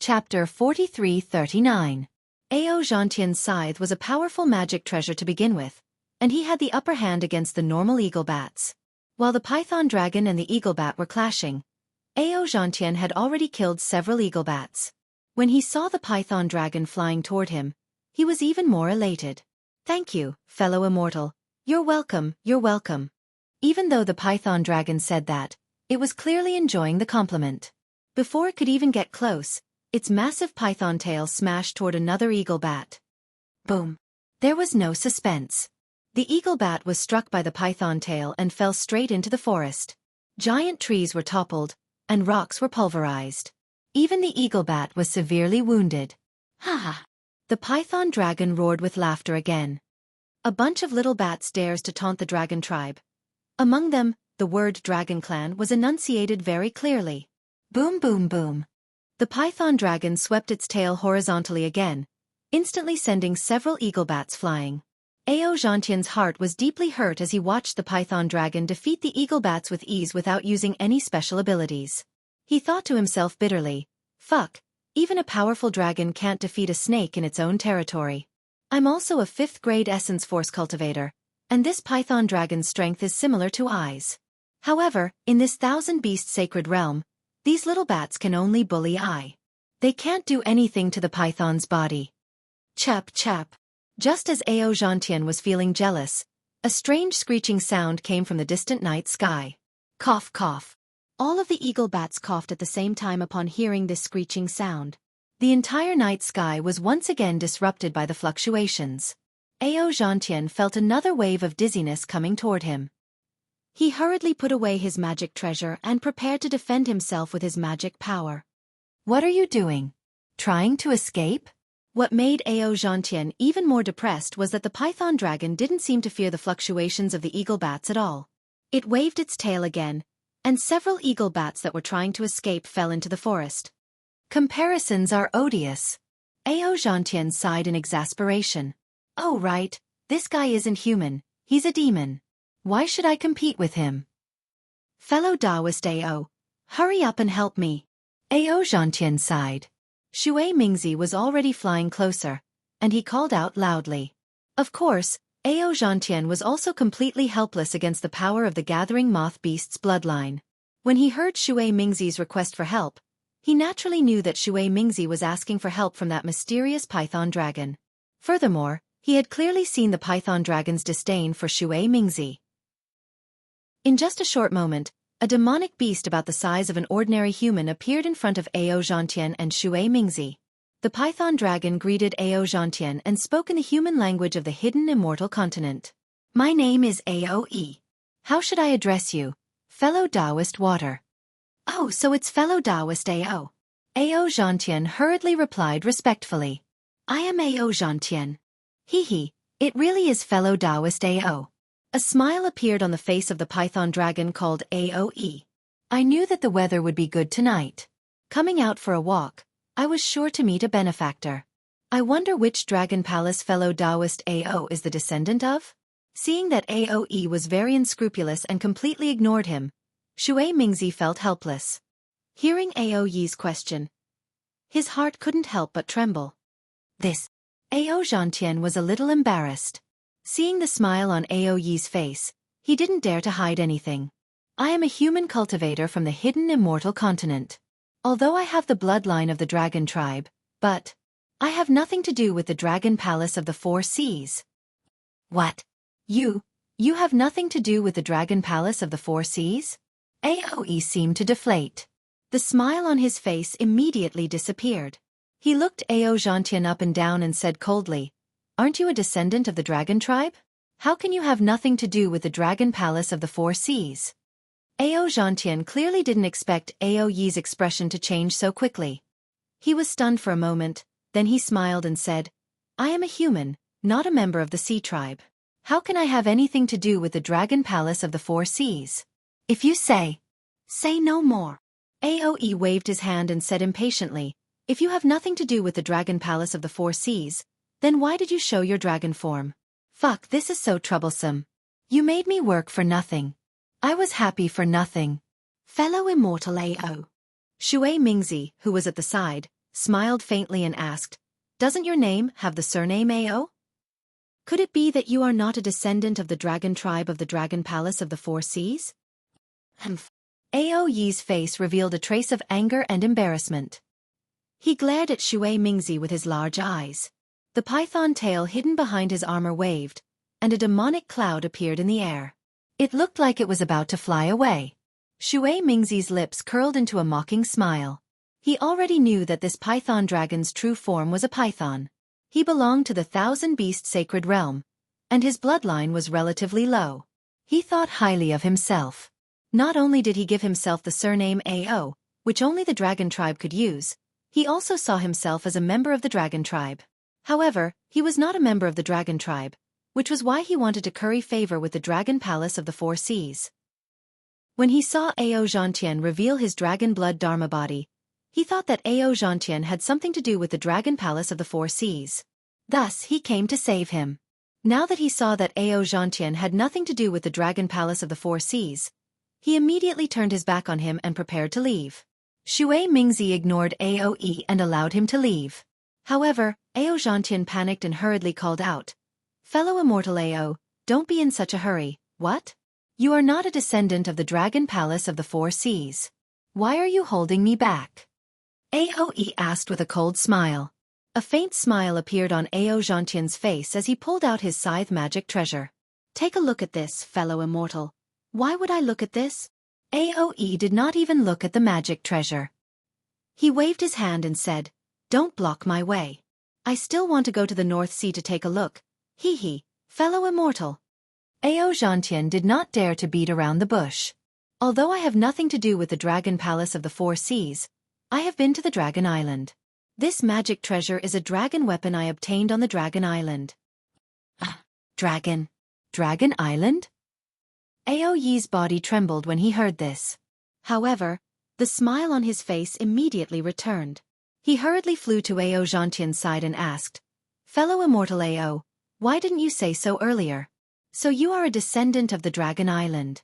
Chapter 4339. Ao Zhantian's scythe was a powerful magic treasure to begin with, and he had the upper hand against the normal eagle bats. While the python dragon and the eagle bat were clashing, Ao Zhantian had already killed several eagle bats. When he saw the python dragon flying toward him, he was even more elated. "Thank you, fellow immortal. You're welcome, you're welcome." Even though the python dragon said that, it was clearly enjoying the compliment. Before it could even get close, its massive python tail smashed toward another eagle bat. Boom! There was no suspense. The eagle bat was struck by the python tail and fell straight into the forest. Giant trees were toppled, and rocks were pulverized. Even the eagle bat was severely wounded. Ha ha! The python dragon roared with laughter again. A bunch of little bats dares to taunt the dragon tribe. Among them, the word Dragon Clan was enunciated very clearly. Boom boom boom. The python dragon swept its tail horizontally again, instantly sending several eagle bats flying. Ao Zhantian's heart was deeply hurt as he watched the python dragon defeat the eagle bats with ease without using any special abilities. He thought to himself bitterly, "Fuck, even a powerful dragon can't defeat a snake in its own territory. I'm also a 5th grade essence force cultivator, and this python dragon's strength is similar to I's. However, in this 1000-beast sacred realm, these little bats can only bully I. They can't do anything to the python's body." Chap chap. Just as Ao Zhantian was feeling jealous, a strange screeching sound came from the distant night sky. Cough cough. All of the eagle bats coughed at the same time upon hearing this screeching sound. The entire night sky was once again disrupted by the fluctuations. Ao Zhantian felt another wave of dizziness coming toward him. He hurriedly put away his magic treasure and prepared to defend himself with his magic power. "What are you doing? Trying to escape?" What made Ao Zhantian even more depressed was that the python dragon didn't seem to fear the fluctuations of the eagle bats at all. It waved its tail again, and several eagle bats that were trying to escape fell into the forest. Comparisons are odious. Ao Zhantian sighed in exasperation. "Oh right, this guy isn't human, he's a demon. Why should I compete with him? Fellow Taoist Ao, hurry up and help me." Ao Zhantian sighed. Xue Mingzi was already flying closer, and he called out loudly. Of course, Ao Zhantian was also completely helpless against the power of the gathering moth beast's bloodline. When he heard Xue Mingzi's request for help, he naturally knew that Xue Mingzi was asking for help from that mysterious python dragon. Furthermore, he had clearly seen the python dragon's disdain for Xue Mingzi. In just a short moment, a demonic beast about the size of an ordinary human appeared in front of Ao Zhantian and Xue Mingzi. The python dragon greeted Ao Zhantian and spoke in the human language of the hidden immortal continent. "My name is Aoe. How should I address you, fellow Taoist water?" "Oh, so it's fellow Taoist Ao." Ao Zhantian hurriedly replied respectfully. "I am Ao Zhantian." "Hee, it really is fellow Taoist Ao." A smile appeared on the face of the python dragon called Aoe. "I knew that the weather would be good tonight. Coming out for a walk, I was sure to meet a benefactor. I wonder which dragon palace fellow Taoist Ao is the descendant of?" Seeing that Aoe was very unscrupulous and completely ignored him, Xue Mingzi felt helpless. Hearing Aoe's question, his heart couldn't help but tremble. Ao Zhantian was a little embarrassed. Seeing the smile on Aoe's face, he didn't dare to hide anything. "I am a human cultivator from the hidden immortal continent. Although I have the bloodline of the dragon tribe, but I have nothing to do with the dragon palace of the 4 seas." "What? You have nothing to do with the dragon palace of the 4 seas?" Aoe seemed to deflate. The smile on his face immediately disappeared. He looked Ao Zhantian up and down and said coldly, "Aren't you a descendant of the dragon tribe? How can you have nothing to do with the dragon palace of the 4 seas?" Ao Zhantian clearly didn't expect Aoe's expression to change so quickly. He was stunned for a moment, then he smiled and said, "I am a human, not a member of the sea tribe. How can I have anything to do with the dragon palace of the 4 seas? If you say no more." Aoe waved his hand and said impatiently, "If you have nothing to do with the dragon palace of the 4 seas, then why did you show your dragon form? Fuck, this is so troublesome. You made me work for nothing. I was happy for nothing." "Fellow immortal Ao." Xue Mingzi, who was at the side, smiled faintly and asked, "Doesn't your name have the surname Ao? Could it be that you are not a descendant of the dragon tribe of the Dragon Palace of the Four Seas?" Ao Yi's face revealed a trace of anger and embarrassment. He glared at Xue Mingzi with his large eyes. The python tail hidden behind his armor waved, and a demonic cloud appeared in the air. It looked like it was about to fly away. Xue Mingzi's lips curled into a mocking smile. He already knew that this python dragon's true form was a python. He belonged to the thousand-beast sacred realm, and his bloodline was relatively low. He thought highly of himself. Not only did he give himself the surname Ao, which only the dragon tribe could use, he also saw himself as a member of the dragon tribe. However, he was not a member of the dragon tribe, which was why he wanted to curry favor with the Dragon Palace of the Four Seas. When he saw Ao Zhantian reveal his dragon blood dharma body, he thought that Ao Zhantian had something to do with the Dragon Palace of the Four Seas. Thus, he came to save him. Now that he saw that Ao Zhantian had nothing to do with the Dragon Palace of the Four Seas, he immediately turned his back on him and prepared to leave. Xue Mingzi ignored Aoe and allowed him to leave. However, Ao Zhantian panicked and hurriedly called out, "Fellow immortal Ao, don't be in such a hurry, what? You are not a descendant of the Dragon Palace of the Four Seas. Why are you holding me back?" Aoe asked with a cold smile. A faint smile appeared on Ao Zhantian's face as he pulled out his scythe magic treasure. "Take a look at this, fellow immortal." "Why would I look at this?" Aoe did not even look at the magic treasure. He waved his hand and said, "Don't block my way. I still want to go to the North Sea to take a look. Hee, fellow immortal." Ao Zhantian did not dare to beat around the bush. "Although I have nothing to do with the Dragon Palace of the Four Seas, I have been to the Dragon Island. This magic treasure is a dragon weapon I obtained on the Dragon Island." Dragon Island? Ao Yi's body trembled when he heard this. However, the smile on his face immediately returned. He hurriedly flew to Ao Zhantian's side and asked, "Fellow immortal Ao, why didn't you say so earlier? So you are a descendant of the Dragon Island."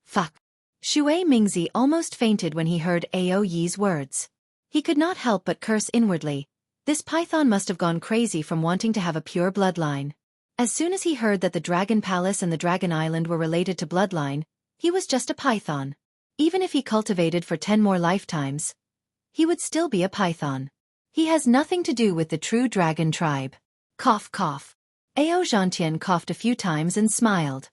Fuck. Xue Mingzi almost fainted when he heard Ao Yi's words. He could not help but curse inwardly. This python must have gone crazy from wanting to have a pure bloodline. As soon as he heard that the Dragon Palace and the Dragon Island were related to bloodline, he was just a python. Even if he cultivated for 10 more lifetimes, he would still be a python. He has nothing to do with the true dragon tribe. Cough cough. Ao Zhantian coughed a few times and smiled.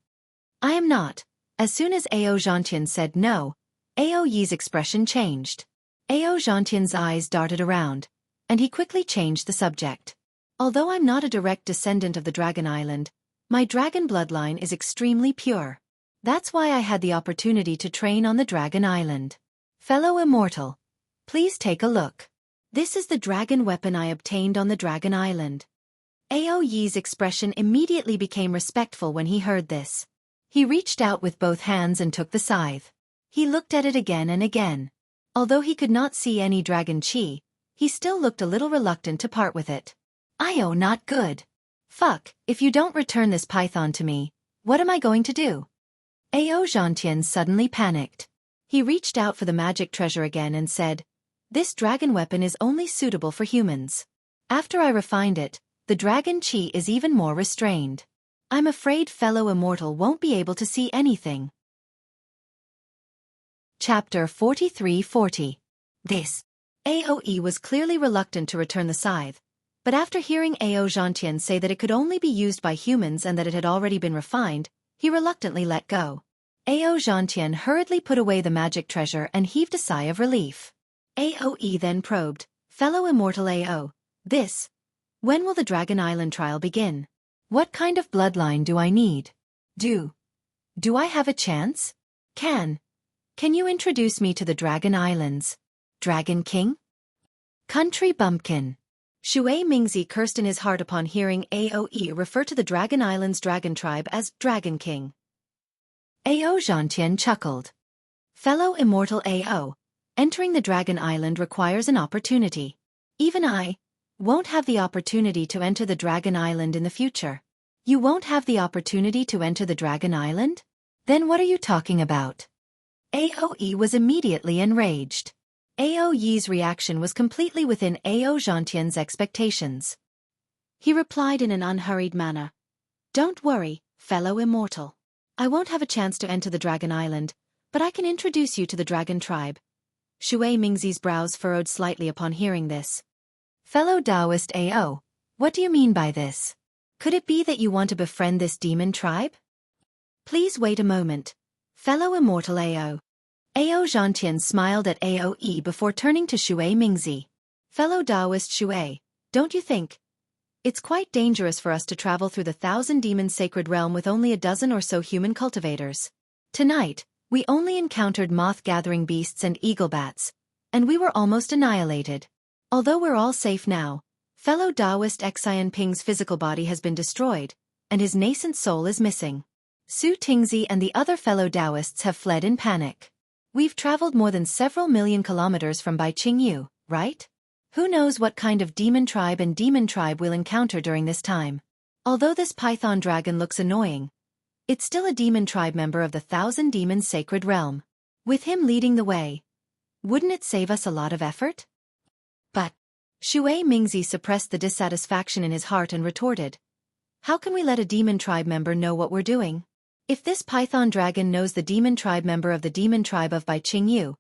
"I am not." As soon as Ao Zhantian said no, Ao Yi's expression changed. Ao Zhantian's eyes darted around, and he quickly changed the subject. "Although I'm not a direct descendant of the Dragon Island, my dragon bloodline is extremely pure. That's why I had the opportunity to train on the Dragon Island. Fellow immortal, please take a look. This is the dragon weapon I obtained on the Dragon Island." Ao Yi's expression immediately became respectful when he heard this. He reached out with both hands and took the scythe. He looked at it again and again. Although he could not see any dragon chi, he still looked a little reluctant to part with it. "Io, not good. Fuck, if you don't return this python to me, what am I going to do?" Ao Zhantian suddenly panicked. He reached out for the magic treasure again and said, "This dragon weapon is only suitable for humans. After I refined it, the dragon chi is even more restrained. I'm afraid fellow immortal won't be able to see anything." Chapter 4340. This. Aoe was clearly reluctant to return the scythe, but after hearing Ao Zhantian say that it could only be used by humans and that it had already been refined, he reluctantly let go. Ao Zhantian hurriedly put away the magic treasure and heaved a sigh of relief. Aoe then probed, "Fellow immortal Ao, when will the Dragon Island trial begin? What kind of bloodline do I need? Do I have a chance? Can you introduce me to the Dragon Islands? Dragon King? Country bumpkin." Xue Mingzi cursed in his heart upon hearing Aoe refer to the Dragon Island's dragon tribe as Dragon King. Ao Zhantian chuckled. "Fellow immortal Ao, entering the Dragon Island requires an opportunity. Even I won't have the opportunity to enter the Dragon Island in the future." "You won't have the opportunity to enter the Dragon Island? Then what are you talking about?" Aoe was immediately enraged. Ao Yi's reaction was completely within Ao Zhantian's expectations. He replied in an unhurried manner. Don't worry, fellow immortal. I won't have a chance to enter the Dragon Island, but I can introduce you to the Dragon Tribe. Xue Mingzi's brows furrowed slightly upon hearing this. Fellow Taoist Ao, what do you mean by this? Could it be that you want to befriend this demon tribe? Please wait a moment. Fellow immortal Ao. Ao Zhantian smiled at Ao Yi before turning to Xue Mingzi. Fellow Taoist Xue, don't you think it's quite dangerous for us to travel through the 1,000-demon sacred realm with only a dozen or so human cultivators? Tonight, we only encountered moth-gathering beasts and eagle bats, and we were almost annihilated. Although we're all safe now, fellow Taoist Xian Ping's physical body has been destroyed, and his nascent soul is missing. Su Tingzi and the other fellow Taoists have fled in panic. We've traveled more than several million kilometers from Baiqingyu, right? Who knows what kind of demon tribe we'll encounter during this time. Although this python dragon looks annoying, it's still a demon tribe member of the 1,000-demon sacred realm. With him leading the way, wouldn't it save us a lot of effort? But Xue Mingzi suppressed the dissatisfaction in his heart and retorted. How can we let a demon tribe member know what we're doing? If this python dragon knows the demon tribe member of the demon tribe of Baiqingyu,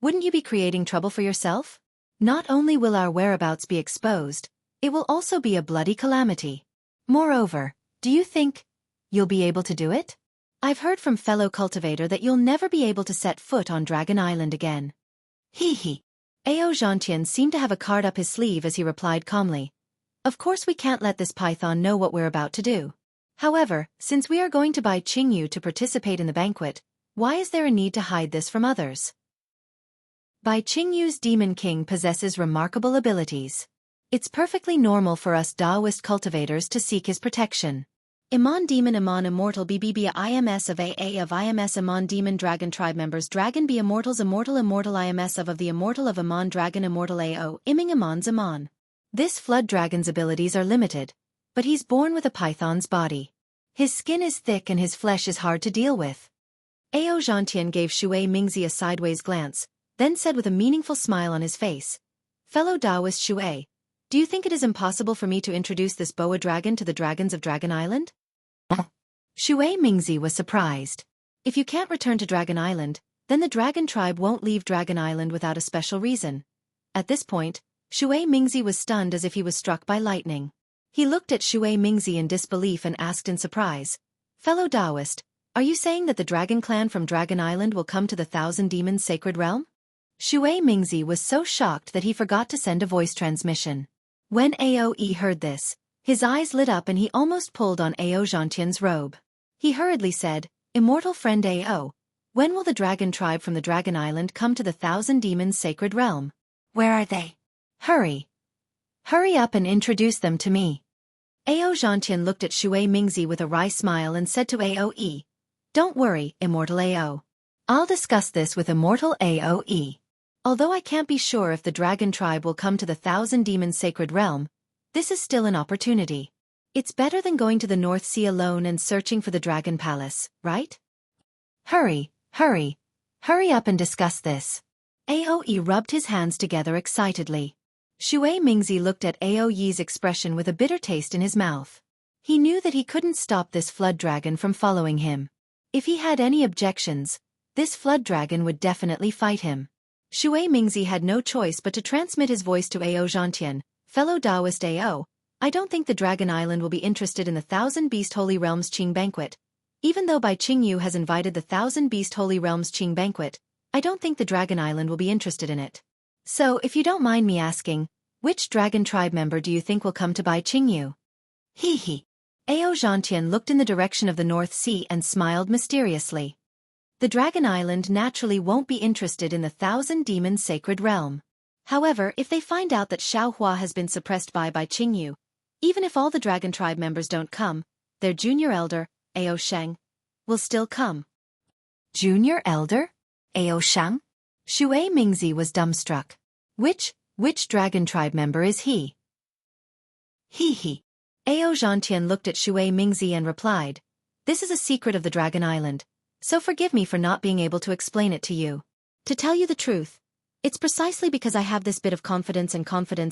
wouldn't you be creating trouble for yourself? Not only will our whereabouts be exposed, it will also be a bloody calamity. Moreover, do you think you'll be able to do it? I've heard from fellow cultivator that you'll never be able to set foot on Dragon Island again. Hee hee. Ao Zhantian seemed to have a card up his sleeve as he replied calmly. Of course we can't let this python know what we're about to do. However, since we are going to Baiqingyu to participate in the banquet, why is there a need to hide this from others? Baiqingyu's Demon King possesses remarkable abilities. It's perfectly normal for us Taoist cultivators to seek his protection. Iman Demon Iman Immortal BBB IMS of AA of IMS Iman Demon Dragon Tribe Members Dragon B Immortals Immortal IMS of the Immortal of Iman Dragon Immortal AO Iming Iman's Iman. This flood dragon's abilities are limited, but he's born with a python's body. His skin is thick and his flesh is hard to deal with. Ao Zhantian gave Xue Mingzi a sideways glance, then said with a meaningful smile on his face, Fellow Taoist Xue, do you think it is impossible for me to introduce this boa dragon to the dragons of Dragon Island? Xue Mingzi was surprised. If you can't return to Dragon Island, then the dragon tribe won't leave Dragon Island without a special reason. At this point, Xue Mingzi was stunned as if he was struck by lightning. He looked at Xue Mingzi in disbelief and asked in surprise, Fellow Taoist, are you saying that the dragon clan from Dragon Island will come to the 1,000-demon sacred realm? Xue Mingzi was so shocked that he forgot to send a voice transmission. When Ao Yi heard this, his eyes lit up and he almost pulled on Ao Zhantian's robe. He hurriedly said, Immortal friend Ao, when will the dragon tribe from the Dragon Island come to the 1,000-demon sacred realm? Where are they? Hurry. Hurry up and introduce them to me. Ao Zhantian looked at Xue Mingzi with a wry smile and said to Ao Yi, Don't worry, Immortal Ao. I'll discuss this with Immortal Ao Yi. Although I can't be sure if the dragon tribe will come to the 1,000-demon sacred realm, this is still an opportunity. It's better than going to the North Sea alone and searching for the dragon palace, right? Hurry, hurry. Hurry up and discuss this. Ao Yi rubbed his hands together excitedly. Xue Mingzi looked at Ao Yi's expression with a bitter taste in his mouth. He knew that he couldn't stop this flood dragon from following him. If he had any objections, this flood dragon would definitely fight him. Xue Mingzi had no choice but to transmit his voice to Ao Zhantian, Fellow Taoist Ao, I don't think the Dragon Island will be interested in the 1,000-Beast Holy Realms Qing Banquet. Even though Baiqingyu has invited the 1,000-Beast Holy Realms Qing Banquet, I don't think the Dragon Island will be interested in it. So, if you don't mind me asking, which dragon tribe member do you think will come to Baiqingyu? Hee hee. Ao Zhantian looked in the direction of the North Sea and smiled mysteriously. The Dragon Island naturally won't be interested in the 1,000-demon sacred realm. However, if they find out that Xiaohua has been suppressed by Baiqingyu, even if all the dragon tribe members don't come, their junior elder, Ao Sheng, will still come. Junior elder? Ao Sheng? Xue Mingzi was dumbstruck. Which dragon tribe member is he? Hee hee. Ao Zhantian looked at Xue Mingzi and replied, This is a secret of the Dragon Island, so forgive me for not being able to explain it to you. To tell you the truth, It's precisely because I have this bit of confidence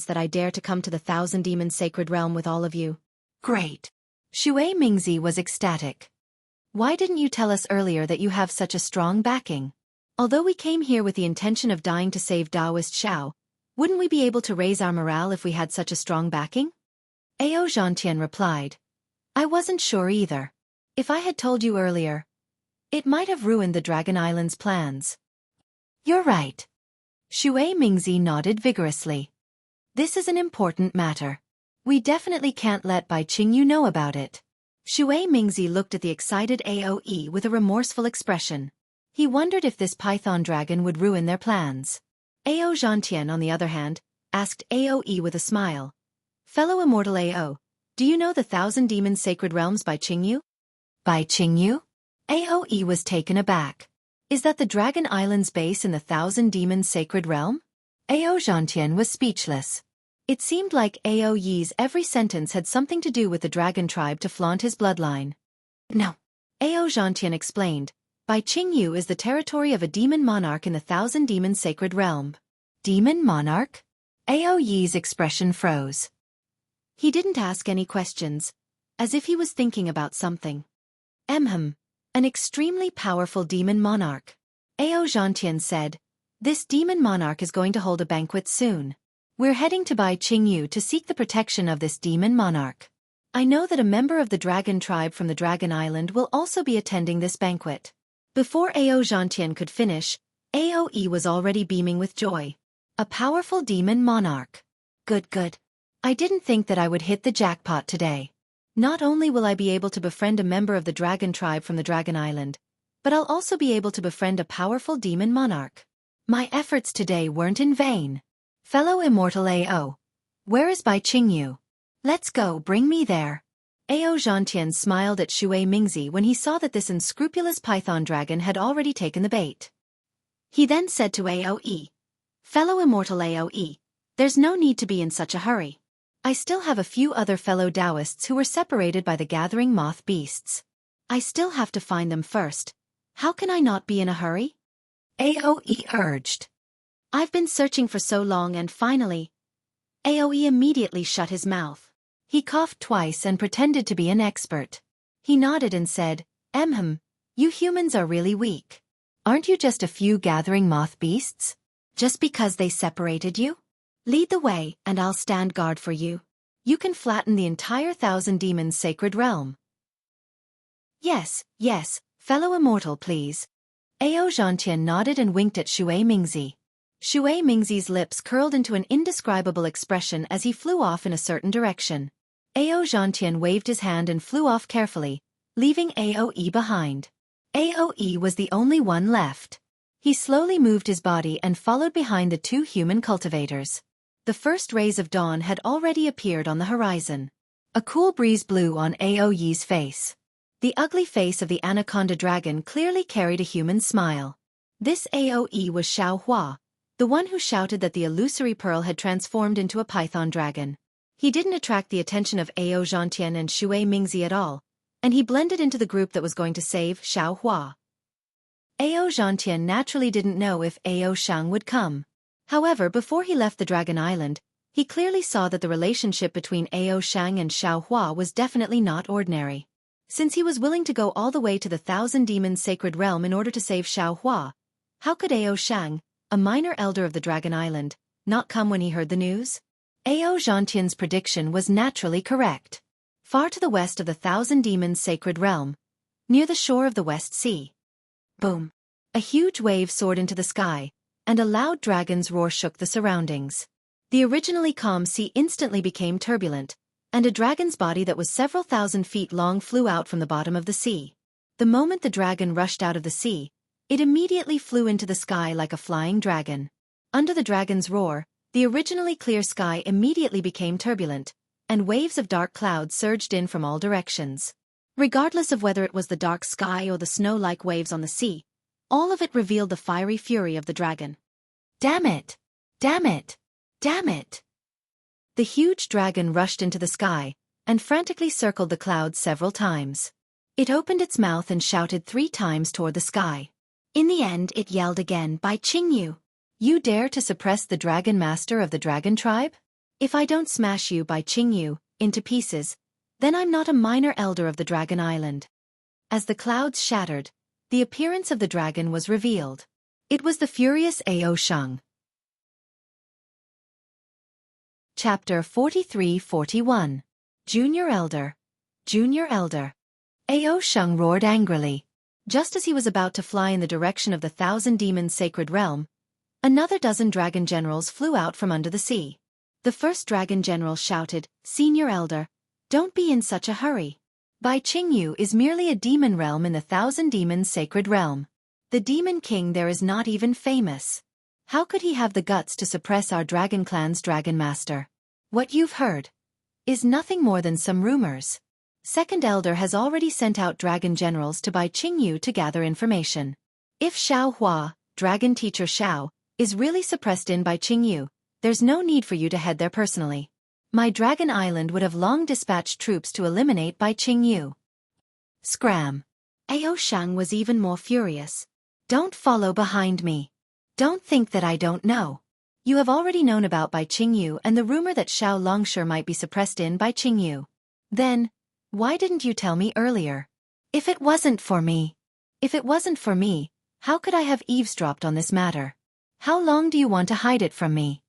that I dare to come to the Thousand Demons Sacred Realm with all of you. Great. Xue Mingzi was ecstatic. Why didn't you tell us earlier that you have such a strong backing? Although we came here with the intention of dying to save Taoist Xiao, wouldn't we be able to raise our morale if we had such a strong backing? Ao Zhantian replied. I wasn't sure either. If I had told you earlier, it might have ruined the Dragon Island's plans. You're right. Xue Mingzi nodded vigorously. This is an important matter. We definitely can't let Bai Qingyu know about it. Xue Mingzi looked at the excited Aoe with a remorseful expression. He wondered if this python dragon would ruin their plans. Ao Zhantian, on the other hand, asked Aoe with a smile. Fellow immortal Ao, do you know the Thousand Demons Sacred Realms by Qingyu? Bai Qingyu? Aoe was taken aback. Is that the Dragon Island's base in the Thousand Demons Sacred Realm? Ao Zhantian was speechless. It seemed like Aoe's every sentence had something to do with the dragon tribe to flaunt his bloodline. No. Ao Zhantian explained. Bai Qingyu is the territory of a demon monarch in the Thousand Demons Sacred Realm. Demon monarch? Aoe's expression froze. He didn't ask any questions, as if he was thinking about something. An extremely powerful demon monarch. Ao Zhantian said. This demon monarch is going to hold a banquet soon. We're heading to Bai Qingyu to seek the protection of this demon monarch. I know that a member of the dragon tribe from the Dragon Island will also be attending this banquet. Before Ao Zhantian could finish, Aoe was already beaming with joy. A powerful demon monarch. Good. I didn't think that I would hit the jackpot today. Not only will I be able to befriend a member of the dragon tribe from the Dragon Island, but I'll also be able to befriend a powerful demon monarch. My efforts today weren't in vain. Fellow immortal Ao. Where is Bai Qingyu? Let's go, bring me there. Ao Zhantian smiled at Xue Mingzi when he saw that this unscrupulous python dragon had already taken the bait. He then said to Aoe. Fellow immortal Aoe, there's no need to be in such a hurry. I still have a few other fellow Taoists who were separated by the gathering moth beasts. I still have to find them first. How can I not be in a hurry? Aoe urged. I've been searching for so long and finally... Aoe immediately shut his mouth. He coughed twice and pretended to be an expert. He nodded and said, you humans are really weak. Aren't you just a few gathering moth beasts? Just because they separated you? Lead the way and I'll stand guard for you. You can flatten the entire Thousand Demons Sacred Realm. Yes, fellow immortal please. Ao Zhantian nodded and winked at Xue Mingzi. Xue Mingzi's lips curled into an indescribable expression as he flew off in a certain direction. Ao Zhantian waved his hand and flew off carefully, leaving Aoe behind. Aoe was the only one left. He slowly moved his body and followed behind the two human cultivators. The first rays of dawn had already appeared on the horizon. A cool breeze blew on Aoe's face. The ugly face of the anaconda dragon clearly carried a human smile. This Aoe was Xiao Hua, the one who shouted that the illusory pearl had transformed into a python dragon. He didn't attract the attention of Ao Zhantian and Xue Mingzi at all, and he blended into the group that was going to save Xiao Hua. Ao Zhantian naturally didn't know if Ao Shang would come. However, before he left the Dragon Island, he clearly saw that the relationship between Ao Shang and Xiao Hua was definitely not ordinary. Since he was willing to go all the way to the Thousand Demons Sacred Realm in order to save Xiao Hua, how could Ao Shang, a minor elder of the Dragon Island, not come when he heard the news? Ao Zhantian's prediction was naturally correct. Far to the west of the Thousand Demons Sacred Realm, near the shore of the West Sea. Boom! A huge wave soared into the sky, and a loud dragon's roar shook the surroundings. The originally calm sea instantly became turbulent, and a dragon's body that was several thousand feet long flew out from the bottom of the sea. The moment the dragon rushed out of the sea, it immediately flew into the sky like a flying dragon. Under the dragon's roar, the originally clear sky immediately became turbulent, and waves of dark clouds surged in from all directions. Regardless of whether it was the dark sky or the snow-like waves on the sea, all of it revealed the fiery fury of the dragon. Damn it! Damn it! Damn it! The huge dragon rushed into the sky, and frantically circled the clouds several times. It opened its mouth and shouted 3 times toward the sky. In the end it yelled again, "Bai Qingyu! You dare to suppress the dragon master of the dragon tribe? If I don't smash you by Qingyu into pieces, then I'm not a minor elder of the Dragon Island. As the clouds shattered, the appearance of the dragon was revealed. It was the furious Ao Sheng. Chapter 43-41. Junior Elder. Junior Elder. Ao Sheng roared angrily. Just as he was about to fly in the direction of the Thousand Demons' sacred realm, another dozen dragon generals flew out from under the sea. The first dragon general shouted, "Senior Elder, don't be in such a hurry. Bai Qingyu is merely a demon realm in the Thousand Demons' sacred realm. The demon king there is not even famous. How could he have the guts to suppress our dragon clan's dragon master? What you've heard is nothing more than some rumors. Second Elder has already sent out dragon generals to Bai Qingyu to gather information. If Xiao Hua, dragon teacher Xiao, is really suppressed in Bai Qingyu, there's no need for you to head there personally. My dragon island would have long dispatched troops to eliminate Bai Qingyu." Scram. Ao Sheng was even more furious. "Don't follow behind me. Don't think that I don't know. You have already known about Bai Qingyu and the rumor that Xiao Longsher might be suppressed in Bai Qingyu. Then, why didn't you tell me earlier? If it wasn't for me, how could I have eavesdropped on this matter? How long do you want to hide it from me?"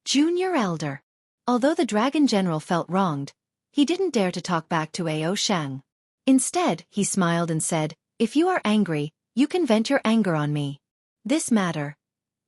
Junior Elder. Although the dragon general felt wronged, he didn't dare to talk back to Ao Sheng. Instead, he smiled and said, "If you are angry, you can vent your anger on me. This matter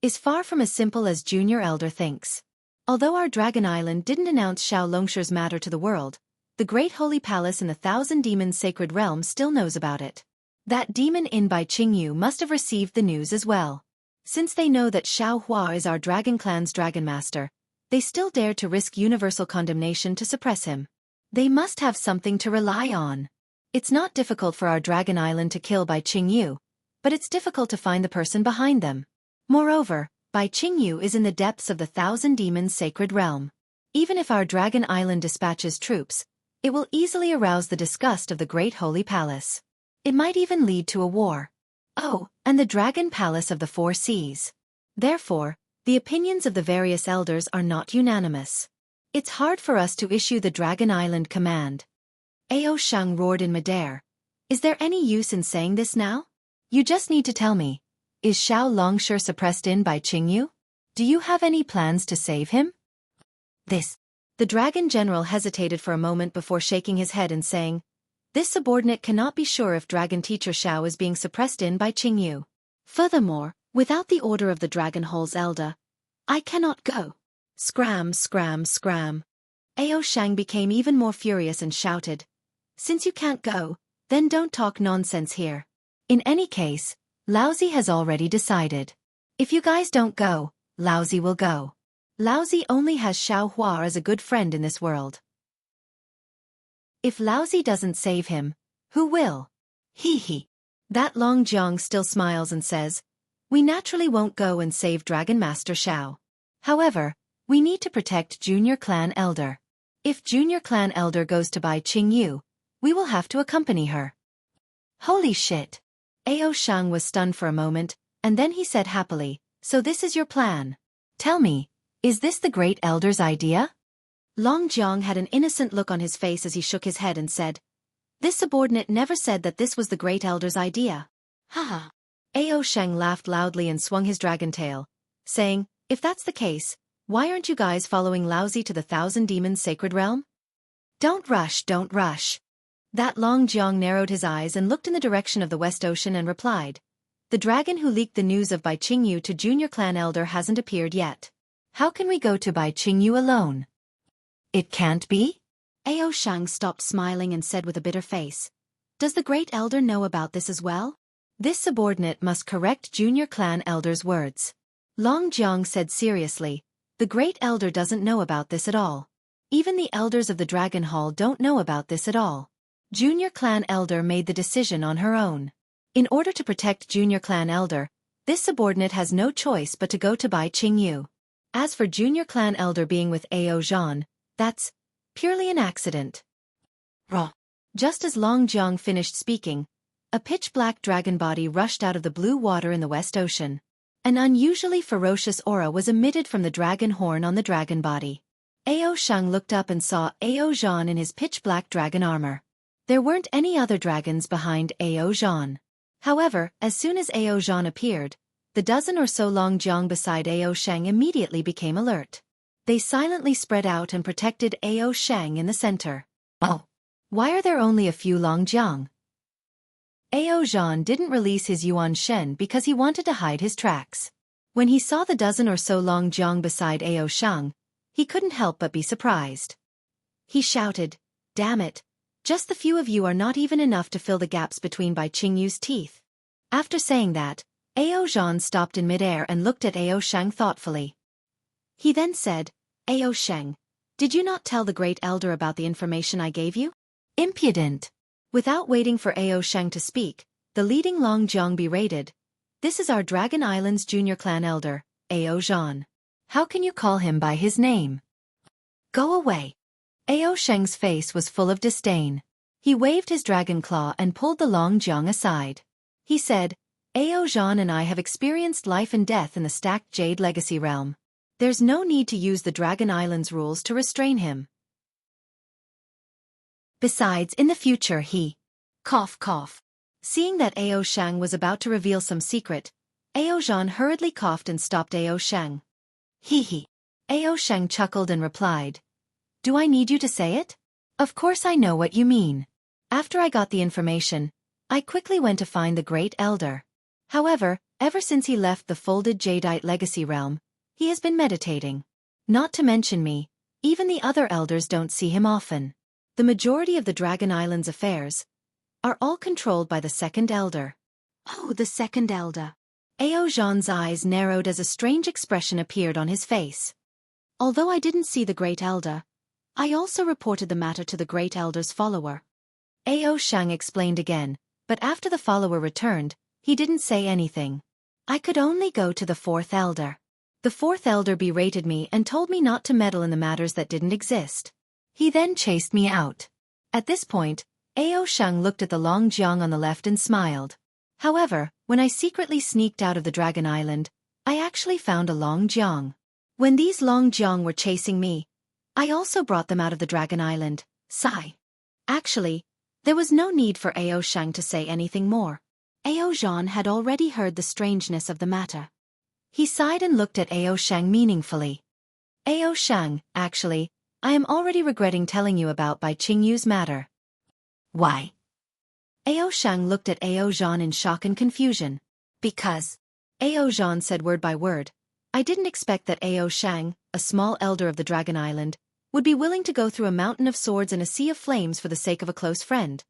is far from as simple as Junior Elder thinks. Although our dragon island didn't announce Xiao Longsher's matter to the world, the great holy palace in the Thousand Demons' sacred realm still knows about it. That demon in Bai Qingyu must have received the news as well. Since they know that Xiao Hua is our dragon clan's dragon master, they still dare to risk universal condemnation to suppress him. They must have something to rely on. It's not difficult for our dragon island to kill Bai Qingyu, but it's difficult to find the person behind them. Moreover, Bai Qingyu is in the depths of the Thousand Demons' sacred realm. Even if our dragon island dispatches troops, it will easily arouse the disgust of the great holy palace. It might even lead to a war. Oh, and the dragon palace of the four seas. Therefore, the opinions of the various elders are not unanimous. It's hard for us to issue the Dragon Island command." Ao Sheng roared in midair. "Is there any use in saying this now? You just need to tell me. Is Xiao Longsher suppressed in Bai Qingyu? Do you have any plans to save him?" The dragon general hesitated for a moment before shaking his head and saying, "This subordinate cannot be sure if dragon teacher Xiao is being suppressed in Bai Qingyu. Furthermore, without the order of the Dragon Hall's elder, I cannot go." Scram, scram, scram. Ao Sheng became even more furious and shouted, "Since you can't go, then don't talk nonsense here. In any case, Laozi has already decided. If you guys don't go, Laozi will go. Laozi only has Xiao Hua as a good friend in this world. If Laozi doesn't save him, who will? Hee hee." That Long Jiang still smiles and says, "We naturally won't go and save Dragon Master Xiao. However, we need to protect Junior Clan Elder. If Junior Clan Elder goes to Bai Qingyu, we will have to accompany her." Holy shit! Ao Sheng was stunned for a moment, and then he said happily, "So this is your plan. Tell me, is this the Great Elder's idea?" Long Jiang had an innocent look on his face as he shook his head and said, "This subordinate never said that this was the Great Elder's idea." Haha. Ao Sheng laughed loudly and swung his dragon tail, saying, "If that's the case, why aren't you guys following Laozi to the Thousand Demons' sacred realm?" Don't rush, don't rush." That Long Jiang narrowed his eyes and looked in the direction of the West Ocean and replied, "The dragon who leaked the news of Bai Qingyu to Junior Clan Elder hasn't appeared yet. How can we go to Bai Qingyu alone?" "It can't be?" Ao Sheng stopped smiling and said with a bitter face, "Does the Great Elder know about this as well?" This subordinate must correct Junior Clan Elder's words. Long Jiang said seriously, "The Great Elder doesn't know about this at all. Even the elders of the Dragon Hall don't know about this at all. Junior Clan Elder made the decision on her own. In order to protect Junior Clan Elder, this subordinate has no choice but to go to Bai Qingyu. As for Junior Clan Elder being with Ao Zhan, that's purely an accident." Raw. Just as Long Jiang finished speaking, a pitch-black dragon body rushed out of the blue water in the West Ocean. An unusually ferocious aura was emitted from the dragon horn on the dragon body. Ao Shang looked up and saw Ao Zhan in his pitch-black dragon armor. There weren't any other dragons behind Ao Zhan. However, as soon as Ao Zhan appeared, the dozen or so Long Jiang beside Ao Shang immediately became alert. They silently spread out and protected Ao Shang in the center. Oh, Why are there only a few Long Jiang? Ao Zhan didn't release his Yuan Shen because he wanted to hide his tracks. When he saw the dozen or so Long Jiang beside Ao Shang, he couldn't help but be surprised. He shouted, "Damn it! Just the few of you are not even enough to fill the gaps between Bai Qingyu's teeth." After saying that, Ao Zhan stopped in midair and looked at Ao Shang thoughtfully. He then said, "Ao Shang, did you not tell the Great Elder about the information I gave you?" impudent. Without waiting for Ao Shang to speak, the leading Long Jiang berated, "This is our Dragon Island's junior clan elder, Ao Zhan. How can you call him by his name? Go away." Ao Shang's face was full of disdain. He waved his dragon claw and pulled the Long Jiang aside. He said, "Ao Zhan and I have experienced life and death in the stacked Jade Legacy realm. There's no need to use the Dragon Island's rules to restrain him. Besides, in the future he..." Cough cough. Seeing that Ao Shang was about to reveal some secret, Ao Zhan hurriedly coughed and stopped Ao Shang. Hee hee. Ao Shang chuckled and replied, "Do I need you to say it? Of course I know what you mean. After I got the information, I quickly went to find the Great Elder. However, ever since he left the folded Jadeite Legacy realm, he has been meditating. Not to mention me, even the other elders don't see him often. The majority of the Dragon Island's affairs are all controlled by the second elder." Oh, the second elder. Ao Zhan's eyes narrowed as a strange expression appeared on his face. "Although I didn't see the Great Elder, I also reported the matter to the Great Elder's follower." Ao Shang explained again, but after the follower returned, he didn't say anything. "I could only go to the fourth elder. The fourth elder berated me and told me not to meddle in the matters that didn't exist. He then chased me out." At this point, Ao Shang looked at the Long Jiang on the left and smiled. "However, when I secretly sneaked out of the Dragon Island, I actually found a Long Jiang. When these Long Jiang were chasing me, I also brought them out of the Dragon Island." Sigh. Actually, there was no need for Ao Shang to say anything more. Ao Zhan had already heard the strangeness of the matter. He sighed and looked at Ao Shang meaningfully. "Ao Shang, actually, I am already regretting telling you about Bai Qingyu's matter." Why? Ao Shang looked at Ao Zhan in shock and confusion. Because. Ao Zhan said word by word, "I didn't expect that Ao Shang, a small elder of the Dragon Island, would be willing to go through a mountain of swords and a sea of flames for the sake of a close friend."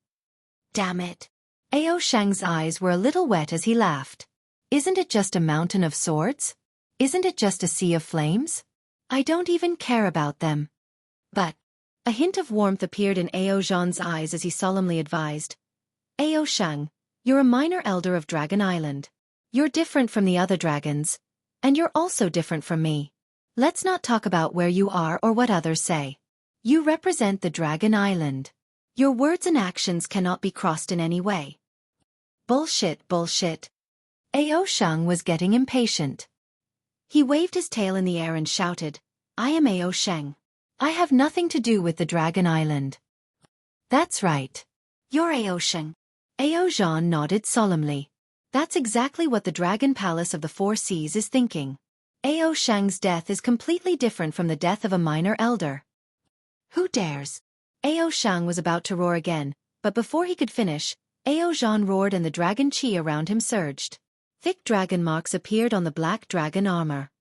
Damn it. Ao Shang's eyes were a little wet as he laughed. "Isn't it just a mountain of swords? Isn't it just a sea of flames? I don't even care about them." But a hint of warmth appeared in Ao Zhan's eyes as he solemnly advised, "Ao Shang, you're a minor elder of Dragon Island. You're different from the other dragons, and you're also different from me. Let's not talk about where you are or what others say. You represent the Dragon Island. Your words and actions cannot be crossed in any way." Bullshit, bullshit. Ao Shang was getting impatient. He waved his tail in the air and shouted, "I am Ao Shang. I have nothing to do with the Dragon Island." "That's right. You're Ao Shang." Ao Zhan nodded solemnly. "That's exactly what the Dragon Palace of the Four Seas is thinking. Ao Shang's death is completely different from the death of a minor elder." Who dares? Ao Shang was about to roar again, but before he could finish, Ao Zhan roared and the dragon chi around him surged. Thick dragon marks appeared on the black dragon armor.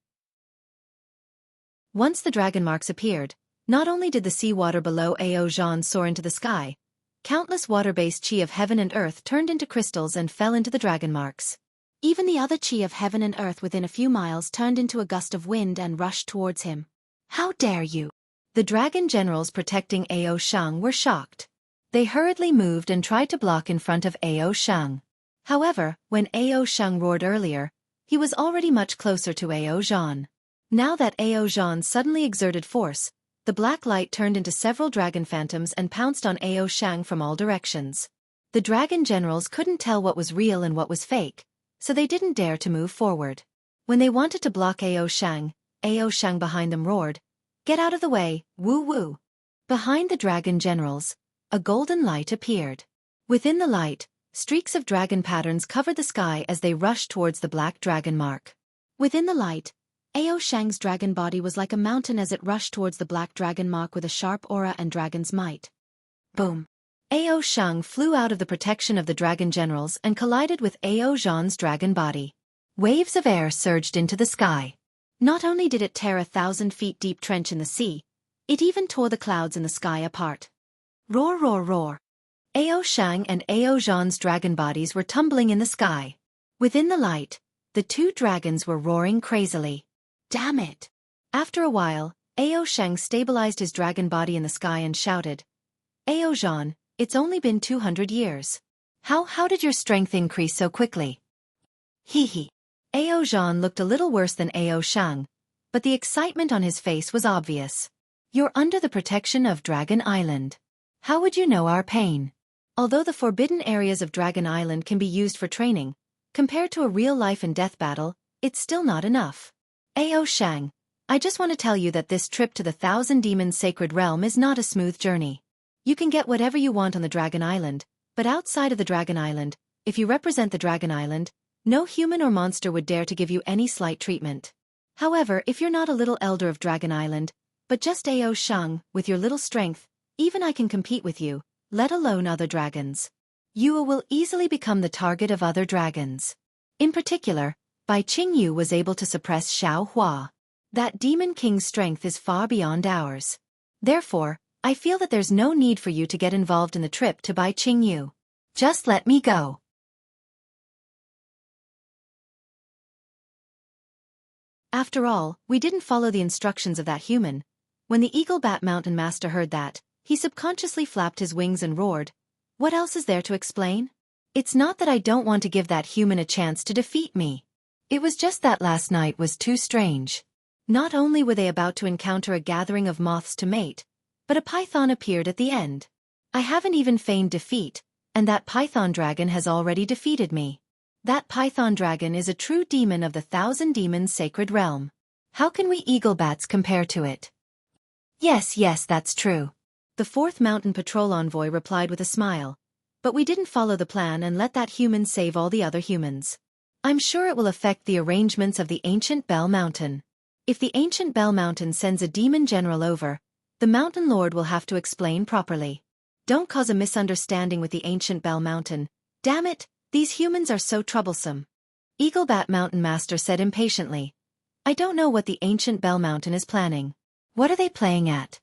Once the dragon marks appeared, not only did the seawater below Ao Zhan soar into the sky, countless water-based chi of heaven and earth turned into crystals and fell into the dragon marks. Even the other chi of heaven and earth within a few miles turned into a gust of wind and rushed towards him. How dare you? The dragon generals protecting Ao Shang were shocked. They hurriedly moved and tried to block in front of Ao Shang. However, when Ao Shang roared earlier, he was already much closer to Ao Zhan. Now that Ao Zhan suddenly exerted force, the black light turned into several dragon phantoms and pounced on Ao Shang from all directions. The dragon generals couldn't tell what was real and what was fake, so they didn't dare to move forward. When they wanted to block Ao Shang behind them roared, "Get out of the way, woo woo." Behind the dragon generals, a golden light appeared. Within the light, streaks of dragon patterns covered the sky as they rushed towards the black dragon mark. Within the light, Ao Shang's dragon body was like a mountain as it rushed towards the black dragon mark with a sharp aura and dragon's might. Boom! Ao Shang flew out of the protection of the dragon generals and collided with Ao Zhan's dragon body. Waves of air surged into the sky. Not only did it tear a 1,000 feet deep trench in the sea, it even tore the clouds in the sky apart. Roar, roar, roar! Ao Shang and Ao Zhan's dragon bodies were tumbling in the sky. Within the light, the two dragons were roaring crazily. Damn it! After a while, Ao Shang stabilized his dragon body in the sky and shouted, "Ao Zhan, it's only been 200 years. How did your strength increase so quickly?" Hee hee. Ao Zhan looked a little worse than Ao Shang, but the excitement on his face was obvious. "You're under the protection of Dragon Island. How would you know our pain?" Although the forbidden areas of Dragon Island can be used for training, compared to a real life and death battle, it's still not enough. "Ao Shang, I just want to tell you that this trip to the 1,000 Demons Sacred Realm is not a smooth journey. You can get whatever you want on the Dragon Island, but outside of the Dragon Island, if you represent the Dragon Island, no human or monster would dare to give you any slight treatment. However, if you're not a little elder of Dragon Island, but just Ao Shang, with your little strength, even I can compete with you, let alone other dragons. You will easily become the target of other dragons." In particular, Bai Qingyu was able to suppress Xiao Hua. That demon king's strength is far beyond ours. Therefore, I feel that there's no need for you to get involved in the trip to Bai Qingyu. Just let me go. After all, we didn't follow the instructions of that human. When the Eagle Bat Mountain Master heard that, he subconsciously flapped his wings and roared, "What else is there to explain? It's not that I don't want to give that human a chance to defeat me. It was just that last night was too strange. Not only were they about to encounter a gathering of moths to mate, but a python appeared at the end. I haven't even feigned defeat, and that python dragon has already defeated me. That python dragon is a true demon of the 1,000 Demons Sacred Realm. How can we eagle bats compare to it?" Yes, that's true. The 4th Mountain Patrol Envoy replied with a smile. "But we didn't follow the plan and let that human save all the other humans. I'm sure it will affect the arrangements of the Ancient Bell Mountain. If the Ancient Bell Mountain sends a demon general over, the Mountain Lord will have to explain properly. Don't cause a misunderstanding with the Ancient Bell Mountain. Damn it, these humans are so troublesome." Eaglebat Mountain Master said impatiently, "I don't know what the Ancient Bell Mountain is planning. What are they playing at?"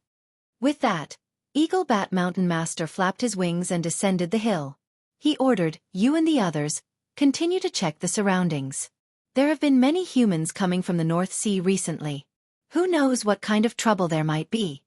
With that, Eaglebat Mountain Master flapped his wings and descended the hill. He ordered, "You and the others, continue to check the surroundings. There have been many humans coming from the North Sea recently. Who knows what kind of trouble there might be?"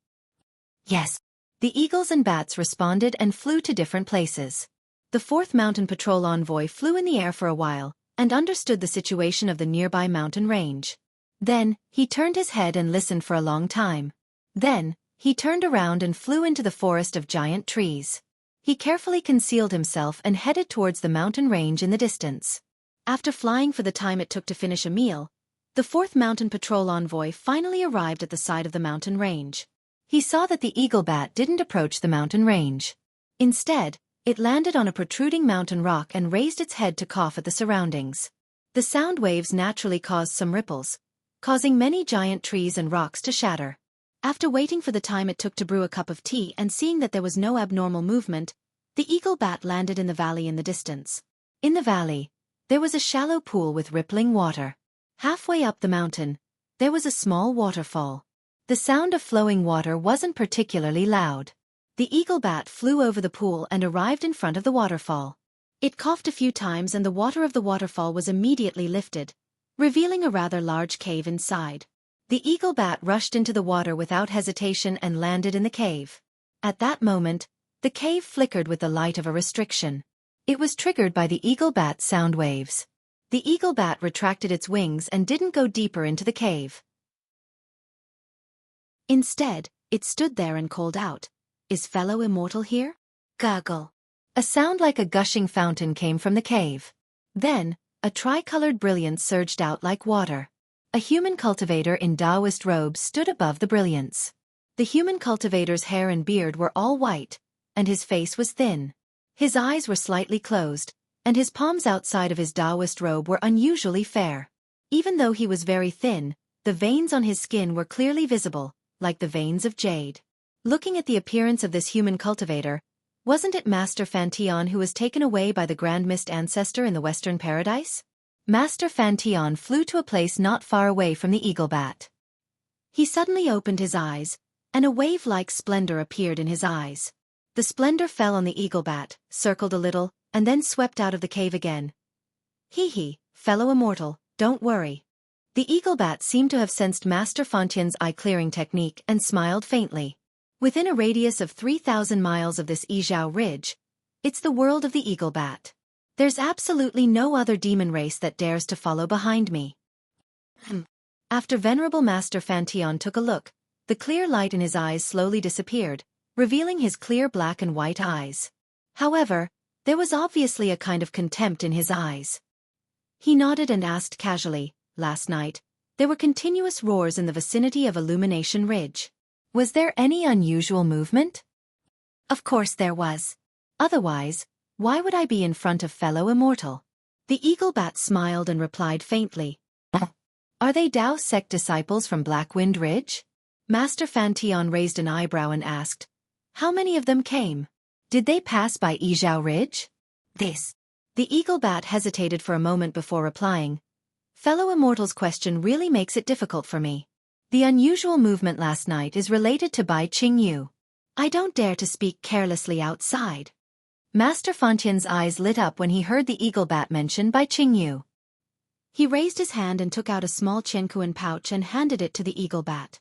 Yes. The eagles and bats responded and flew to different places. The 4th Mountain Patrol Envoy flew in the air for a while, and understood the situation of the nearby mountain range. Then, he turned his head and listened for a long time. Then, he turned around and flew into the forest of giant trees. He carefully concealed himself and headed towards the mountain range in the distance. After flying for the time it took to finish a meal, the 4th Mountain Patrol Envoy finally arrived at the side of the mountain range. He saw that the eagle bat didn't approach the mountain range. Instead, it landed on a protruding mountain rock and raised its head to cough at the surroundings. The sound waves naturally caused some ripples, causing many giant trees and rocks to shatter. After waiting for the time it took to brew a cup of tea and seeing that there was no abnormal movement, the eagle bat landed in the valley in the distance. In the valley, there was a shallow pool with rippling water. Halfway up the mountain, there was a small waterfall. The sound of flowing water wasn't particularly loud. The eagle bat flew over the pool and arrived in front of the waterfall. It coughed a few times and the water of the waterfall was immediately lifted, revealing a rather large cave inside. The eagle bat rushed into the water without hesitation and landed in the cave. At that moment, the cave flickered with the light of a restriction. It was triggered by the eagle bat's sound waves. The eagle bat retracted its wings and didn't go deeper into the cave. Instead, it stood there and called out, "Is fellow immortal here?" Gurgle. A sound like a gushing fountain came from the cave. Then, a tricolored brilliance surged out like water. A human cultivator in Taoist robes stood above the brilliance. The human cultivator's hair and beard were all white, and his face was thin. His eyes were slightly closed, and his palms outside of his Taoist robe were unusually fair. Even though he was very thin, the veins on his skin were clearly visible, like the veins of jade. Looking at the appearance of this human cultivator, wasn't it Master Fantion who was taken away by the Grand Mist ancestor in the Western Paradise? Master Fantion flew to a place not far away from the eagle bat. He suddenly opened his eyes, and a wave-like splendor appeared in his eyes. The splendor fell on the eagle bat, circled a little, and then swept out of the cave again. Hee, fellow immortal, don't worry. The eagle bat seemed to have sensed Master Fantion's eye-clearing technique and smiled faintly. Within a radius of 3,000 miles of this Yizhao Ridge, it's the world of the eagle bat. There's absolutely no other demon race that dares to follow behind me. After Venerable Master Fantion took a look, the clear light in his eyes slowly disappeared, revealing his clear black and white eyes. However, there was obviously a kind of contempt in his eyes. He nodded and asked casually, last night, there were continuous roars in the vicinity of Illumination Ridge. Was there any unusual movement? Of course there was. Otherwise, why would I be in front of fellow immortal? The eagle bat smiled and replied faintly. Are they Tao sect disciples from Blackwind Ridge? Master Fantion raised an eyebrow and asked, how many of them came? Did they pass by Yizhao Ridge? The eagle bat hesitated for a moment before replying. Fellow immortal's question really makes it difficult for me. The unusual movement last night is related to Bai Qingyu. I don't dare to speak carelessly outside. Master Fantion's eyes lit up when he heard the eagle bat mention Bai Qingyu. He raised his hand and took out a small Qiankuan pouch and handed it to the eagle bat.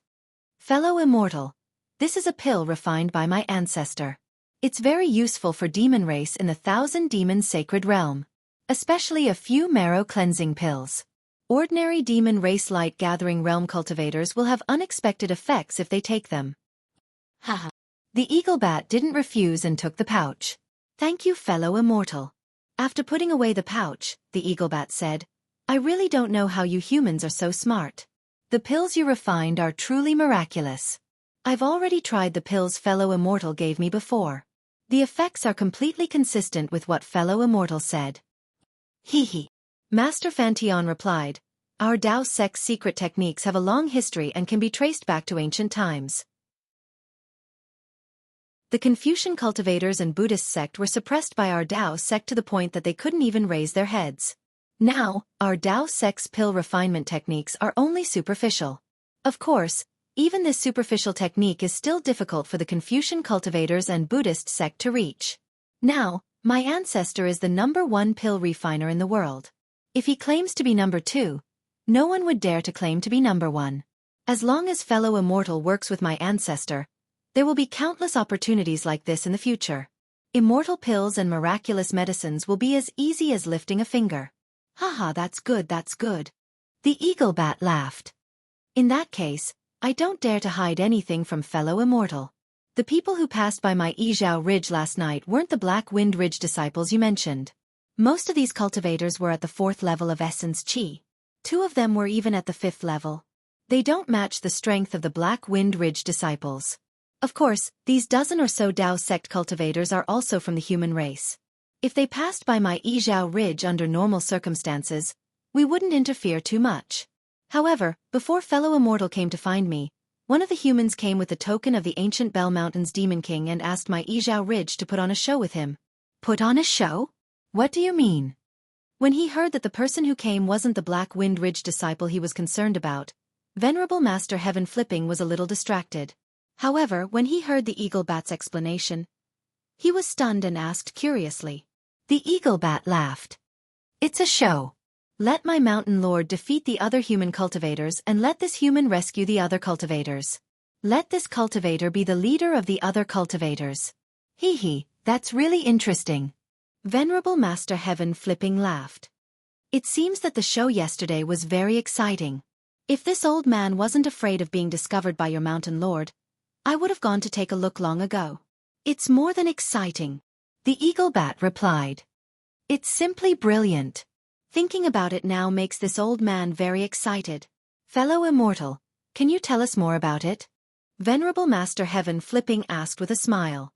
Fellow immortal, this is a pill refined by my ancestor. It's very useful for demon race in the 1,000 demon sacred realm. Especially a few marrow cleansing pills. Ordinary demon race light gathering realm cultivators will have unexpected effects if they take them. Haha. The eagle bat didn't refuse and took the pouch. Thank you, fellow immortal. After putting away the pouch, the eagle bat said, I really don't know how you humans are so smart. The pills you refined are truly miraculous. I've already tried the pills fellow immortal gave me before. The effects are completely consistent with what fellow immortal said. Hee. Master Fantion replied, our Tao sect's secret techniques have a long history and can be traced back to ancient times. The Confucian cultivators and Buddhist sect were suppressed by our Tao sect to the point that they couldn't even raise their heads. Now, our Tao sect's pill refinement techniques are only superficial. Of course, even this superficial technique is still difficult for the Confucian cultivators and Buddhist sect to reach. Now, my ancestor is the #1 pill refiner in the world. If he claims to be #2, no one would dare to claim to be #1. As long as fellow immortal works with my ancestor, there will be countless opportunities like this in the future. Immortal pills and miraculous medicines will be as easy as lifting a finger. Haha, that's good, that's good. The eagle bat laughed. In that case, I don't dare to hide anything from fellow immortal. The people who passed by my Yizhao Ridge last night weren't the Blackwind Ridge disciples you mentioned. Most of these cultivators were at the 4th level of Essence Qi. 2 of them were even at the 5th level. They don't match the strength of the Blackwind Ridge disciples. Of course, these dozen or so Tao sect cultivators are also from the human race. If they passed by my Yizhao Ridge under normal circumstances, we wouldn't interfere too much. However, before fellow immortal came to find me, one of the humans came with the token of the ancient Bell Mountain's Demon King and asked my Yizhao Ridge to put on a show with him. Put on a show? What do you mean? When he heard that the person who came wasn't the Blackwind Ridge disciple he was concerned about, Venerable Master Heaven Flipping was a little distracted. However, when he heard the eagle bat's explanation, he was stunned and asked curiously. The eagle bat laughed. It's a show. Let my mountain lord defeat the other human cultivators and let this human rescue the other cultivators. Let this cultivator be the leader of the other cultivators. Hee, that's really interesting. Venerable Master Heaven Flipping laughed. It seems that the show yesterday was very exciting. If this old man wasn't afraid of being discovered by your mountain lord, I would have gone to take a look long ago. It's more than exciting. The eagle bat replied. It's simply brilliant. Thinking about it now makes this old man very excited. Fellow immortal, can you tell us more about it? Venerable Master Heaven Flipping asked with a smile.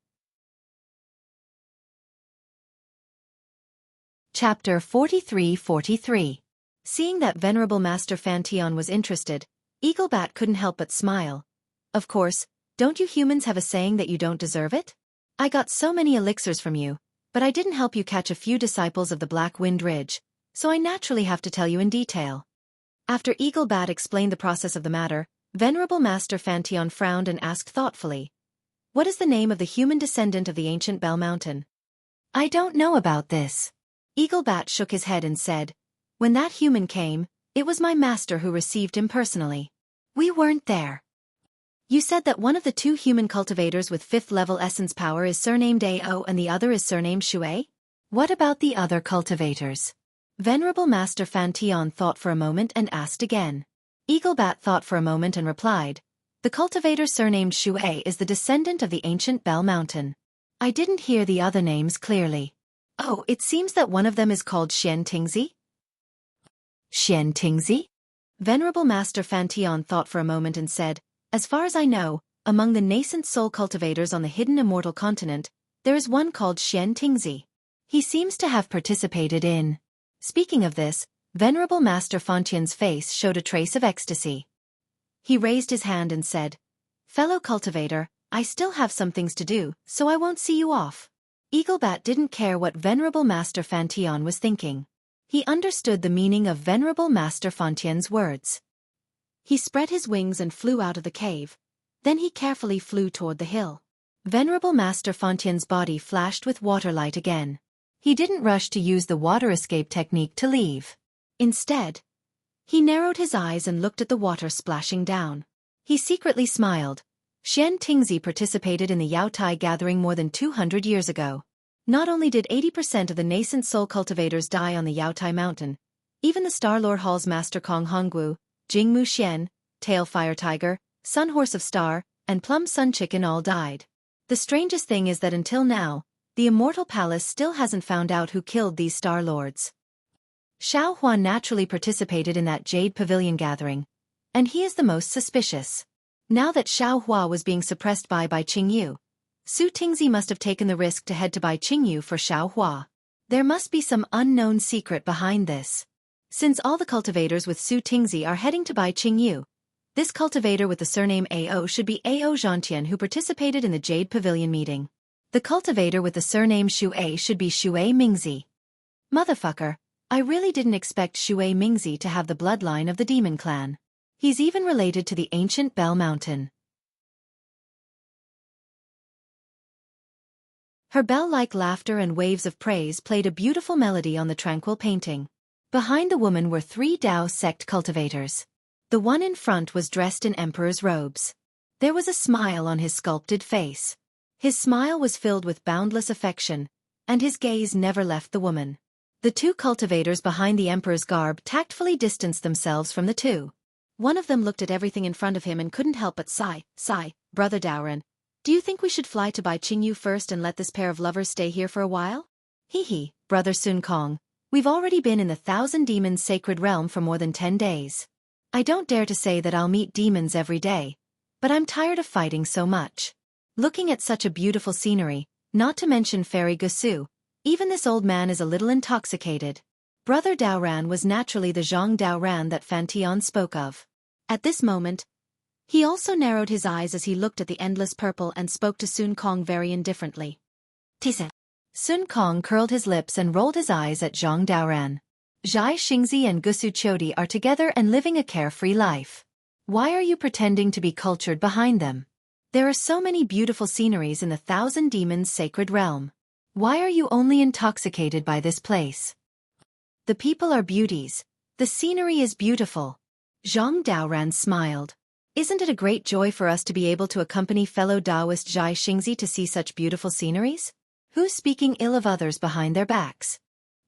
Chapter 43-43. Seeing that Venerable Master Fantion was interested, Eaglebat couldn't help but smile. Of course, don't you humans have a saying that you don't deserve it? I got so many elixirs from you, but I didn't help you catch a few disciples of the Black Wind Ridge, so I naturally have to tell you in detail. After Eaglebat explained the process of the matter, Venerable Master Fantion frowned and asked thoughtfully, "What is the name of the human descendant of the ancient Bell Mountain?" "I don't know about this." Eaglebat shook his head and said, "When that human came, it was my master who received him personally. We weren't there." "You said that one of the two human cultivators with 5th level essence power is surnamed Ao and the other is surnamed Xueqi? What about the other cultivators?" Venerable Master Fantion thought for a moment and asked again. Eaglebat thought for a moment and replied, "The cultivator surnamed Xueqi is the descendant of the ancient Bell Mountain. I didn't hear the other names clearly." "Oh, it seems that one of them is called Xian Tingzi?" "Xian Tingzi?" Venerable Master Fantion thought for a moment and said, "As far as I know, among the nascent soul cultivators on the hidden immortal continent, there is one called Xian Tingzi. He seems to have participated in..." Speaking of this, Venerable Master Fantion's face showed a trace of ecstasy. He raised his hand and said, "Fellow cultivator, I still have some things to do, so I won't see you off." Eaglebat didn't care what Venerable Master Fantion was thinking. He understood the meaning of Venerable Master Fantion's words. He spread his wings and flew out of the cave. Then he carefully flew toward the hill. Venerable Master Fantion's body flashed with water light again. He didn't rush to use the water escape technique to leave. Instead, he narrowed his eyes and looked at the water splashing down. He secretly smiled. Xian Tingzi participated in the Yaotai gathering more than 200 years ago. Not only did 80% of the nascent soul cultivators die on the Yaotai mountain, even the Star-Lord Hall's Master Kong Honggu, Jingmu Xian, Tail Fire Tiger, Sun Horse of Star, and Plum Sun Chicken all died. The strangest thing is that until now, the Immortal Palace still hasn't found out who killed these Star-Lords. Xiao Hua naturally participated in that Jade Pavilion gathering, and he is the most suspicious. Now that Xiao Hua was being suppressed by Qingyu, Su Tingzi must have taken the risk to head to Qingyu for Xiao Hua. There must be some unknown secret behind this. Since all the cultivators with Su Tingzi are heading to Qingyu, this cultivator with the surname Ao should be Ao Zhantian who participated in the Jade Pavilion meeting. The cultivator with the surname Xueqi should be Xueqi Mingzi. Motherfucker, I really didn't expect Xueqi Mingzi to have the bloodline of the demon clan. He's even related to the ancient Bell Mountain. Her bell-like laughter and waves of praise played a beautiful melody on the tranquil painting. Behind the woman were 3 Dao sect cultivators. The one in front was dressed in emperor's robes. There was a smile on his sculpted face. His smile was filled with boundless affection, and his gaze never left the woman. The 2 cultivators behind the emperor's garb tactfully distanced themselves from the 2. One of them looked at everything in front of him and couldn't help but sigh, "Brother Daoran, do you think we should fly to Qingyu first and let this pair of lovers stay here for a while?" "Hee, Brother Sun Kong, we've already been in the 1,000 Demons sacred realm for more than 10 days. I don't dare to say that I'll meet demons every day, but I'm tired of fighting so much. Looking at such a beautiful scenery, not to mention Fairy Gusu, even this old man is a little intoxicated." Brother Daoran was naturally the Zhang Daoran that Fantion spoke of. At this moment, he also narrowed his eyes as he looked at the endless purple and spoke to Sun Kong very indifferently. "Tisa." Sun Kong curled his lips and rolled his eyes at Zhang Daoran. Zhai Xingzi and Gusu Chodi are together and living a carefree life. Why are you pretending to be cultured behind them? There are so many beautiful sceneries in the 1,000 Demons sacred realm. Why are you only intoxicated by this place? The people are beauties. The scenery is beautiful. Zhang Daoran smiled. Isn't it a great joy for us to be able to accompany fellow Taoist Zhai Xingzi to see such beautiful sceneries? Who's speaking ill of others behind their backs?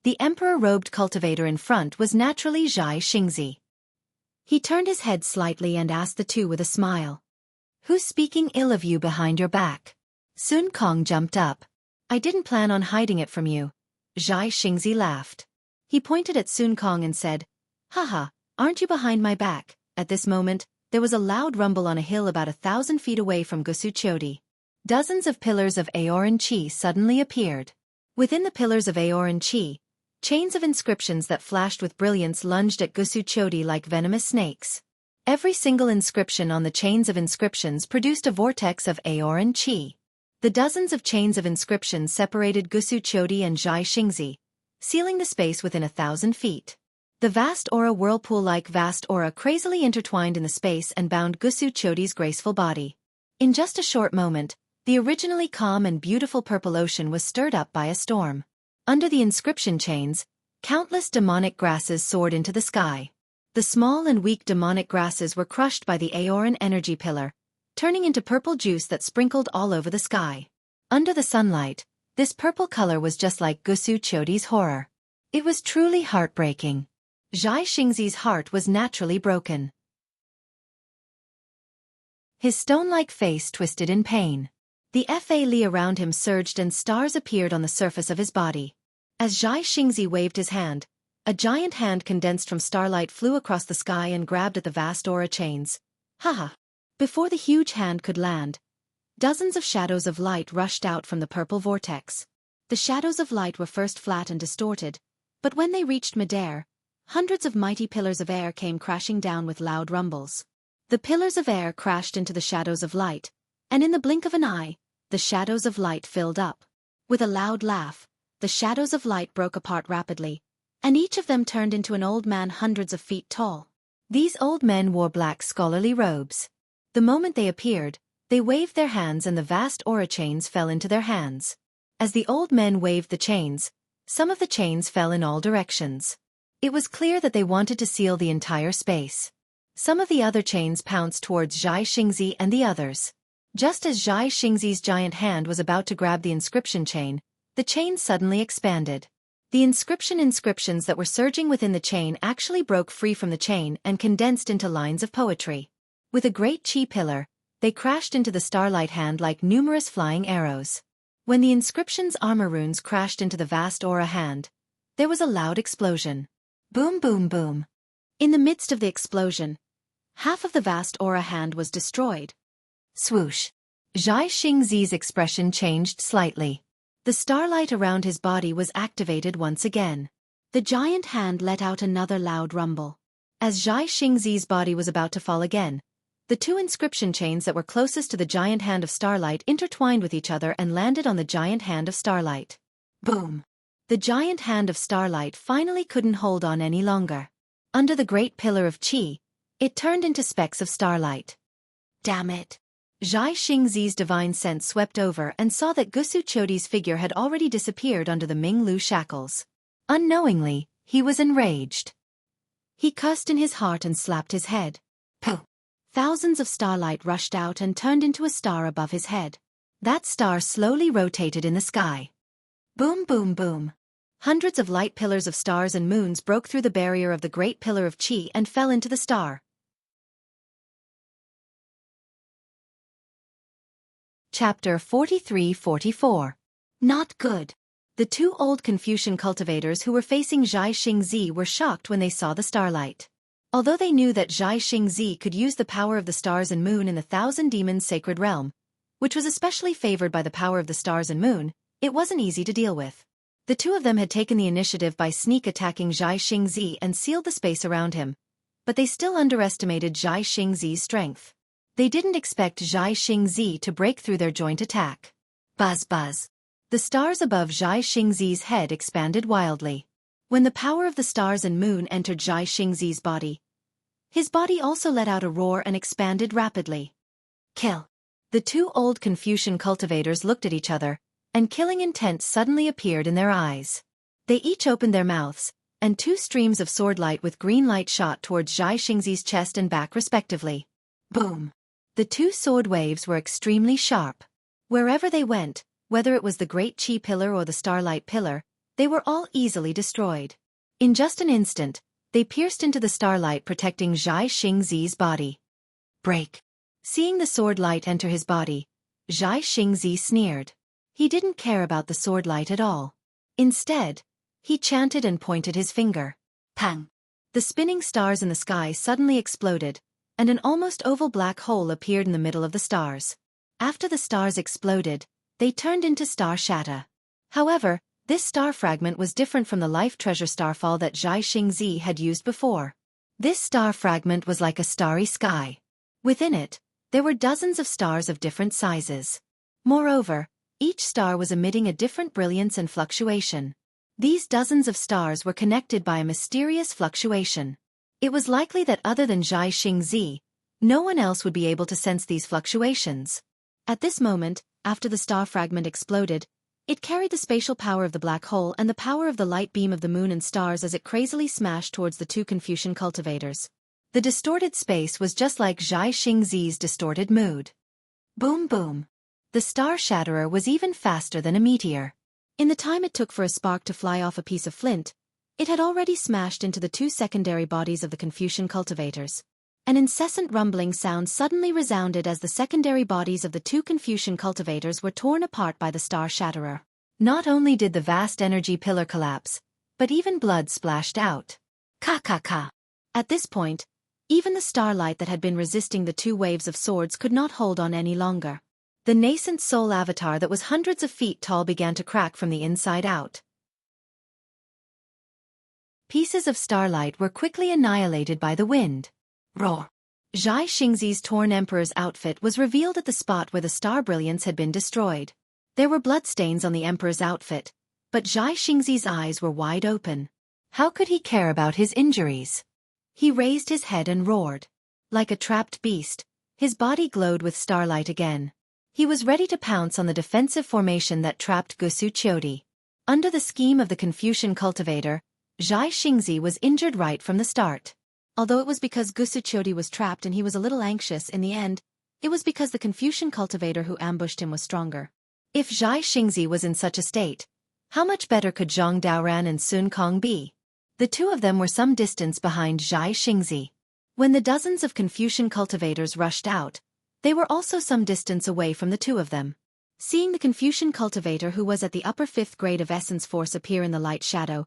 The emperor-robed cultivator in front was naturally Zhai Xingzi. He turned his head slightly and asked the 2 with a smile. "Who's speaking ill of you behind your back?" Sun Kong jumped up. "I didn't plan on hiding it from you." Zhai Xingzi laughed. He pointed at Sun Kong and said, "Haha, aren't you behind my back? At this moment, there was a loud rumble on a hill about 1,000 feet away from Xueqi. Dozens of pillars of Aoran Qi suddenly appeared. Within the pillars of Aoran Qi, chains of inscriptions that flashed with brilliance lunged at Xueqi like venomous snakes. Every single inscription on the chains of inscriptions produced a vortex of Aoran Qi. The dozens of chains of inscriptions separated Xueqi and Xueqi, sealing the space within 1,000 feet. The vast aura whirlpool-like vast aura crazily intertwined in the space and bound Xueqi's graceful body. In just a short moment, the originally calm and beautiful purple ocean was stirred up by a storm. Under the inscription chains, countless demonic grasses soared into the sky. The small and weak demonic grasses were crushed by the Aoran energy pillar, turning into purple juice that sprinkled all over the sky. Under the sunlight, this purple color was just like Xueqi's horror. It was truly heartbreaking. Xueqi's heart was naturally broken. His stone-like face twisted in pain. The Fa around him surged and stars appeared on the surface of his body. As Xueqi waved his hand, a giant hand condensed from starlight flew across the sky and grabbed at the vast aura chains. Haha! Before the huge hand could land, dozens of shadows of light rushed out from the purple vortex. The shadows of light were first flat and distorted, but when they reached midair, hundreds of mighty pillars of air came crashing down with loud rumbles. The pillars of air crashed into the shadows of light, and in the blink of an eye, the shadows of light filled up. With a loud laugh, the shadows of light broke apart rapidly, and each of them turned into an old man hundreds of feet tall. These old men wore black scholarly robes. The moment they appeared, they waved their hands and the vast aura chains fell into their hands. As the old men waved the chains, some of the chains fell in all directions. It was clear that they wanted to seal the entire space. Some of the other chains pounced towards Xueqi and the others. Just as Xueqi's giant hand was about to grab the inscription chain, the chain suddenly expanded. The inscriptions that were surging within the chain actually broke free from the chain and condensed into lines of poetry. With a great chi pillar, they crashed into the starlight hand like numerous flying arrows. When the inscription's armor runes crashed into the vast aura hand, there was a loud explosion. Boom boom boom. In the midst of the explosion, half of the vast aura hand was destroyed. Swoosh. Xueqi's expression changed slightly. The starlight around his body was activated once again. The giant hand let out another loud rumble. As Xueqi's body was about to fall again, the two inscription chains that were closest to the giant hand of starlight intertwined with each other and landed on the giant hand of starlight. Boom. The giant hand of starlight finally couldn't hold on any longer. Under the great pillar of chi, it turned into specks of starlight. Damn it. Xueqi's divine sense swept over and saw that Xueqi's figure had already disappeared under the Minglu shackles. Unknowingly, he was enraged. He cursed in his heart and slapped his head. Pooh! Thousands of starlight rushed out and turned into a star above his head. That star slowly rotated in the sky. Boom boom boom. Hundreds of light pillars of stars and moons broke through the barrier of the great pillar of chi and fell into the star. Chapter 43-44. Not good. The two old Confucian cultivators who were facing Xueqi were shocked when they saw the starlight. Although they knew that Xueqi could use the power of the stars and moon in the Thousand Demons sacred realm, which was especially favored by the power of the stars and moon, it wasn't easy to deal with. The two of them had taken the initiative by sneak attacking Xueqi and sealed the space around him, but they still underestimated Xueqi's strength. They didn't expect Xueqi to break through their joint attack. Buzz buzz. The stars above Xueqi's head expanded wildly. When the power of the stars and moon entered Xueqi's body, his body also let out a roar and expanded rapidly. Kill. The two old Confucian cultivators looked at each other, and killing intent suddenly appeared in their eyes. They each opened their mouths, and two streams of sword light with green light shot towards Xueqi's chest and back respectively. Boom. The two sword waves were extremely sharp. Wherever they went, whether it was the Great Chi Pillar or the Starlight Pillar, they were all easily destroyed. In just an instant, they pierced into the starlight protecting Xueqi's body. Break. Seeing the sword light enter his body, Xueqi sneered. He didn't care about the sword light at all. Instead, he chanted and pointed his finger. Pang. The spinning stars in the sky suddenly exploded, and an almost oval black hole appeared in the middle of the stars. After the stars exploded, they turned into star shatter. However, this star fragment was different from the life treasure starfall that Xueqi had used before. This star fragment was like a starry sky. Within it, there were dozens of stars of different sizes. Moreover, each star was emitting a different brilliance and fluctuation. These dozens of stars were connected by a mysterious fluctuation. It was likely that other than Xueqi, no one else would be able to sense these fluctuations. At this moment, after the star fragment exploded, it carried the spatial power of the black hole and the power of the light beam of the moon and stars as it crazily smashed towards the two Confucian cultivators. The distorted space was just like Xueqi's distorted mood. Boom boom. The star shatterer was even faster than a meteor. In the time it took for a spark to fly off a piece of flint, it had already smashed into the two secondary bodies of the Confucian cultivators. An incessant rumbling sound suddenly resounded as the secondary bodies of the two Confucian cultivators were torn apart by the star shatterer. Not only did the vast energy pillar collapse, but even blood splashed out. Ka. At this point, even the starlight that had been resisting the two waves of swords could not hold on any longer. The nascent soul avatar that was hundreds of feet tall began to crack from the inside out. Pieces of starlight were quickly annihilated by the wind. Roar! Xueqi's torn emperor's outfit was revealed at the spot where the star brilliance had been destroyed. There were bloodstains on the emperor's outfit, but Xueqi's eyes were wide open. How could he care about his injuries? He raised his head and roared. Like a trapped beast, his body glowed with starlight again. He was ready to pounce on the defensive formation that trapped Xueqi. Under the scheme of the Confucian cultivator, Xueqi was injured right from the start. Although it was because Xueqi was trapped and he was a little anxious in the end, it was because the Confucian cultivator who ambushed him was stronger. If Xueqi was in such a state, how much better could Zhang Daoran and Sun Kong be? The two of them were some distance behind Xueqi. When the dozens of Confucian cultivators rushed out, they were also some distance away from the two of them. Seeing the Confucian cultivator who was at the upper fifth grade of essence force appear in the light shadow,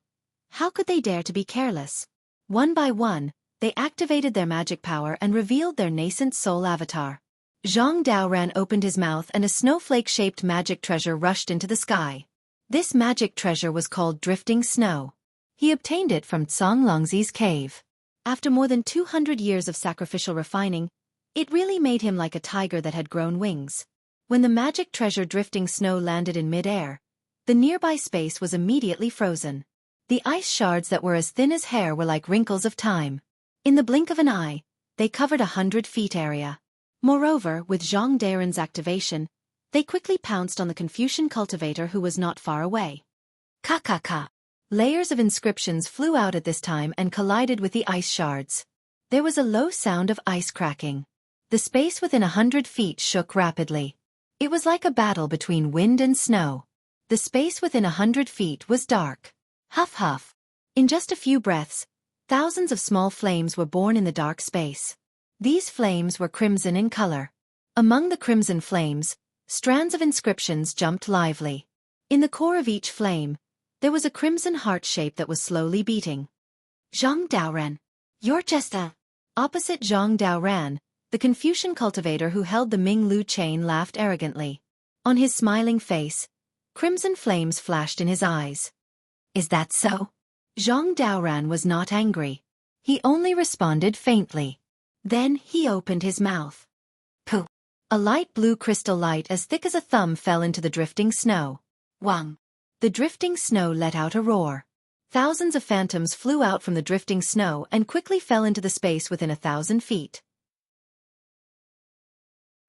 how could they dare to be careless? One by one, they activated their magic power and revealed their nascent soul avatar. Zhang Daoran opened his mouth and a snowflake-shaped magic treasure rushed into the sky. This magic treasure was called Drifting Snow. He obtained it from Lonxi's cave. After more than 200 years of sacrificial refining, it really made him like a tiger that had grown wings. When the magic treasure Drifting Snow landed in mid-air, the nearby space was immediately frozen. The ice shards that were as thin as hair were like wrinkles of time. In the blink of an eye, they covered 100 feet area. Moreover, with Zhang Daoran's activation, they quickly pounced on the Confucian cultivator who was not far away. Ka. Layers of inscriptions flew out at this time and collided with the ice shards. There was a low sound of ice cracking. The space within 100 feet shook rapidly. It was like a battle between wind and snow. The space within 100 feet was dark. Huff. In just a few breaths, thousands of small flames were born in the dark space. These flames were crimson in color. Among the crimson flames, strands of inscriptions jumped lively. In the core of each flame, there was a crimson heart shape that was slowly beating. Zhang Daoran, you're just a... Opposite Zhang Daoran, the Confucian cultivator who held the Ming Lu chain laughed arrogantly. On his smiling face, crimson flames flashed in his eyes. Is that so? Zhang Daoran was not angry. He only responded faintly. Then he opened his mouth. Pooh! A light blue crystal light as thick as a thumb fell into the drifting snow. Wang! The drifting snow let out a roar. Thousands of phantoms flew out from the drifting snow and quickly fell into the space within 1,000 feet.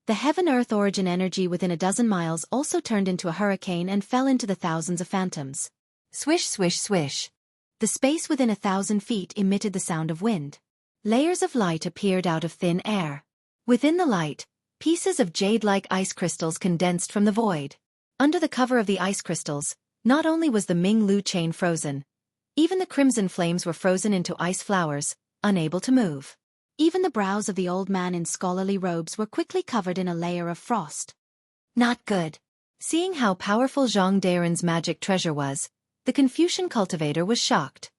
The heaven-earth origin energy within a dozen miles also turned into a hurricane and fell into the thousands of phantoms. Swish, swish, swish. The space within 1,000 feet emitted the sound of wind. Layers of light appeared out of thin air. Within the light, pieces of jade-like ice crystals condensed from the void. Under the cover of the ice crystals, not only was the Ming Lu chain frozen, even the crimson flames were frozen into ice flowers, unable to move. Even the brows of the old man in scholarly robes were quickly covered in a layer of frost. Not good. Seeing how powerful Zhang Daoran's magic treasure was, the Confucian cultivator was shocked.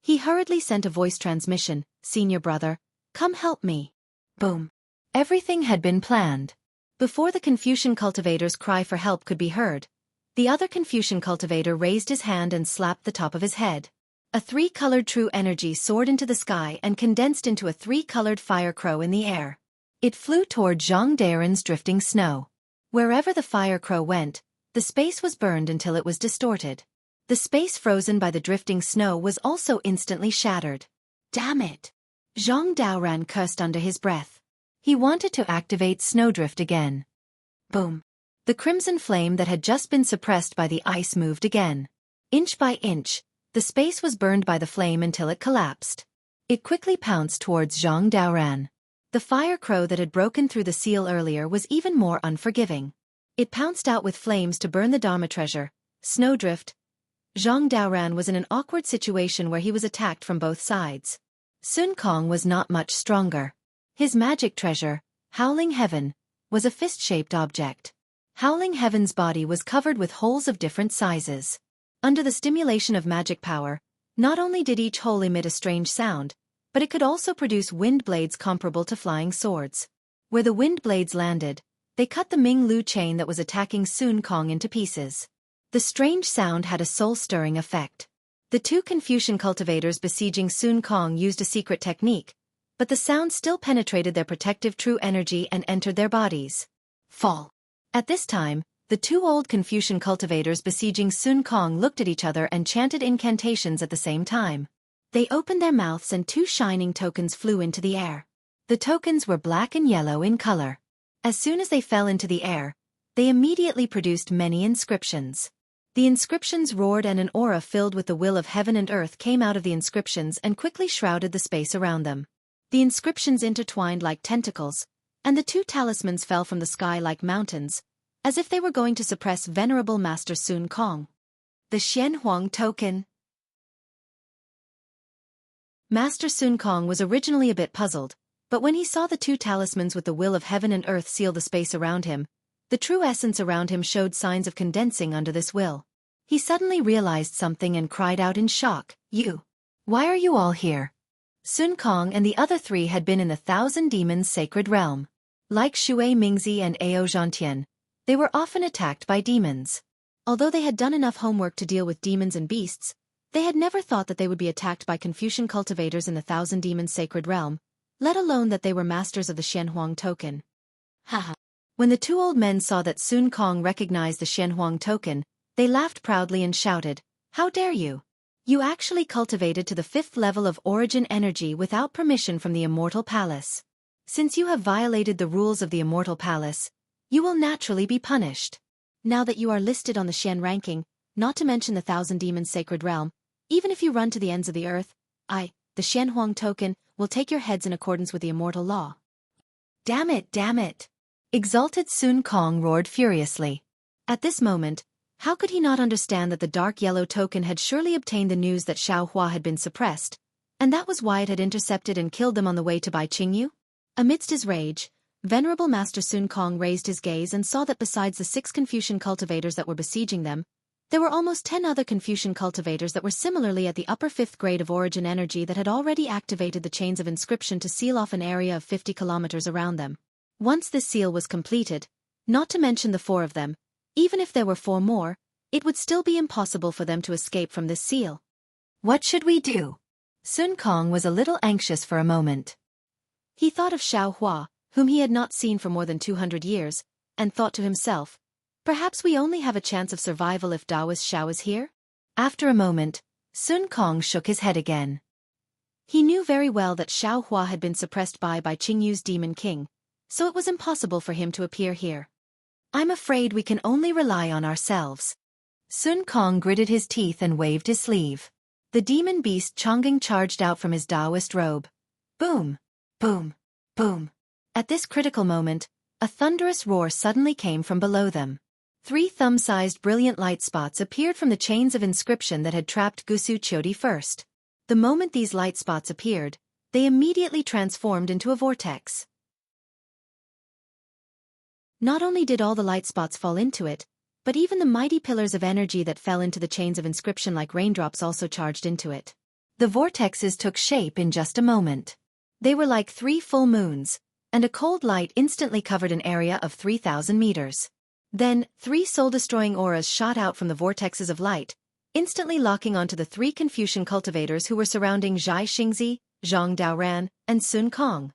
He hurriedly sent a voice transmission, "Senior brother, come help me." Boom. Everything had been planned. Before the Confucian cultivator's cry for help could be heard, the other Confucian cultivator raised his hand and slapped the top of his head. A three-colored true energy soared into the sky and condensed into a three-colored fire crow in the air. It flew toward Zhang Daren's drifting snow. Wherever the fire crow went, the space was burned until it was distorted. The space frozen by the drifting snow was also instantly shattered. Damn it. Zhang Daoran cursed under his breath. He wanted to activate snowdrift again. Boom. The crimson flame that had just been suppressed by the ice moved again. Inch by inch, the space was burned by the flame until it collapsed. It quickly pounced towards Zhang Daoran. The fire crow that had broken through the seal earlier was even more unforgiving. It pounced out with flames to burn the Dharma treasure, snowdrift. Zhang Daoran was in an awkward situation where he was attacked from both sides. Sun Kong was not much stronger. His magic treasure, Howling Heaven, was a fist-shaped object. Howling Heaven's body was covered with holes of different sizes. Under the stimulation of magic power, not only did each hole emit a strange sound, but it could also produce wind blades comparable to flying swords. Where the wind blades landed, they cut the Ming Lu chain that was attacking Sun Kong into pieces. The strange sound had a soul-stirring effect. The two Confucian cultivators besieging Sun Kong used a secret technique, but the sound still penetrated their protective true energy and entered their bodies. Fall. At this time, the two old Confucian cultivators besieging Sun Kong looked at each other and chanted incantations at the same time. They opened their mouths and two shining tokens flew into the air. The tokens were black and yellow in color. As soon as they fell into the air, they immediately produced many inscriptions. The inscriptions roared and an aura filled with the will of heaven and earth came out of the inscriptions and quickly shrouded the space around them. The inscriptions intertwined like tentacles, and the two talismans fell from the sky like mountains, as if they were going to suppress Venerable Master Sun Kong. The Xianhuang Token. Master Sun Kong was originally a bit puzzled, but when he saw the two talismans with the will of heaven and earth seal the space around him, the true essence around him showed signs of condensing under this will. He suddenly realized something and cried out in shock, "You! Why are you all here?" Sun Kong and the other three had been in the Thousand Demons' sacred realm. Like Xue Mingzi and Ao Zhantian, they were often attacked by demons. Although they had done enough homework to deal with demons and beasts, they had never thought that they would be attacked by Confucian cultivators in the Thousand Demons' sacred realm, let alone that they were masters of the Xianhuang token. Haha. When the two old men saw that Sun Kong recognized the Xianhuang token, they laughed proudly and shouted, "How dare you! You actually cultivated to the 5th level of origin energy without permission from the Immortal Palace. Since you have violated the rules of the Immortal Palace, you will naturally be punished. Now that you are listed on the Xian ranking, not to mention the Thousand Demons' sacred realm, even if you run to the ends of the earth, I, the Xianhuang token, will take your heads in accordance with the immortal law." "Damn it, damn it!" Exalted Sun Kong roared furiously. At this moment, how could he not understand that the dark yellow token had surely obtained the news that Xiao Hua had been suppressed, and that was why it had intercepted and killed them on the way to Bai Qingyu? Amidst his rage, Venerable Master Sun Kong raised his gaze and saw that besides the 6 Confucian cultivators that were besieging them, there were almost 10 other Confucian cultivators that were similarly at the upper 5th grade of origin energy that had already activated the chains of inscription to seal off an area of 50 kilometers around them. Once this seal was completed, not to mention the 4 of them, even if there were 4 more, it would still be impossible for them to escape from this seal. What should we do? Sun Kong was a little anxious for a moment. He thought of Xiao Hua, whom he had not seen for more than 200 years, and thought to himself, perhaps we only have a chance of survival if Daoist Xiao is here? After a moment, Sun Kong shook his head again. He knew very well that Xiao Hua had been suppressed by Qingyu's Demon King, so it was impossible for him to appear here. I'm afraid we can only rely on ourselves. Sun Kong gritted his teeth and waved his sleeve. The demon beast Chongqing charged out from his Taoist robe. Boom! Boom! Boom! At this critical moment, a thunderous roar suddenly came from below them. 3 thumb-sized brilliant light spots appeared from the chains of inscription that had trapped Gusu Qiudi first. The moment these light spots appeared, they immediately transformed into a vortex. Not only did all the light spots fall into it, but even the mighty pillars of energy that fell into the chains of inscription like raindrops also charged into it. The vortexes took shape in just a moment. They were like 3 full moons, and a cold light instantly covered an area of 3,000 meters. Then, 3 soul-destroying auras shot out from the vortexes of light, instantly locking onto the 3 Confucian cultivators who were surrounding Zhai Xingzi, Zhang Daoran, and Sun Kong.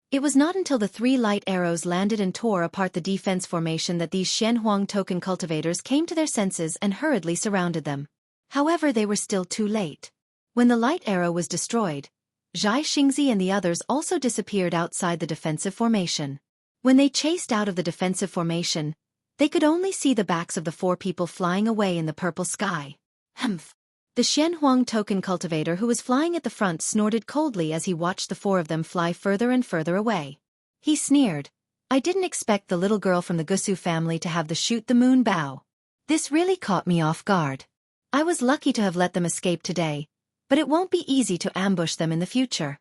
It was not until the 3 light arrows landed and tore apart the defense formation that these Xianhuang token cultivators came to their senses and hurriedly surrounded them. However, they were still too late. When the light arrow was destroyed, Zhai Xingzi and the others also disappeared outside the defensive formation. When they chased out of the defensive formation, they could only see the backs of the 4 people flying away in the purple sky. Humph! The Xianhuang token cultivator who was flying at the front snorted coldly as he watched the 4 of them fly further and further away. He sneered, "I didn't expect the little girl from the Gusu family to have the shoot the moon bow. This really caught me off guard. I was lucky to have let them escape today, but it won't be easy to ambush them in the future."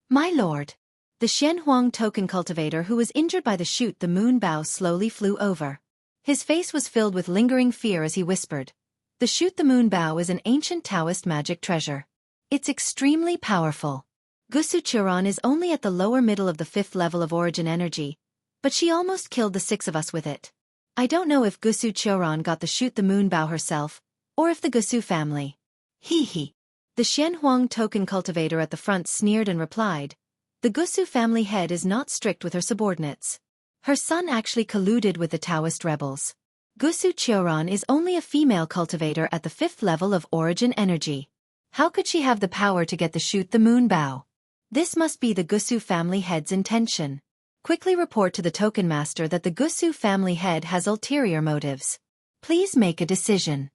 "My lord." The Xianhuang token cultivator who was injured by the shoot the moon bow slowly flew over. His face was filled with lingering fear as he whispered, "The shoot the moon bow is an ancient Taoist magic treasure. It's extremely powerful. Gusu Churan is only at the lower middle of the 5th level of origin energy, but she almost killed the 6 of us with it. I don't know if Gusu Churan got the shoot the moon bow herself, or if the Gusu family." "Hee hee." The Xianhuang token cultivator at the front sneered and replied, "The Gusu family head is not strict with her subordinates. Her son actually colluded with the Taoist rebels. Gusu Churan is only a female cultivator at the 5th level of origin energy. How could she have the power to get the shoot the moon bow? This must be the Gusu family head's intention. Quickly report to the token master that the Gusu family head has ulterior motives. Please make a decision."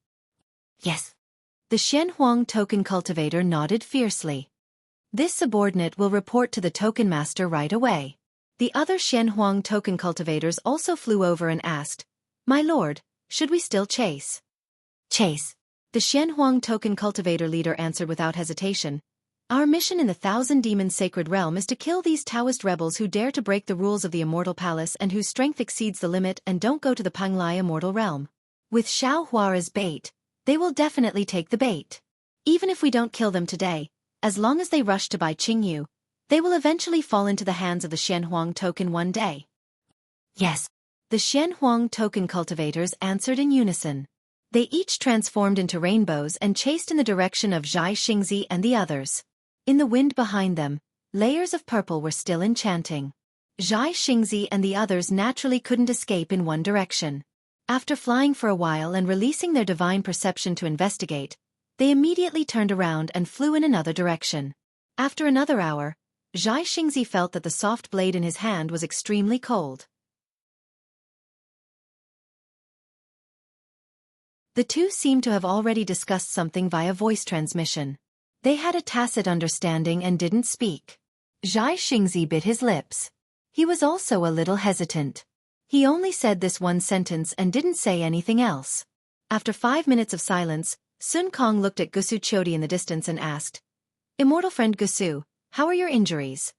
"Yes." The Xianhuang token cultivator nodded fiercely. "This subordinate will report to the token master right away." The other Xianhuang token cultivators also flew over and asked, "My lord, should we still chase?" "Chase." The Xianhuang token cultivator leader answered without hesitation, "Our mission in the 1,000 Demon Sacred Realm is to kill these Taoist rebels who dare to break the rules of the Immortal Palace and whose strength exceeds the limit and don't go to the Panglai Immortal Realm. With Xiao Hua as bait, they will definitely take the bait. Even if we don't kill them today, as long as they rush to buy Qingyu, they will eventually fall into the hands of the Xianhuang token one day." "Yes." The Xianhuang token cultivators answered in unison. They each transformed into rainbows and chased in the direction of Zhai Xingzi and the others. In the wind behind them, layers of purple were still enchanting. Zhai Xingzi and the others naturally couldn't escape in one direction. After flying for a while and releasing their divine perception to investigate, they immediately turned around and flew in another direction. After another hour, Zhai Xingzi felt that the soft blade in his hand was extremely cold. The 2 seemed to have already discussed something via voice transmission. They had a tacit understanding and didn't speak. Zhai Xingzi bit his lips. He was also a little hesitant. He only said this one sentence and didn't say anything else. After 5 minutes of silence, Sun Kong looked at Gusu Chodi in the distance and asked, "Immortal friend Gusu, how are your injuries?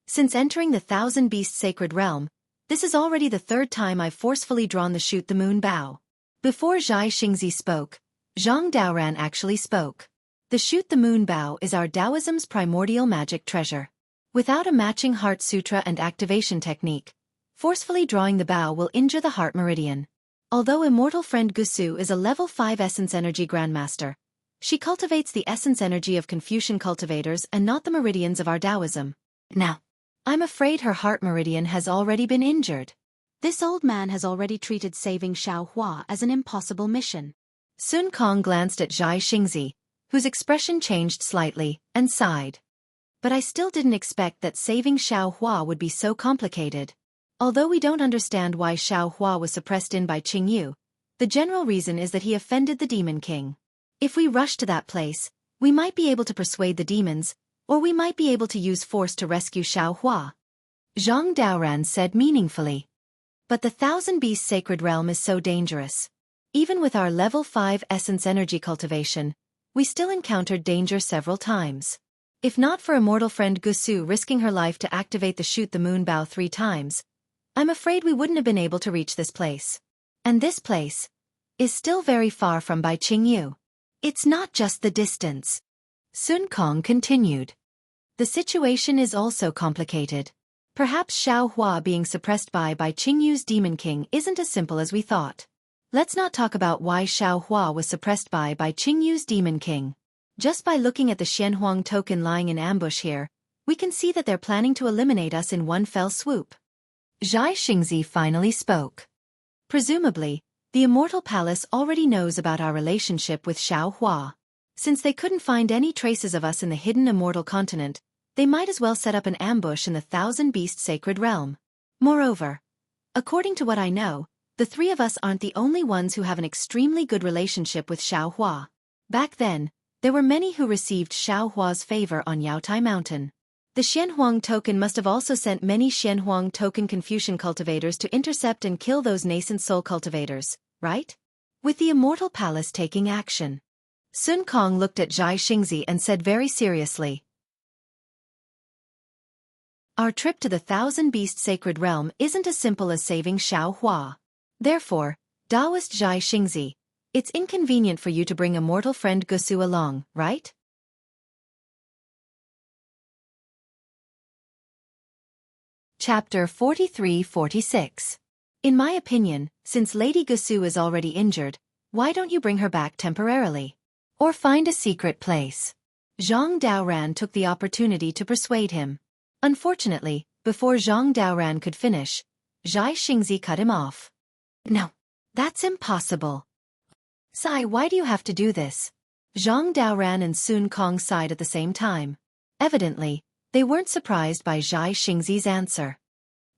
Since entering the 1,000 Beast Sacred Realm, this is already the 3rd time I've forcefully drawn the shoot the moon bow." Before Zhai Xingzi spoke, Zhang Daoran actually spoke. "The shoot the moon bow is our Taoism's primordial magic treasure. Without a matching heart sutra and activation technique, forcefully drawing the bow will injure the heart meridian. Although immortal friend Gusu is a level 5 essence energy grandmaster, she cultivates the essence energy of Confucian cultivators and not the meridians of our Taoism. Now, I'm afraid her heart meridian has already been injured. This old man has already treated saving Xiao Hua as an impossible mission." Sun Kong glanced at Zhai Xingzi, whose expression changed slightly, and sighed. "But I still didn't expect that saving Xiao Hua would be so complicated. Although we don't understand why Xiao Hua was suppressed in by Qingyu, the general reason is that he offended the Demon King. If we rush to that place, we might be able to persuade the demons, or we might be able to use force to rescue Xiao Hua," Zhang Daoran said meaningfully. "But the 1,000 Beast Sacred Realm is so dangerous. Even with our level 5 essence energy cultivation, we still encountered danger several times. If not for immortal friend Gusu risking her life to activate the shoot the moon bow 3 times, I'm afraid we wouldn't have been able to reach this place. And this place is still very far from Bai Qingyu. It's not just the distance. Sun Kong continued. The situation is also complicated. Perhaps Xiao Hua being suppressed by Bai Qingyu's Demon King isn't as simple as we thought. Let's not talk about why Xiao Hua was suppressed by Bai Qingyu's Demon King. Just by looking at the Xianhuang token lying in ambush here, we can see that they're planning to eliminate us in one fell swoop. Zhai Xingzi finally spoke. Presumably, the Immortal Palace already knows about our relationship with Xiao Hua. Since they couldn't find any traces of us in the hidden Immortal Continent, they might as well set up an ambush in the Thousand Beast Sacred Realm. Moreover, according to what I know, the three of us aren't the only ones who have an extremely good relationship with Xiao Hua. Back then, there were many who received Xiao Hua's favor on Yaotai Mountain. The Xianhuang token must have also sent many Xianhuang token Confucian cultivators to intercept and kill those nascent soul cultivators, right? With the Immortal Palace taking action. Sun Kong looked at Zhai Xingzi and said very seriously, our trip to the Thousand Beast Sacred Realm isn't as simple as saving Xiao Hua. Therefore, Taoist Zhai Xingzi, it's inconvenient for you to bring a mortal friend Gusu along, right? Chapter 43-46. In my opinion, since Lady Gusu is already injured, why don't you bring her back temporarily? Or find a secret place? Zhang Daoran took the opportunity to persuade him. Unfortunately, before Zhang Daoran could finish, Zhai Xingzi cut him off. No, that's impossible. Sai, why do you have to do this? Zhang Daoran and Sun Kong sighed at the same time. Evidently, they weren't surprised by Zhai Xingzi's answer.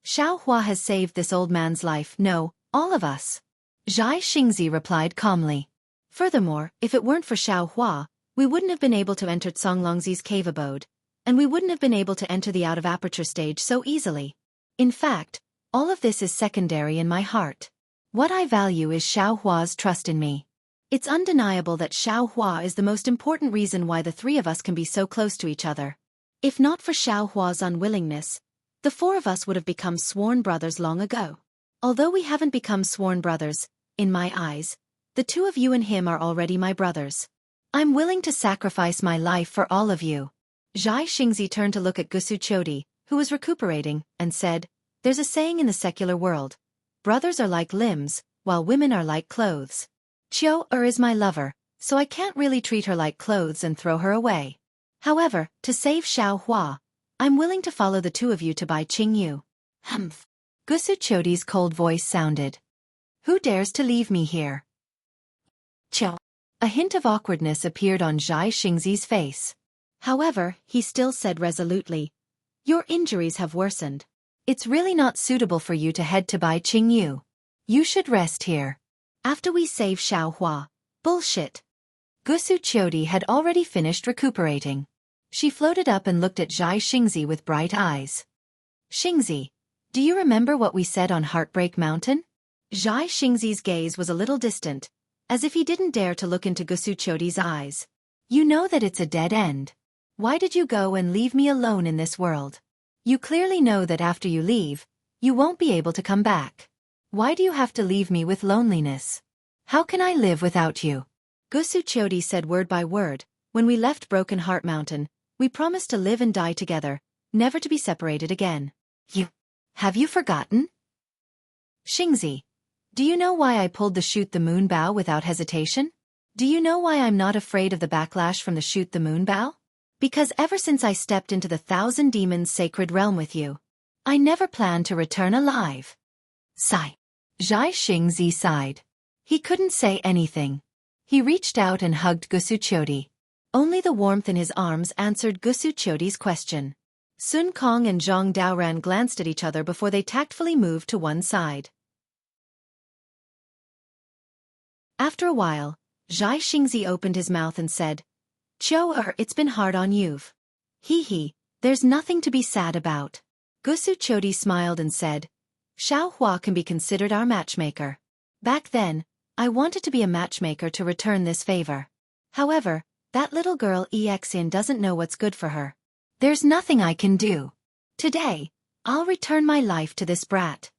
Xiao Hua has saved this old man's life, no, all of us. Zhai Xingzi replied calmly. Furthermore, if it weren't for Xiao Hua, we wouldn't have been able to enter Songlongzi's cave abode, and we wouldn't have been able to enter the out-of-aperture stage so easily. In fact, all of this is secondary in my heart. What I value is Xiao Hua's trust in me. It's undeniable that Xiao Hua is the most important reason why the three of us can be so close to each other. If not for Xiao Hua's unwillingness, the four of us would have become sworn brothers long ago. Although we haven't become sworn brothers, in my eyes, the two of you and him are already my brothers. I'm willing to sacrifice my life for all of you. Zhai Xingzi turned to look at Xueqi, who was recuperating, and said, there's a saying in the secular world, brothers are like limbs, while women are like clothes. Qiu is my lover, so I can't really treat her like clothes and throw her away. However, to save Xiao Hua, I'm willing to follow the two of you to Bai Qingyu. Humph. Xueqi's cold voice sounded. Who dares to leave me here? Qiu. A hint of awkwardness appeared on Zhai Xingzi's face. However, he still said resolutely, your injuries have worsened. It's really not suitable for you to head to Bai Qingyu. You should rest here. After we save Xiao Hua. Bullshit. Xueqi had already finished recuperating. She floated up and looked at Zhai Xingzi with bright eyes. Xingzi, do you remember what we said on Heartbreak Mountain? Zhai Xingzi's gaze was a little distant, as if he didn't dare to look into Xueqi's eyes. You know that it's a dead end. Why did you go and leave me alone in this world? You clearly know that after you leave, you won't be able to come back. Why do you have to leave me with loneliness? How can I live without you? Xueqi said word by word, when we left Broken Heart Mountain, we promised to live and die together, never to be separated again. Have you forgotten? Xingzi, do you know why I pulled the Shoot the Moon bow without hesitation? Do you know why I'm not afraid of the backlash from the Shoot the Moon bow? Because ever since I stepped into the Thousand Demons Sacred Realm with you, I never planned to return alive. Sigh. Zhai Xingzi sighed. He couldn't say anything. He reached out and hugged Xueqi. Only the warmth in his arms answered Xueqi's question. Sun Kong and Zhang Daoran glanced at each other before they tactfully moved to one side. After a while, Zhai Xingzi opened his mouth and said, Qiu, it's been hard on you. He, there's nothing to be sad about. Xueqi smiled and said, Xiao Hua can be considered our matchmaker. Back then, I wanted to be a matchmaker to return this favor. However, that little girl Xin doesn't know what's good for her. There's nothing I can do. Today, I'll return my life to this brat.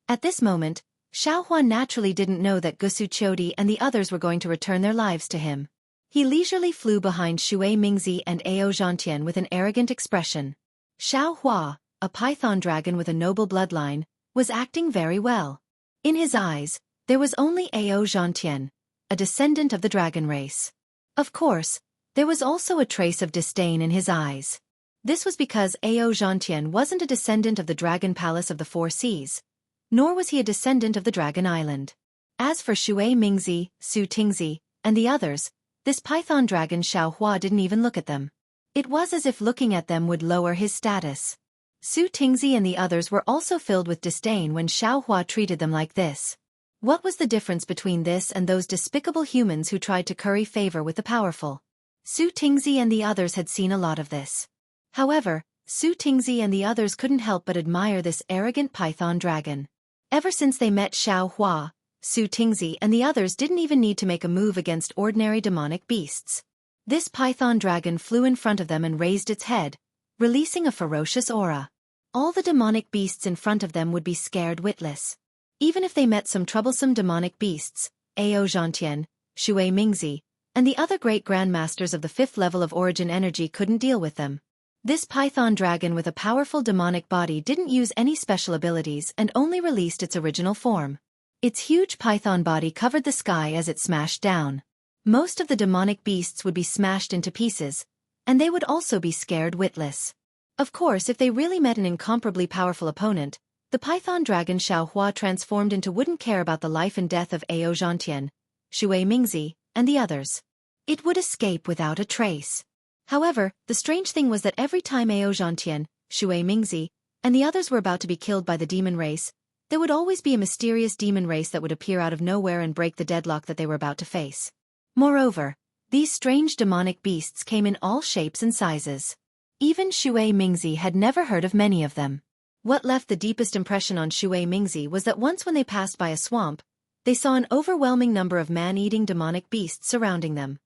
At this moment, Xiaohua naturally didn't know that Xueqi and the others were going to return their lives to him. He leisurely flew behind Shui Mingzi and Ao Zhantian with an arrogant expression. Xiaohua, a python dragon with a noble bloodline, was acting very well. In his eyes, there was only Ao Zhantian, a descendant of the dragon race. Of course, there was also a trace of disdain in his eyes. This was because Ao Zhantian wasn't a descendant of the Dragon Palace of the Four Seas, nor was he a descendant of the Dragon Island. As for Shui Mingzi, Su Tingzi, and the others, this python dragon Xiaohua didn't even look at them. It was as if looking at them would lower his status. Su Tingzi and the others were also filled with disdain when Xiaohua treated them like this. What was the difference between this and those despicable humans who tried to curry favor with the powerful? Su Tingzi and the others had seen a lot of this. However, Su Tingzi and the others couldn't help but admire this arrogant python dragon. Ever since they met Xiaohua, Su Tingzi and the others didn't even need to make a move against ordinary demonic beasts. This python dragon flew in front of them and raised its head, releasing a ferocious aura. All the demonic beasts in front of them would be scared witless. Even if they met some troublesome demonic beasts, Ao Zhantian, Shui Mingzi, and the other great grandmasters of the 5th level of origin energy couldn't deal with them. This python dragon with a powerful demonic body didn't use any special abilities and only released its original form. Its huge python body covered the sky as it smashed down. Most of the demonic beasts would be smashed into pieces, and they would also be scared witless. Of course, if they really met an incomparably powerful opponent, the python dragon Xiaohua transformed into wouldn't care about the life and death of Ao Zhantian, Shui Mingzi, and the others. It would escape without a trace. However, the strange thing was that every time Ao Zhantian, Shui Mingzi, and the others were about to be killed by the demon race, there would always be a mysterious demon race that would appear out of nowhere and break the deadlock that they were about to face. Moreover, these strange demonic beasts came in all shapes and sizes. Even Shui Mingzi had never heard of many of them. What left the deepest impression on Shui Mingzi was that once when they passed by a swamp, they saw an overwhelming number of man-eating demonic beasts surrounding them.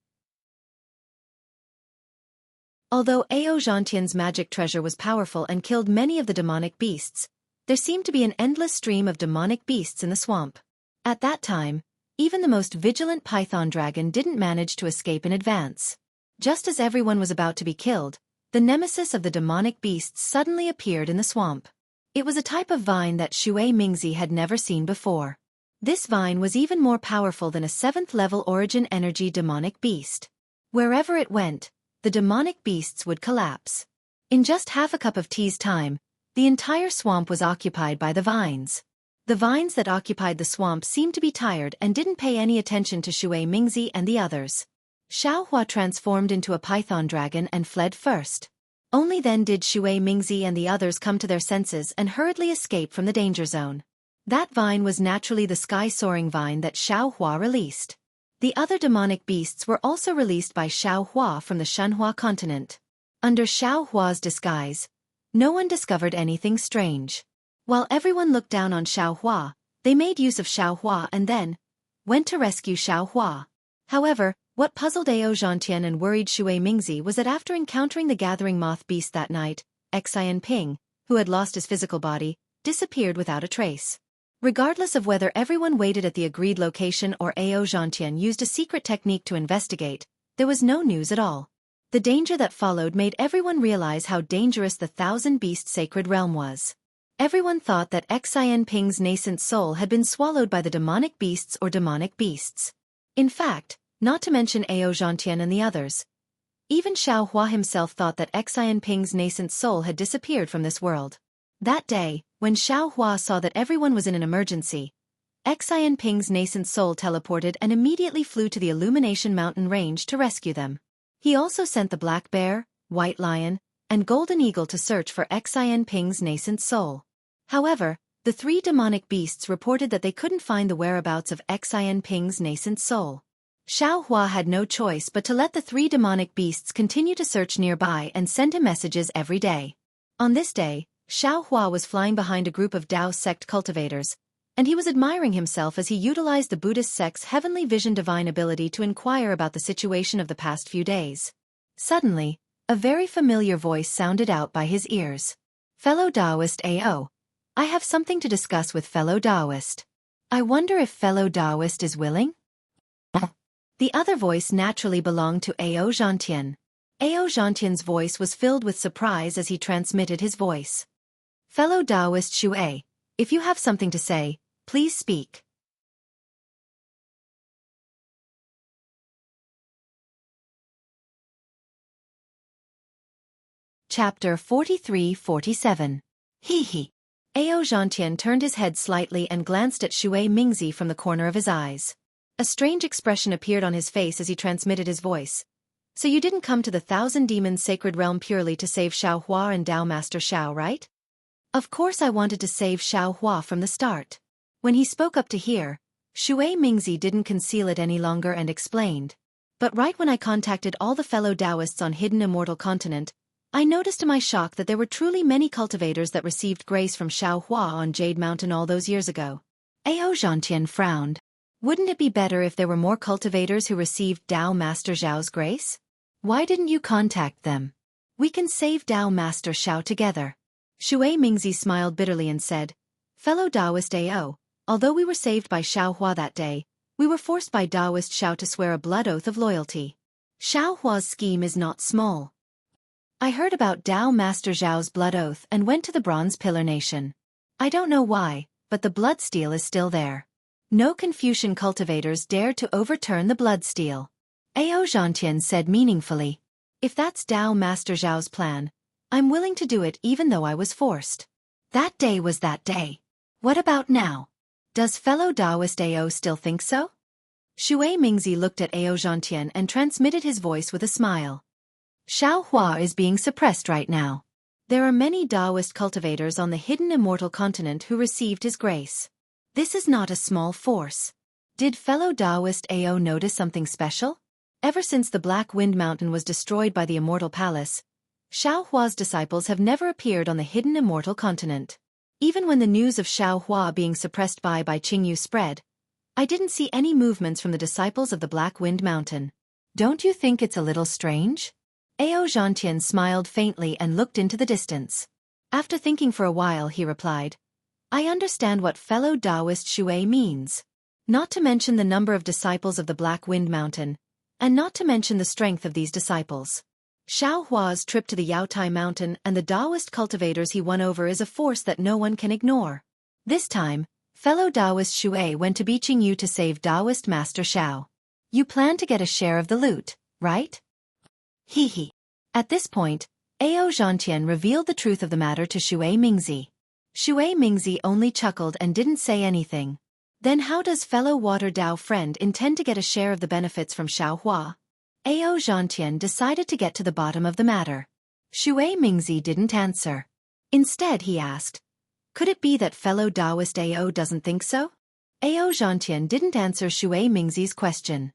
Although Ao Zhantian's magic treasure was powerful and killed many of the demonic beasts, there seemed to be an endless stream of demonic beasts in the swamp. At that time, even the most vigilant python dragon didn't manage to escape in advance. Just as everyone was about to be killed, the nemesis of the demonic beasts suddenly appeared in the swamp. It was a type of vine that Shui Mingzi had never seen before. This vine was even more powerful than a 7th level origin energy demonic beast. Wherever it went, the demonic beasts would collapse. In just half a cup of tea's time, the entire swamp was occupied by the vines. The vines that occupied the swamp seemed to be tired and didn't pay any attention to Shui Mingzi and the others. Xiaohua transformed into a python dragon and fled first. Only then did Shui Mingzi and the others come to their senses and hurriedly escape from the danger zone. That vine was naturally the sky-soaring vine that Xiaohua released. The other demonic beasts were also released by Xiaohua from the Shenhua continent. Under Xiaohua's disguise, no one discovered anything strange. While everyone looked down on Xiaohua, they made use of Xiaohua and then went to rescue Xiaohua. However, what puzzled Ao Zhantian and worried Shui Mingzi was that after encountering the gathering moth beast that night, Xian Ping, who had lost his physical body, disappeared without a trace. Regardless of whether everyone waited at the agreed location or Ao Zhantian used a secret technique to investigate, there was no news at all. The danger that followed made everyone realize how dangerous the thousand-beast sacred realm was. Everyone thought that Xian Ping's nascent soul had been swallowed by the demonic beasts or demonic beasts. In fact, not to mention Ao Zhantian and the others, even Xiaohua himself thought that Xian Ping's nascent soul had disappeared from this world. That day, when Xiaohua saw that everyone was in an emergency, Xian Ping's nascent soul teleported and immediately flew to the Illumination Mountain range to rescue them. He also sent the Black Bear, White Lion, and Golden Eagle to search for Xian Ping's nascent soul. However, the 3 demonic beasts reported that they couldn't find the whereabouts of Xian Ping's nascent soul. Xiaohua had no choice but to let the 3 demonic beasts continue to search nearby and send him messages every day. On this day, Xiaohua was flying behind a group of Dao sect cultivators, and he was admiring himself as he utilized the Buddhist sect's heavenly vision divine ability to inquire about the situation of the past few days. Suddenly, a very familiar voice sounded out by his ears. "Fellow Taoist Ao, I have something to discuss with fellow Taoist. I wonder if fellow Taoist is willing? The other voice naturally belonged to Ao Zhantian. Ao Zhantian's voice was filled with surprise as he transmitted his voice. Fellow Taoist Xueqi, if you have something to say, please speak. Chapter 43-47. Hee. Ao Zhantian turned his head slightly and glanced at Xueqi Mingzi from the corner of his eyes. A strange expression appeared on his face as he transmitted his voice. So you didn't come to the Thousand Demons Sacred Realm purely to save Xiaohua and Tao Master Xiao, right? Of course I wanted to save Xiaohua from the start. When he spoke up to hear, Xueqi Mingzi didn't conceal it any longer and explained. But right when I contacted all the fellow Taoists on Hidden Immortal Continent, I noticed to my shock that there were truly many cultivators that received grace from Xiaohua on Jade Mountain all those years ago. Ao Zhantian frowned. Wouldn't it be better if there were more cultivators who received Tao Master Xiao's grace? Why didn't you contact them? We can save Tao Master Xiao together. Xueqi Mingzi smiled bitterly and said, Fellow Taoist Ao, although we were saved by Xiaohua that day, we were forced by Taoist Xiao to swear a blood oath of loyalty. Xiaohua's scheme is not small. I heard about Tao Master Xiao's blood oath and went to the Bronze Pillar Nation. I don't know why, but the blood steel is still there. No Confucian cultivators dared to overturn the blood steel. Ao Zhantian said meaningfully. If that's Tao Master Xiao's plan, I'm willing to do it even though I was forced. That day was that day. What about now? Does fellow Taoist Ao still think so? Xueqi Mingzi looked at Ao Zhantian and transmitted his voice with a smile. Xiaohua is being suppressed right now. There are many Taoist cultivators on the Hidden Immortal Continent who received his grace. This is not a small force. Did fellow Taoist Ao notice something special? Ever since the Black Wind Mountain was destroyed by the Immortal Palace, Xiaohua's disciples have never appeared on the Hidden Immortal Continent. Even when the news of Xiaohua being suppressed by Qingyu spread, I didn't see any movements from the disciples of the Black Wind Mountain. Don't you think it's a little strange? Ao Zhantian smiled faintly and looked into the distance. After thinking for a while he replied, I understand what fellow Taoist Xueqi means. Not to mention the number of disciples of the Black Wind Mountain, and not to mention the strength of these disciples. Xiaohua's trip to the Yaotai Mountain and the Taoist cultivators he won over is a force that no one can ignore. This time, fellow Taoist Xueqi went to Qingyu to save Taoist Master Xiao. You plan to get a share of the loot, right? Hee. At this point, Ao Zhantian revealed the truth of the matter to Xueqi Mingzi. Xueqi Mingzi only chuckled and didn't say anything. Then how does fellow Water Dao friend intend to get a share of the benefits from Xiaohua? Ao Zhantian decided to get to the bottom of the matter. Xueqi Mingzi didn't answer. Instead he asked, could it be that fellow Taoist Ao doesn't think so? Ao Zhantian didn't answer Xueqi Mingzi's question.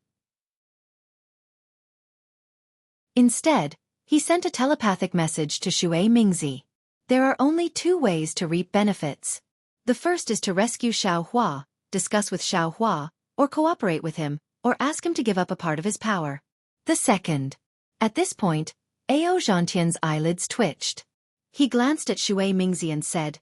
Instead, he sent a telepathic message to Xueqi Mingzi. There are only two ways to reap benefits. The first is to rescue Xiaohua, discuss with Xiaohua, or cooperate with him, or ask him to give up a part of his power. The second. At this point, Ao Zhantian's eyelids twitched. He glanced at Xueqi Mingzi and said,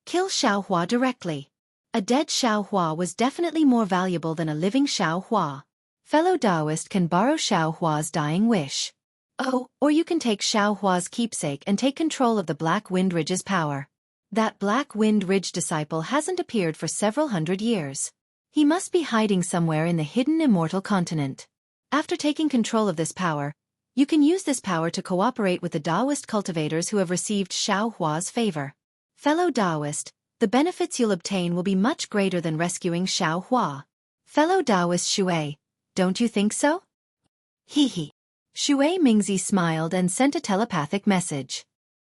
kill Xiaohua directly. A dead Xiaohua was definitely more valuable than a living Xiaohua. Fellow Taoist can borrow Xiaohua's dying wish. Oh, or you can take Xiaohua's keepsake and take control of the Black Wind Ridge's power. That Black Wind Ridge disciple hasn't appeared for several hundred years. He must be hiding somewhere in the Hidden Immortal Continent. After taking control of this power, you can use this power to cooperate with the Taoist cultivators who have received Xiaohua's favor. Fellow Taoist, the benefits you'll obtain will be much greater than rescuing Xiaohua. Fellow Taoist Xueqi, don't you think so? Hee. Xueqi Mingzi smiled and sent a telepathic message.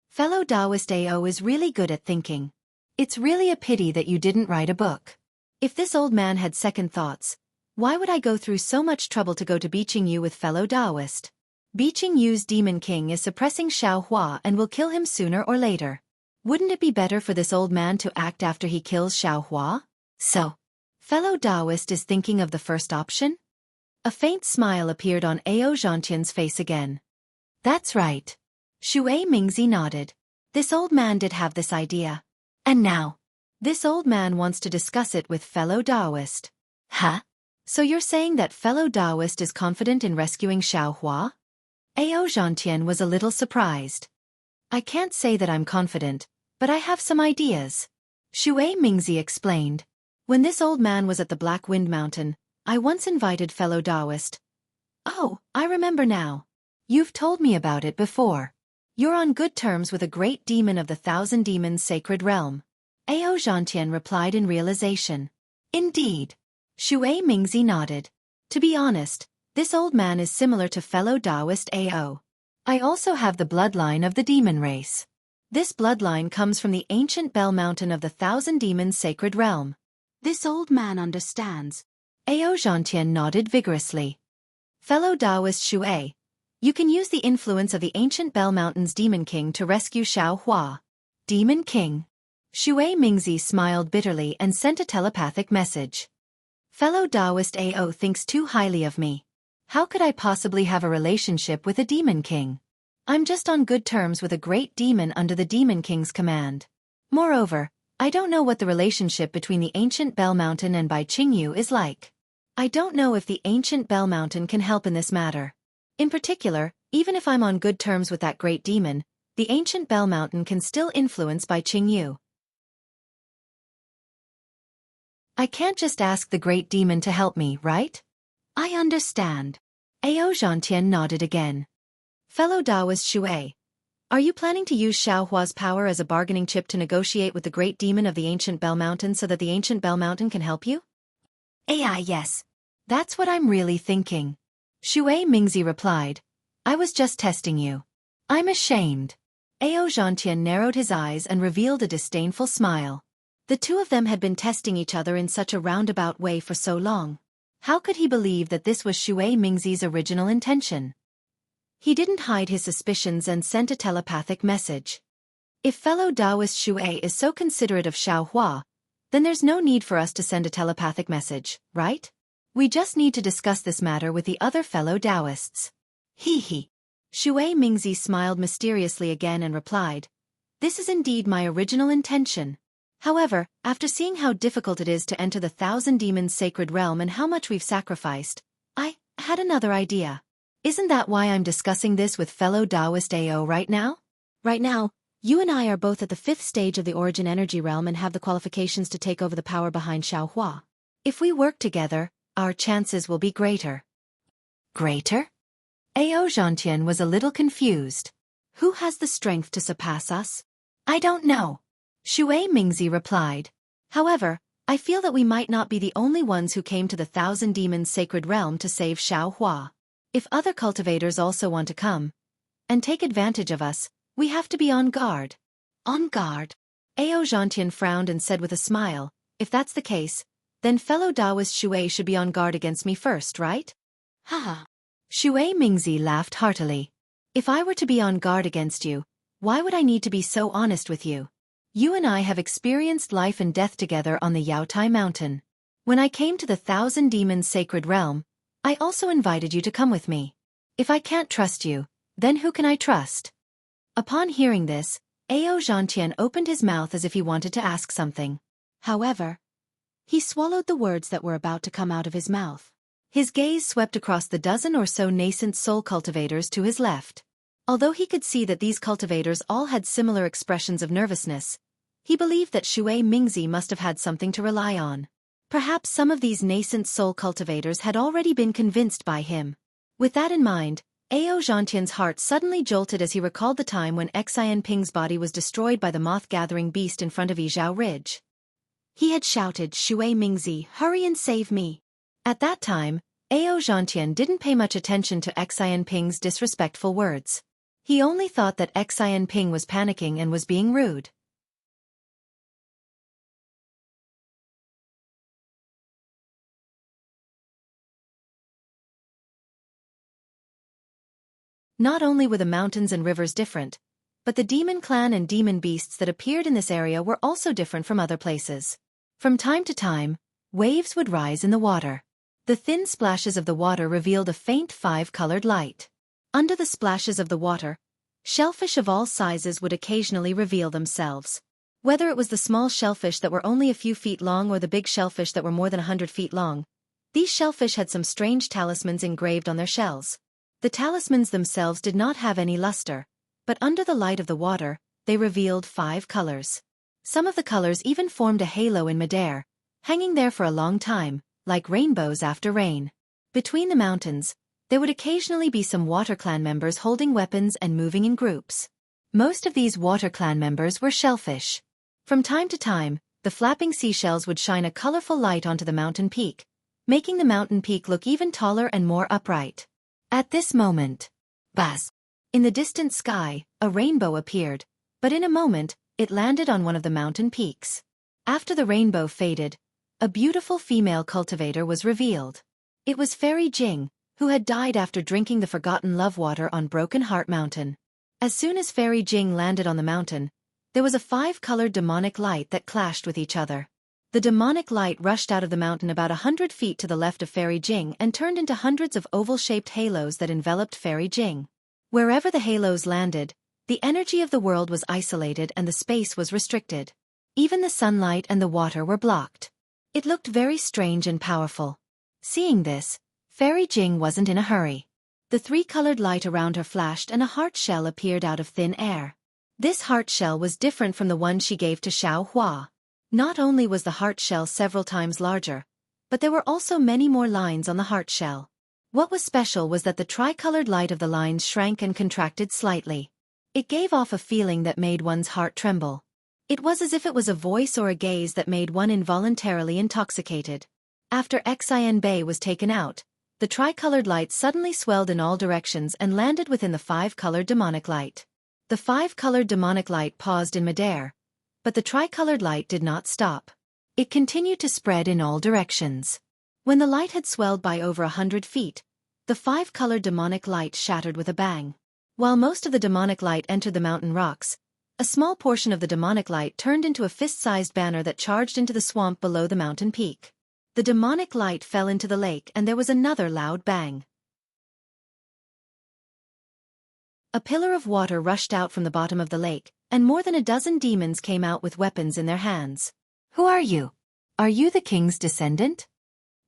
Fellow Taoist Ao is really good at thinking. It's really a pity that you didn't write a book. If this old man had second thoughts, why would I go through so much trouble to go to Qingyu with fellow Taoist? Qingyu's Demon King is suppressing Xiaohua and will kill him sooner or later. Wouldn't it be better for this old man to act after he kills Xiaohua? So, fellow Taoist is thinking of the first option? A faint smile appeared on Ao Zhantian's face again. That's right. Xueqi Mingzi nodded. This old man did have this idea. And now, This old man wants to discuss it with fellow Taoist. huh? So you're saying that fellow Taoist is confident in rescuing Xiaohua? Ao Zhantian was a little surprised. I can't say that I'm confident, but I have some ideas. Xue Mingzi explained. When this old man was at the Black Wind Mountain, I once invited fellow Taoist. Oh, I remember now. You've told me about it before. You're on good terms with a great demon of the Thousand Demons Sacred Realm. Ao Zhantian replied in realization. Indeed. Xue Mingzi nodded. To be honest, this old man is similar to fellow Taoist Ao. I also have the bloodline of the demon race. This bloodline comes from the ancient Bell Mountain of the Thousand Demons Sacred Realm. This old man understands. Ao Zhantian nodded vigorously. Fellow Taoist Xue, you can use the influence of the ancient Bell Mountain's Demon King to rescue Xiaohua. Demon King. Xue Mingzi smiled bitterly and sent a telepathic message. Fellow Taoist Ao thinks too highly of me. How could I possibly have a relationship with a Demon King? I'm just on good terms with a great demon under the Demon King's command. Moreover, I don't know what the relationship between the ancient Bell Mountain and Bai Qingyu is like. I don't know if the ancient Bell Mountain can help in this matter. In particular, even if I'm on good terms with that great demon, the ancient Bell Mountain can still influence Bai Qingyu. I can't just ask the great demon to help me, right? I understand. Ao Zhantian nodded again. Fellow Taoist Xue, are you planning to use Xiaohua's power as a bargaining chip to negotiate with the great demon of the ancient Bell Mountain so that the ancient Bell Mountain can help you? Yes. That's what I'm really thinking. Xue Mingzi replied. I was just testing you. I'm ashamed. Ao Zhantian narrowed his eyes and revealed a disdainful smile. The two of them had been testing each other in such a roundabout way for so long. How could he believe that this was Xue Mingzi's original intention? He didn't hide his suspicions and sent a telepathic message. If fellow Taoist Xue is so considerate of Xiaohua, then there's no need for us to send a telepathic message, right? We just need to discuss this matter with the other fellow Taoists. Hee. Xue Mingzi smiled mysteriously again and replied, This is indeed my original intention. However, after seeing how difficult it is to enter the Thousand Demons Sacred Realm and how much we've sacrificed, I had another idea. Isn't that why I'm discussing this with fellow Taoist Ao right now? Right now, you and I are both at the 5th stage of the Origin Energy Realm and have the qualifications to take over the power behind Xiaohua. If we work together, our chances will be greater. Greater? Ao Zhantian was a little confused. Who has the strength to surpass us? I don't know. Xue Mingzi replied. However, I feel that we might not be the only ones who came to the Thousand Demons Sacred Realm to save Xiaohua. If other cultivators also want to come and take advantage of us, we have to be on guard. On guard? Ao Zhantian frowned and said with a smile, If that's the case, then fellow Taoist Xue should be on guard against me first, right? Haha. Xue Mingzi laughed heartily. If I were to be on guard against you, why would I need to be so honest with you? You and I have experienced life and death together on the Yaotai Mountain. When I came to the Thousand Demons Sacred Realm, I also invited you to come with me. If I can't trust you, then who can I trust? Upon hearing this, Ao Zhantian opened his mouth as if he wanted to ask something. However, he swallowed the words that were about to come out of his mouth. His gaze swept across the dozen or so nascent soul cultivators to his left. Although he could see that these cultivators all had similar expressions of nervousness, he believed that Xue Mingzi must have had something to rely on. Perhaps some of these nascent soul cultivators had already been convinced by him. With that in mind, Ao Zhantian's heart suddenly jolted as he recalled the time when Xian Ping's body was destroyed by the moth-gathering beast in front of Yizhao Ridge. He had shouted, Xue Mingzi, hurry and save me. At that time, Ao Zhantian didn't pay much attention to Xian Ping's disrespectful words. He only thought that Xian Ping was panicking and was being rude. Not only were the mountains and rivers different, but the demon clan and demon beasts that appeared in this area were also different from other places. From time to time, waves would rise in the water. The thin splashes of the water revealed a faint 5-colored light. Under the splashes of the water, shellfish of all sizes would occasionally reveal themselves. Whether it was the small shellfish that were only a few feet long or the big shellfish that were more than 100 feet long, these shellfish had some strange talismans engraved on their shells. The talismans themselves did not have any luster, but under the light of the water, they revealed 5 colors. Some of the colors even formed a halo in midair, hanging there for a long time, like rainbows after rain. Between the mountains, there would occasionally be some water clan members holding weapons and moving in groups. Most of these water clan members were shellfish. From time to time, the flapping seashells would shine a colorful light onto the mountain peak, making the mountain peak look even taller and more upright. At this moment, buzz! In the distant sky, a rainbow appeared, but in a moment, it landed on one of the mountain peaks. After the rainbow faded, a beautiful female cultivator was revealed. It was Fairy Jing, who had died after drinking the forgotten love water on Broken Heart Mountain. As soon as Fairy Jing landed on the mountain, there was a 5-colored demonic light that clashed with each other. The demonic light rushed out of the mountain about 100 feet to the left of Fairy Jing and turned into hundreds of oval-shaped halos that enveloped Fairy Jing. Wherever the halos landed, the energy of the world was isolated and the space was restricted. Even the sunlight and the water were blocked. It looked very strange and powerful. Seeing this, Fairy Jing wasn't in a hurry. The 3-colored light around her flashed and a heart shell appeared out of thin air. This heart shell was different from the one she gave to Xiao Hua. Not only was the heart shell several times larger, but there were also many more lines on the heart shell. What was special was that the tricolored light of the lines shrank and contracted slightly. It gave off a feeling that made one's heart tremble. It was as if it was a voice or a gaze that made one involuntarily intoxicated. After Xin Bei was taken out, the tricolored light suddenly swelled in all directions and landed within the 5-colored demonic light. The 5-colored demonic light paused in midair, but the tricolored light did not stop. It continued to spread in all directions. When the light had swelled by over 100 feet, the 5-colored demonic light shattered with a bang. While most of the demonic light entered the mountain rocks, a small portion of the demonic light turned into a fist-sized banner that charged into the swamp below the mountain peak. The demonic light fell into the lake and there was another loud bang. A pillar of water rushed out from the bottom of the lake, and more than a dozen demons came out with weapons in their hands. Who are you? Are you the king's descendant?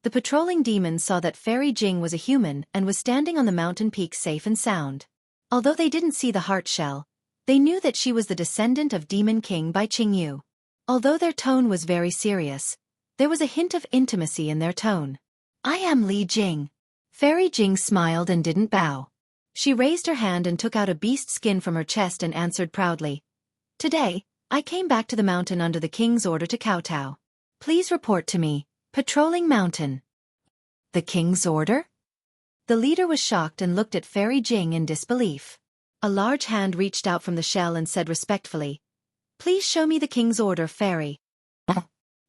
The patrolling demons saw that Fairy Jing was a human and was standing on the mountain peak safe and sound. Although they didn't see the heart shell, they knew that she was the descendant of Demon King Bai Qingyu. Although their tone was very serious, there was a hint of intimacy in their tone. I am Li Jing. Fairy Jing smiled and didn't bow. She raised her hand and took out a beast skin from her chest and answered proudly. Today, I came back to the mountain under the king's order to kowtow. Please report to me, patrolling mountain. The king's order? The leader was shocked and looked at Fairy Jing in disbelief. A large hand reached out from the shell and said respectfully, Please show me the king's order, Fairy.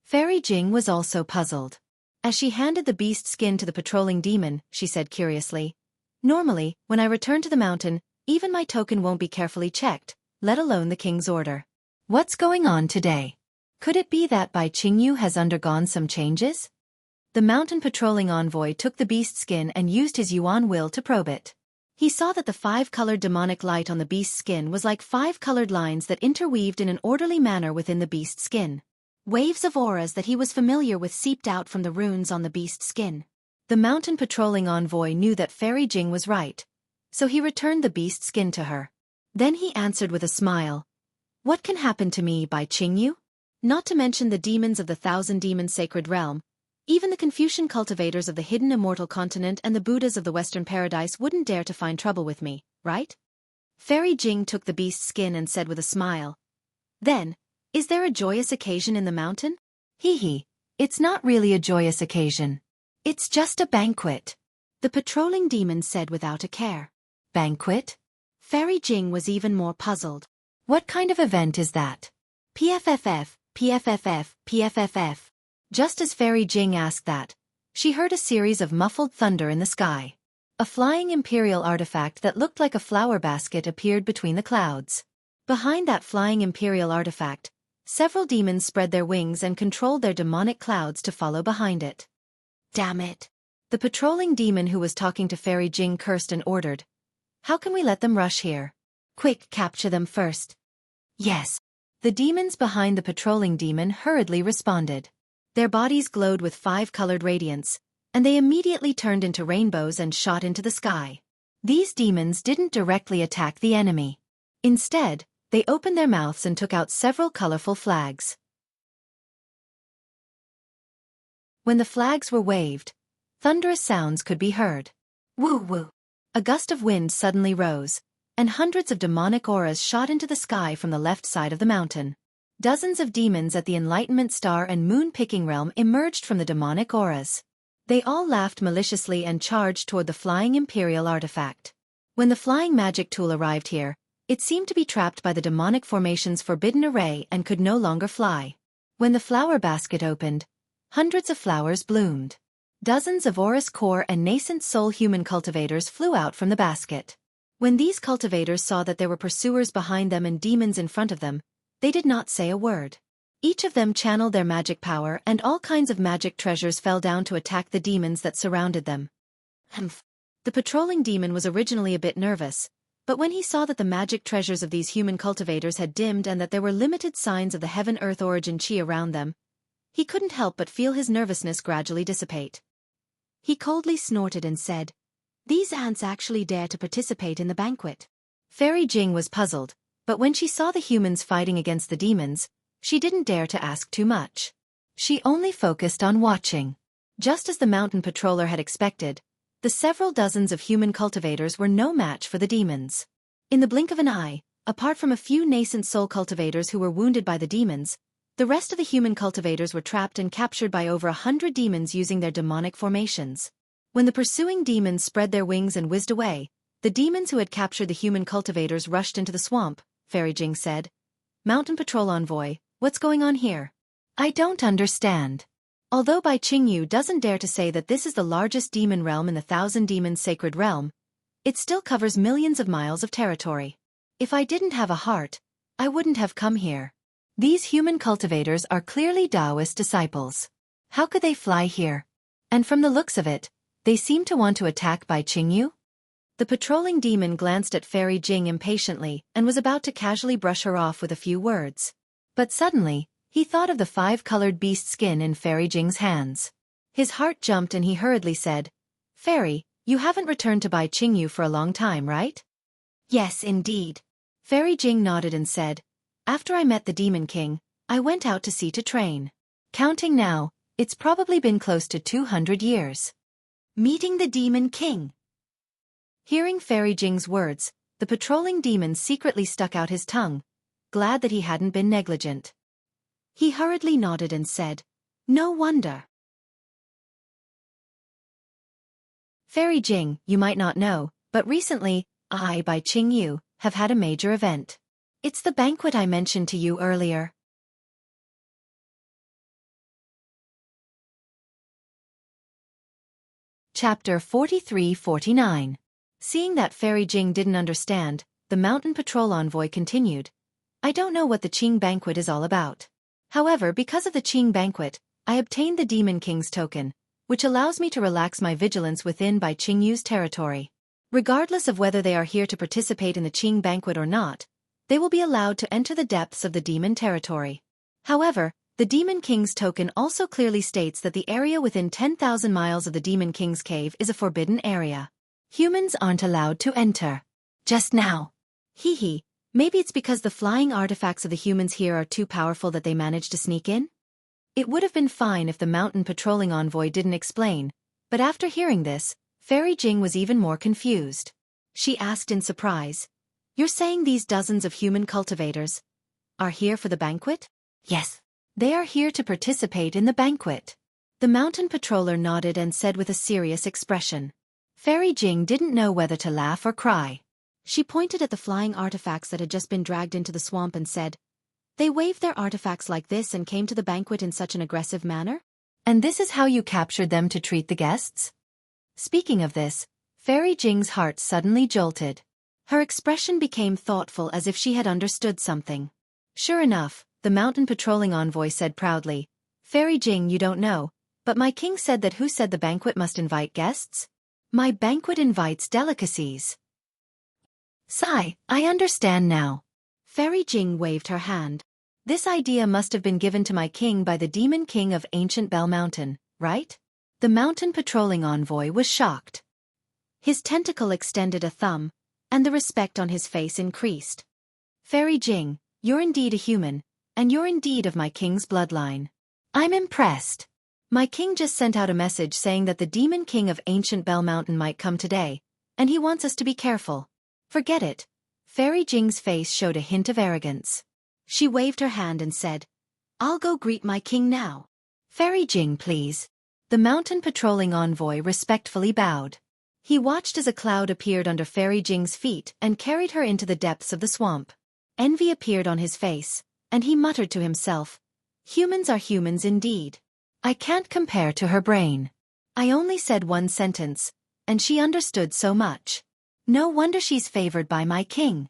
Fairy Jing was also puzzled. As she handed the beast skin to the patrolling demon, she said curiously, Normally, when I return to the mountain, even my token won't be carefully checked, let alone the king's order. What's going on today? Could it be that Bai Qingyu has undergone some changes? The mountain patrolling envoy took the beast skin and used his Yuan will to probe it. He saw that the 5-colored demonic light on the beast's skin was like 5-colored lines that interweaved in an orderly manner within the beast's skin. Waves of auras that he was familiar with seeped out from the runes on the beast's skin. The mountain patrolling envoy knew that Fairy Jing was right, so he returned the beast skin to her. Then he answered with a smile, What can happen to me, Bai Qingyu? Not to mention the demons of the 1,000-demon sacred realm, even the Confucian cultivators of the hidden immortal continent and the Buddhas of the Western paradise wouldn't dare to find trouble with me, right? Fairy Jing took the beast's skin and said with a smile, Then, is there a joyous occasion in the mountain? Hee, it's not really a joyous occasion. It's just a banquet. The patrolling demon said without a care. Banquet? Fairy Jing was even more puzzled. What kind of event is that? PFFF, PFFF, PFFF. Just as Fairy Jing asked that, she heard a series of muffled thunder in the sky. A flying imperial artifact that looked like a flower basket appeared between the clouds. Behind that flying imperial artifact, several demons spread their wings and controlled their demonic clouds to follow behind it. Damn it. The patrolling demon who was talking to Fairy Jing cursed and ordered, How can we let them rush here? Quick, capture them first. Yes. The demons behind the patrolling demon hurriedly responded. Their bodies glowed with 5-colored radiance, and they immediately turned into rainbows and shot into the sky. These demons didn't directly attack the enemy. Instead, they opened their mouths and took out several colorful flags. When the flags were waved, thunderous sounds could be heard. Woo-woo! A gust of wind suddenly rose, and hundreds of demonic auras shot into the sky from the left side of the mountain. Dozens of demons at the Enlightenment Star and Moon-picking realm emerged from the demonic auras. They all laughed maliciously and charged toward the flying Imperial artifact. When the flying magic tool arrived here, it seemed to be trapped by the demonic formation's forbidden array and could no longer fly. When the flower basket opened, hundreds of flowers bloomed. Dozens of Aurus core and nascent soul human cultivators flew out from the basket. When these cultivators saw that there were pursuers behind them and demons in front of them, they did not say a word. Each of them channeled their magic power, and all kinds of magic treasures fell down to attack the demons that surrounded them. The patrolling demon was originally a bit nervous, but when he saw that the magic treasures of these human cultivators had dimmed and that there were limited signs of the heaven-earth origin chi around them, he couldn't help but feel his nervousness gradually dissipate. He coldly snorted and said, "These ants actually dare to participate in the banquet." Fairy Jing was puzzled, but when she saw the humans fighting against the demons, she didn't dare to ask too much. She only focused on watching. Just as the mountain patroller had expected, the several dozens of human cultivators were no match for the demons. In the blink of an eye, apart from a few nascent soul cultivators who were wounded by the demons, the rest of the human cultivators were trapped and captured by over 100 demons using their demonic formations. When the pursuing demons spread their wings and whizzed away, the demons who had captured the human cultivators rushed into the swamp. Fairy Jing said, "Mountain Patrol Envoy, what's going on here? I don't understand." Although Bai Qingyu doesn't dare to say that this is the largest demon realm in the Thousand Demons Sacred Realm, it still covers millions of miles of territory. If I didn't have a heart, I wouldn't have come here. These human cultivators are clearly Taoist disciples. How could they fly here? And from the looks of it, they seem to want to attack Bai Qingyu? The patrolling demon glanced at Fairy Jing impatiently and was about to casually brush her off with a few words. But suddenly, he thought of the 5-colored beast skin in Fairy Jing's hands. His heart jumped and he hurriedly said, "Fairy, you haven't returned to Bai Qingyu for a long time, right?" "Yes, indeed." Fairy Jing nodded and said, "After I met the Demon King, I went out to sea to train. Counting now, it's probably been close to 200 years. Meeting the Demon King." Hearing Fairy Jing's words, the patrolling demon secretly stuck out his tongue, glad that he hadn't been negligent. He hurriedly nodded and said, "No wonder." Fairy Jing, you might not know, but recently, I, Bai Qingyu, have had a major event. It's the banquet I mentioned to you earlier. Chapter 43-49. Seeing that Fairy Jing didn't understand, the Mountain Patrol Envoy continued, "I don't know what the Qing banquet is all about. However, because of the Qing banquet, I obtained the Demon King's token, which allows me to relax my vigilance within Bai Qingyu's territory. Regardless of whether they are here to participate in the Qing banquet or not, they will be allowed to enter the depths of the demon territory. However, the Demon King's token also clearly states that the area within 10,000 miles of the Demon King's cave is a forbidden area. Humans aren't allowed to enter. Just now. Hee, maybe it's because the flying artifacts of the humans here are too powerful that they managed to sneak in? It would have been fine if the mountain patrolling envoy didn't explain, but after hearing this, Fairy Jing was even more confused. She asked in surprise, "You're saying these dozens of human cultivators are here for the banquet?" "Yes. They are here to participate in the banquet." The mountain patroller nodded and said with a serious expression. Fairy Jing didn't know whether to laugh or cry. She pointed at the flying artifacts that had just been dragged into the swamp and said, "They waved their artifacts like this and came to the banquet in such an aggressive manner? And this is how you captured them to treat the guests?" Speaking of this, Fairy Jing's heart suddenly jolted. Her expression became thoughtful as if she had understood something. Sure enough, the mountain patrolling envoy said proudly, "Fairy Jing, you don't know, but my king said that who said the banquet must invite guests? My banquet invites delicacies." "Sigh, I understand now." Fairy Jing waved her hand. This idea must have been given to my king by the demon king of ancient Bell Mountain, right? The mountain patrolling envoy was shocked. His tentacle extended a thumb, and the respect on his face increased. Fairy Jing, you're indeed a human, and you're indeed of my king's bloodline. I'm impressed. My king just sent out a message saying that the demon king of ancient Bell Mountain might come today, and he wants us to be careful. Forget it. Fairy Jing's face showed a hint of arrogance. She waved her hand and said, I'll go greet my king now. Fairy Jing, please. The mountain patrolling envoy respectfully bowed. He watched as a cloud appeared under Fairy Jing's feet and carried her into the depths of the swamp. Envy appeared on his face, and he muttered to himself, humans are humans indeed. I can't compare to her brain. I only said one sentence, and she understood so much. No wonder she's favored by my king.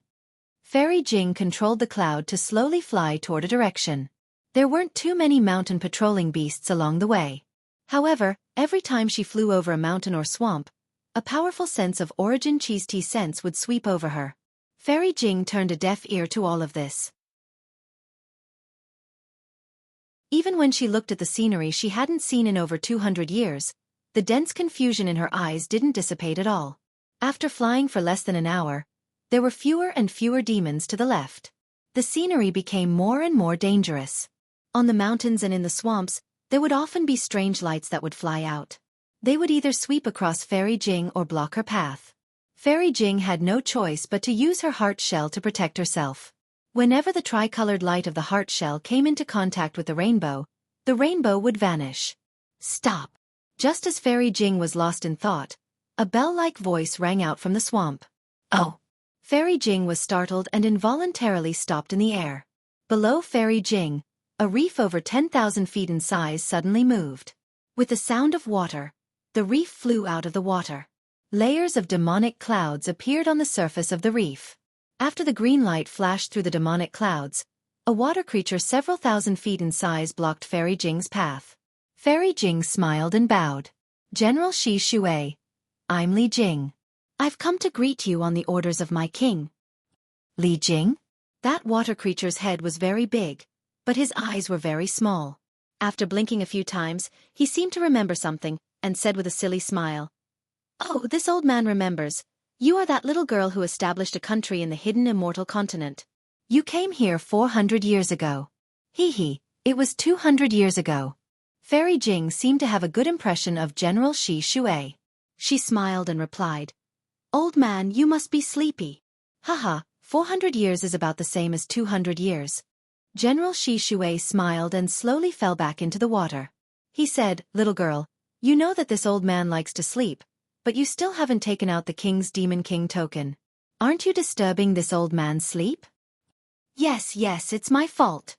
Fairy Jing controlled the cloud to slowly fly toward a direction. There weren't too many mountain patrolling beasts along the way. However, every time she flew over a mountain or swamp, a powerful sense of origin cheese tea scents would sweep over her. Fairy Jing turned a deaf ear to all of this. Even when she looked at the scenery she hadn't seen in over 200 years, the dense confusion in her eyes didn't dissipate at all. After flying for less than an hour, there were fewer and fewer demons to the left. The scenery became more and more dangerous. On the mountains and in the swamps, there would often be strange lights that would fly out. They would either sweep across Fairy Jing or block her path. Fairy Jing had no choice but to use her heart shell to protect herself. Whenever the tricolored light of the heart shell came into contact with the rainbow would vanish. Stop! Just as Fairy Jing was lost in thought, a bell-like voice rang out from the swamp. Oh! Fairy Jing was startled and involuntarily stopped in the air. Below Fairy Jing, a reef over 10,000 feet in size suddenly moved. With the sound of water, the reef flew out of the water. Layers of demonic clouds appeared on the surface of the reef. After the green light flashed through the demonic clouds, a water creature several thousand feet in size blocked Fairy Jing's path. Fairy Jing smiled and bowed. General Xueqi. I'm Li Jing. I've come to greet you on the orders of my king. Li Jing? That water creature's head was very big, but his eyes were very small. After blinking a few times, he seemed to remember something, and said with a silly smile, Oh, this old man remembers. You are that little girl who established a country in the hidden immortal continent. You came here 400 years ago. Hee, it was 200 years ago. Fairy Jing seemed to have a good impression of General Xueqi. She smiled and replied, Old man, you must be sleepy. Haha, 400 years is about the same as 200 years. General Xueqi smiled and slowly fell back into the water. He said, Little girl, you know that this old man likes to sleep, but you still haven't taken out the king's demon king token. Aren't you disturbing this old man's sleep? Yes, it's my fault.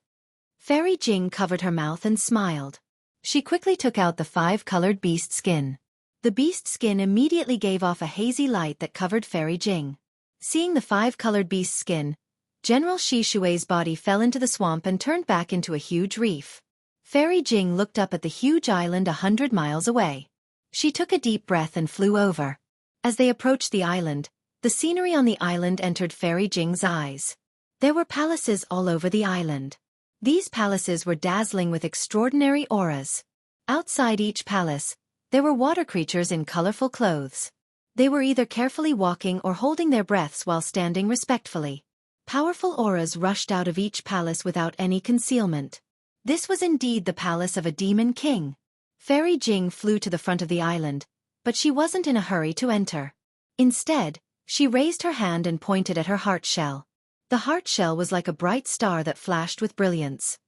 Fairy Jing covered her mouth and smiled. She quickly took out the 5-colored beast skin. The beast skin immediately gave off a hazy light that covered Fairy Jing. Seeing the 5-colored beast skin, General Xueqi's body fell into the swamp and turned back into a huge reef. Fairy Jing looked up at the huge island 100 miles away. She took a deep breath and flew over. As they approached the island, the scenery on the island entered Fairy Jing's eyes. There were palaces all over the island. These palaces were dazzling with extraordinary auras. Outside each palace, there were water creatures in colorful clothes. They were either carefully walking or holding their breaths while standing respectfully. Powerful auras rushed out of each palace without any concealment. This was indeed the palace of a demon king. Fairy Jing flew to the front of the island, but she wasn't in a hurry to enter. Instead, she raised her hand and pointed at her heart shell. The heart shell was like a bright star that flashed with brilliance.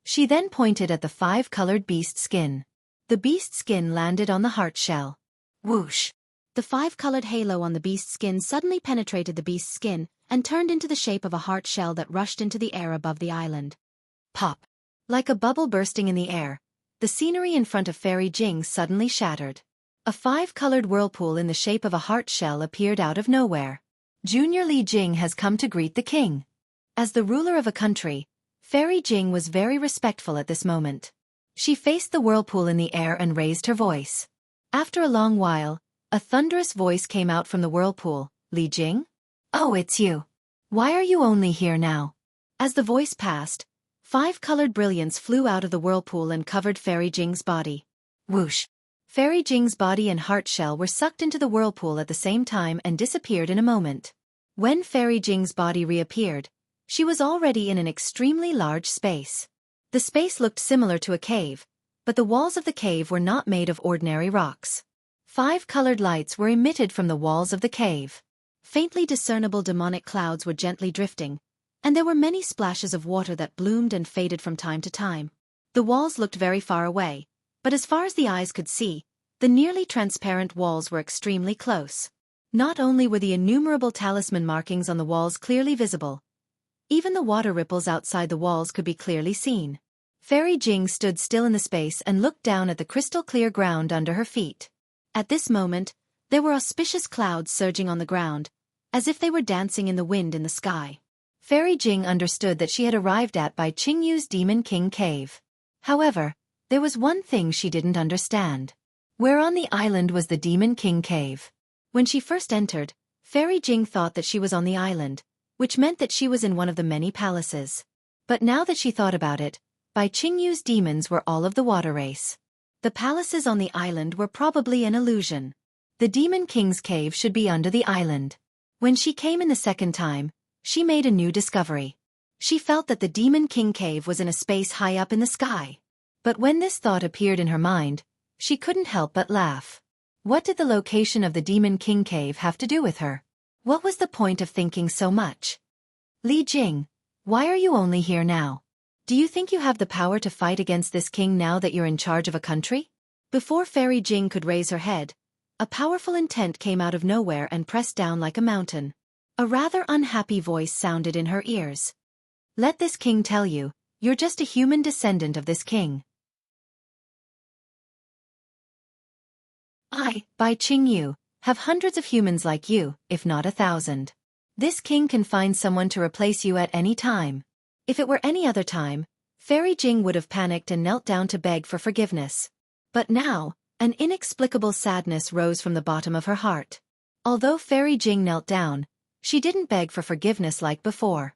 She then pointed at the 5-colored beast skin. The beast skin landed on the heart shell. Whoosh! The 5-colored halo on the beast skin suddenly penetrated the beast's skin and turned into the shape of a heart shell that rushed into the air above the island. Pop! Like a bubble bursting in the air, the scenery in front of Fairy Jing suddenly shattered. A 5-colored whirlpool in the shape of a heart shell appeared out of nowhere. Junior Li Jing has come to greet the king. As the ruler of a country, Fairy Jing was very respectful at this moment. She faced the whirlpool in the air and raised her voice. After a long while, a thunderous voice came out from the whirlpool. Li Jing? Oh, it's you. Why are you only here now? As the voice passed, 5-colored brilliance flew out of the whirlpool and covered Fairy Jing's body. Whoosh! Fairy Jing's body and heart shell were sucked into the whirlpool at the same time and disappeared in a moment. When Fairy Jing's body reappeared, she was already in an extremely large space. The space looked similar to a cave, but the walls of the cave were not made of ordinary rocks. 5-colored lights were emitted from the walls of the cave. Faintly discernible demonic clouds were gently drifting, and there were many splashes of water that bloomed and faded from time to time. The walls looked very far away, but as far as the eyes could see, the nearly transparent walls were extremely close. Not only were the innumerable talisman markings on the walls clearly visible, even the water ripples outside the walls could be clearly seen. Fairy Jing stood still in the space and looked down at the crystal-clear ground under her feet. At this moment, there were auspicious clouds surging on the ground, as if they were dancing in the wind in the sky. Fairy Jing understood that she had arrived at Bai Qingyu's Demon King Cave. However, there was one thing she didn't understand. Where on the island was the Demon King Cave? When she first entered, Fairy Jing thought that she was on the island, which meant that she was in one of the many palaces. But now that she thought about it, Bai Qingyu's demons were all of the water race. The palaces on the island were probably an illusion. The Demon King's cave should be under the island. When she came in the second time, she made a new discovery. She felt that the Demon King cave was in a space high up in the sky. But when this thought appeared in her mind, she couldn't help but laugh. What did the location of the Demon King cave have to do with her? What was the point of thinking so much? Li Jing, why are you only here now? Do you think you have the power to fight against this king now that you're in charge of a country? Before Fairy Jing could raise her head, a powerful intent came out of nowhere and pressed down like a mountain. A rather unhappy voice sounded in her ears. Let this king tell you, you're just a human descendant of this king. I, Bai Qingyu, have hundreds of humans like you, if not 1,000. This king can find someone to replace you at any time. If it were any other time, Fairy Jing would have panicked and knelt down to beg for forgiveness. But now, an inexplicable sadness rose from the bottom of her heart. Although Fairy Jing knelt down, she didn't beg for forgiveness like before.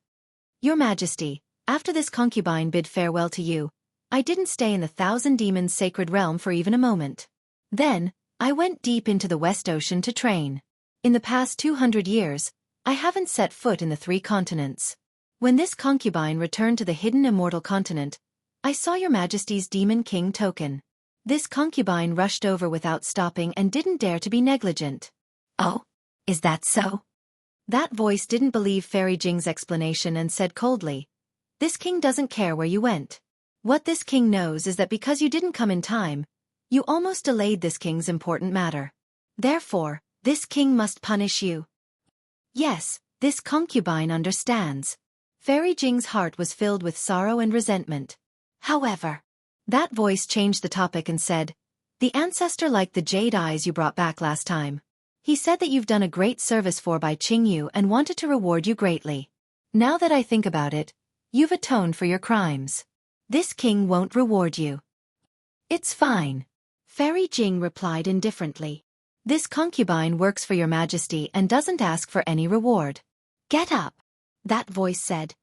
Your Majesty, after this concubine bid farewell to you, I didn't stay in the 1,000 Demons' sacred realm for even a moment. Then, I went deep into the West Ocean to train. In the past 200 years, I haven't set foot in the 3 continents. When this concubine returned to the hidden immortal continent, I saw Your Majesty's Demon King token. This concubine rushed over without stopping and didn't dare to be negligent. Oh, is that so? That voice didn't believe Fairy Jing's explanation and said coldly, This king doesn't care where you went. What this king knows is that because you didn't come in time, you almost delayed this king's important matter. Therefore, this king must punish you. Yes, this concubine understands. Fairy Jing's heart was filled with sorrow and resentment. However, that voice changed the topic and said, The ancestor liked the jade eyes you brought back last time. He said that you've done a great service for Bai Qingyu and wanted to reward you greatly. Now that I think about it, you've atoned for your crimes. This king won't reward you. It's fine. Fairy Jing replied indifferently. This concubine works for Your Majesty and doesn't ask for any reward. Get up. That voice said.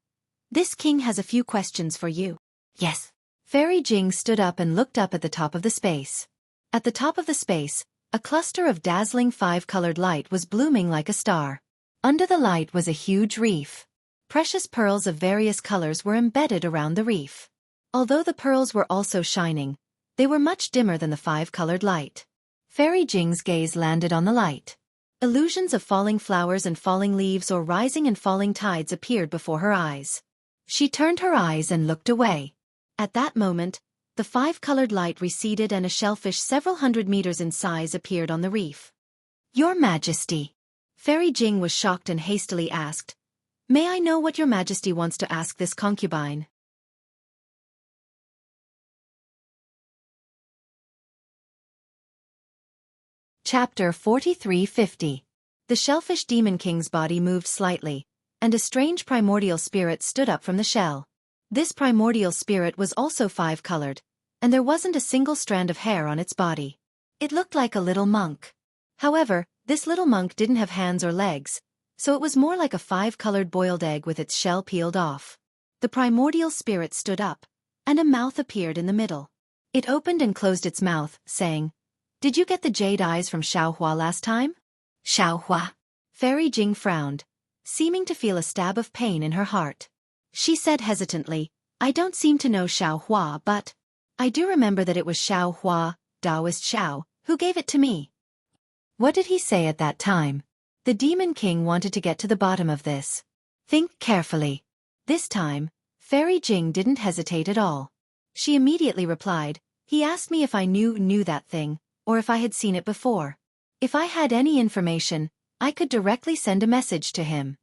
This king has a few questions for you. Yes. Fairy Jing stood up and looked up at the top of the space. At the top of the space, a cluster of dazzling 5-colored light was blooming like a star. Under the light was a huge reef. Precious pearls of various colors were embedded around the reef. Although the pearls were also shining, they were much dimmer than the 5-colored light. Fairy Jing's gaze landed on the light. Illusions of falling flowers and falling leaves or rising and falling tides appeared before her eyes. She turned her eyes and looked away. At that moment, the 5-colored light receded and a shellfish several hundred meters in size appeared on the reef. Your Majesty. Fairy Jing was shocked and hastily asked, May I know what Your Majesty wants to ask this concubine? Chapter 4350. The Shellfish Demon King's body moved slightly, and a strange primordial spirit stood up from the shell. This primordial spirit was also 5-colored, and there wasn't a single strand of hair on its body. It looked like a little monk. However, this little monk didn't have hands or legs, so it was more like a 5-colored boiled egg with its shell peeled off. The primordial spirit stood up, and a mouth appeared in the middle. It opened and closed its mouth, saying, "Did you get the jade eyes from Xueqi last time?" Xueqi. Fairy Jing frowned, seeming to feel a stab of pain in her heart. She said hesitantly, "I don't seem to know Xueqi, but I do remember that it was Xueqi, Taoist Xiao, who gave it to me." What did he say at that time? The Demon King wanted to get to the bottom of this. Think carefully. This time, Fairy Jing didn't hesitate at all. She immediately replied, "He asked me if I knew that thing, or if I had seen it before. If I had any information, I could directly send a message to him."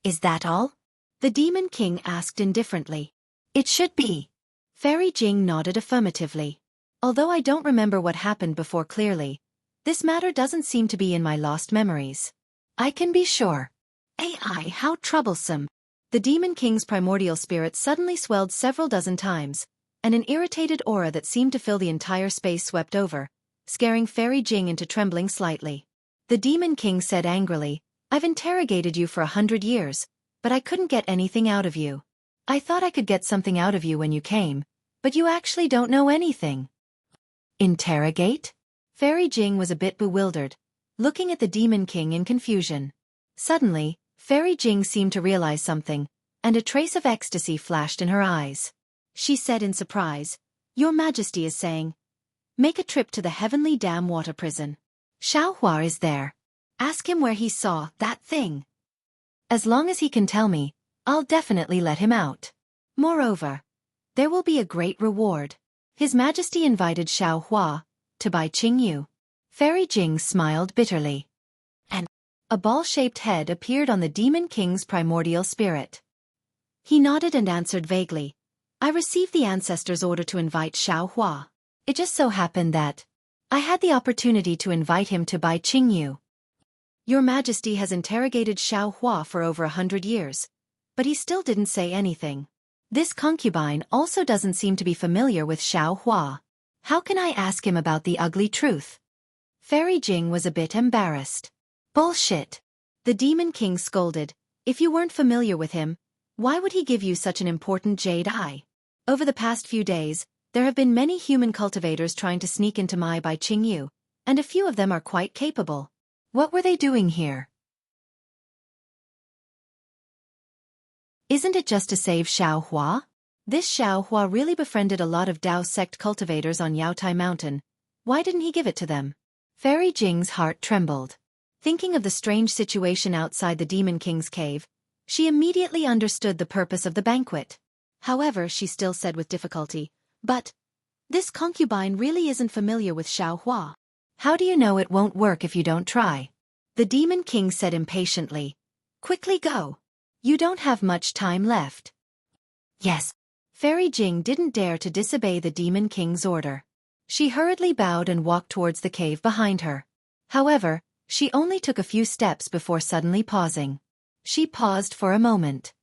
Is that all? The Demon King asked indifferently. It should be. Fairy Jing nodded affirmatively. "Although I don't remember what happened before clearly, this matter doesn't seem to be in my lost memories. I can be sure." AI, how troublesome. The Demon King's primordial spirit suddenly swelled several dozen times, and an irritated aura that seemed to fill the entire space swept over, scaring Fairy Jing into trembling slightly. The Demon King said angrily, "I've interrogated you for 100 years, but I couldn't get anything out of you. I thought I could get something out of you when you came, but you actually don't know anything." Interrogate? Fairy Jing was a bit bewildered, looking at the Demon King in confusion. Suddenly, Fairy Jing seemed to realize something, and a trace of ecstasy flashed in her eyes. She said in surprise, "Your Majesty is saying, make a trip to the Heavenly Dam water prison. Xueqi is there. Ask him where he saw that thing. As long as he can tell me, I'll definitely let him out. Moreover, there will be a great reward." His Majesty invited Xueqi to buy Qingyu. Fairy Jing smiled bitterly. And a ball-shaped head appeared on the Demon King's primordial spirit. He nodded and answered vaguely, "I received the ancestors' order to invite Xueqi. It just so happened that I had the opportunity to invite him to buy Qingyu. Your Majesty has interrogated Xueqi for over 100 years, but he still didn't say anything. This concubine also doesn't seem to be familiar with Xueqi. How can I ask him about the ugly truth?" Fairy Jing was a bit embarrassed. Bullshit. The Demon King scolded, "If you weren't familiar with him, why would he give you such an important jade eye? Over the past few days, there have been many human cultivators trying to sneak into my Bai Qingyu, and a few of them are quite capable. What were they doing here? Isn't it just to save Xueqi? This Xueqi really befriended a lot of Dao sect cultivators on Yaotai Mountain. Why didn't he give it to them?" Fairy Jing's heart trembled. Thinking of the strange situation outside the Demon King's cave, she immediately understood the purpose of the banquet. However, she still said with difficulty, "But this concubine really isn't familiar with Xueqi. How do you know it won't work if you don't try?" The Demon King said impatiently, "Quickly go. You don't have much time left." Yes. Fairy Jing didn't dare to disobey the Demon King's order. She hurriedly bowed and walked towards the cave behind her. However, she only took a few steps before suddenly pausing. She paused for a moment.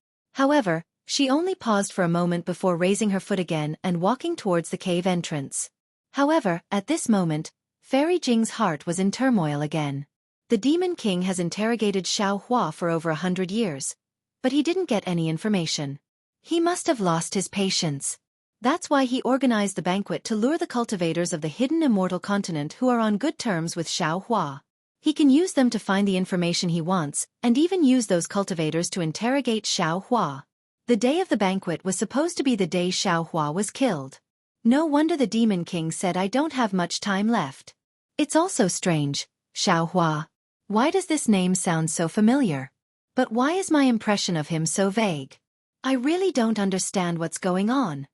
However, she only paused for a moment before raising her foot again and walking towards the cave entrance. However, at this moment, Fairy Jing's heart was in turmoil again. The Demon King has interrogated Xueqi for over 100 years, but he didn't get any information. He must have lost his patience. That's why he organized the banquet to lure the cultivators of the hidden immortal continent who are on good terms with Xueqi. He can use them to find the information he wants, and even use those cultivators to interrogate Xueqi. The day of the banquet was supposed to be the day Xueqi was killed. No wonder the Demon King said, "I don't have much time left." It's also strange, Xueqi. Why does this name sound so familiar? But why is my impression of him so vague? I really don't understand what's going on.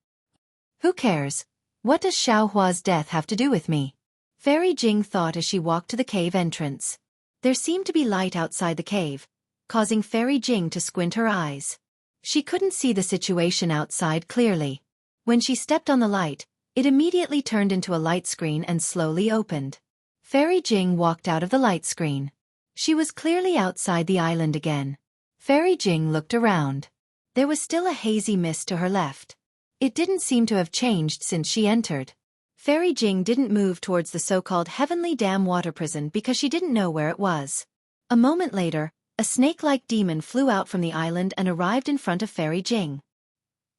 Who cares? What does Xueqi's death have to do with me? Fairy Jing thought as she walked to the cave entrance. There seemed to be light outside the cave, causing Fairy Jing to squint her eyes. She couldn't see the situation outside clearly. When she stepped on the light, it immediately turned into a light screen and slowly opened. Fairy Jing walked out of the light screen. She was clearly outside the island again. Fairy Jing looked around. There was still a hazy mist to her left. It didn't seem to have changed since she entered. Fairy Jing didn't move towards the so-called Heavenly Dam water prison because she didn't know where it was. A moment later, A snake-like demon flew out from the island and arrived in front of Fairy Jing.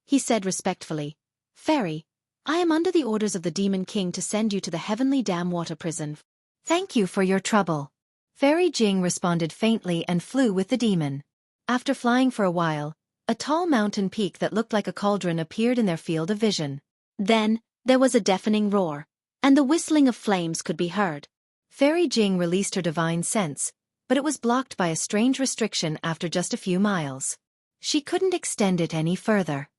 He said respectfully, "Fairy, I am under the orders of the Demon King to send you to the Heavenly Dam Water Prison. Thank you for your trouble." Fairy Jing responded faintly and flew with the demon. After flying for a while, a tall mountain peak that looked like a cauldron appeared in their field of vision. Then, there was a deafening roar, and the whistling of flames could be heard. Fairy Jing released her divine sense, but it was blocked by a strange restriction after just a few miles. She couldn't extend it any further.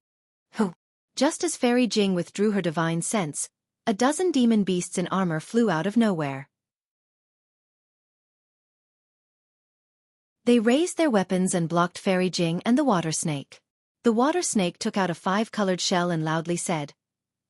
Just as Fairy Jing withdrew her divine sense, a dozen demon beasts in armor flew out of nowhere. They raised their weapons and blocked Fairy Jing and the water snake. The water snake took out a 5-colored shell and loudly said,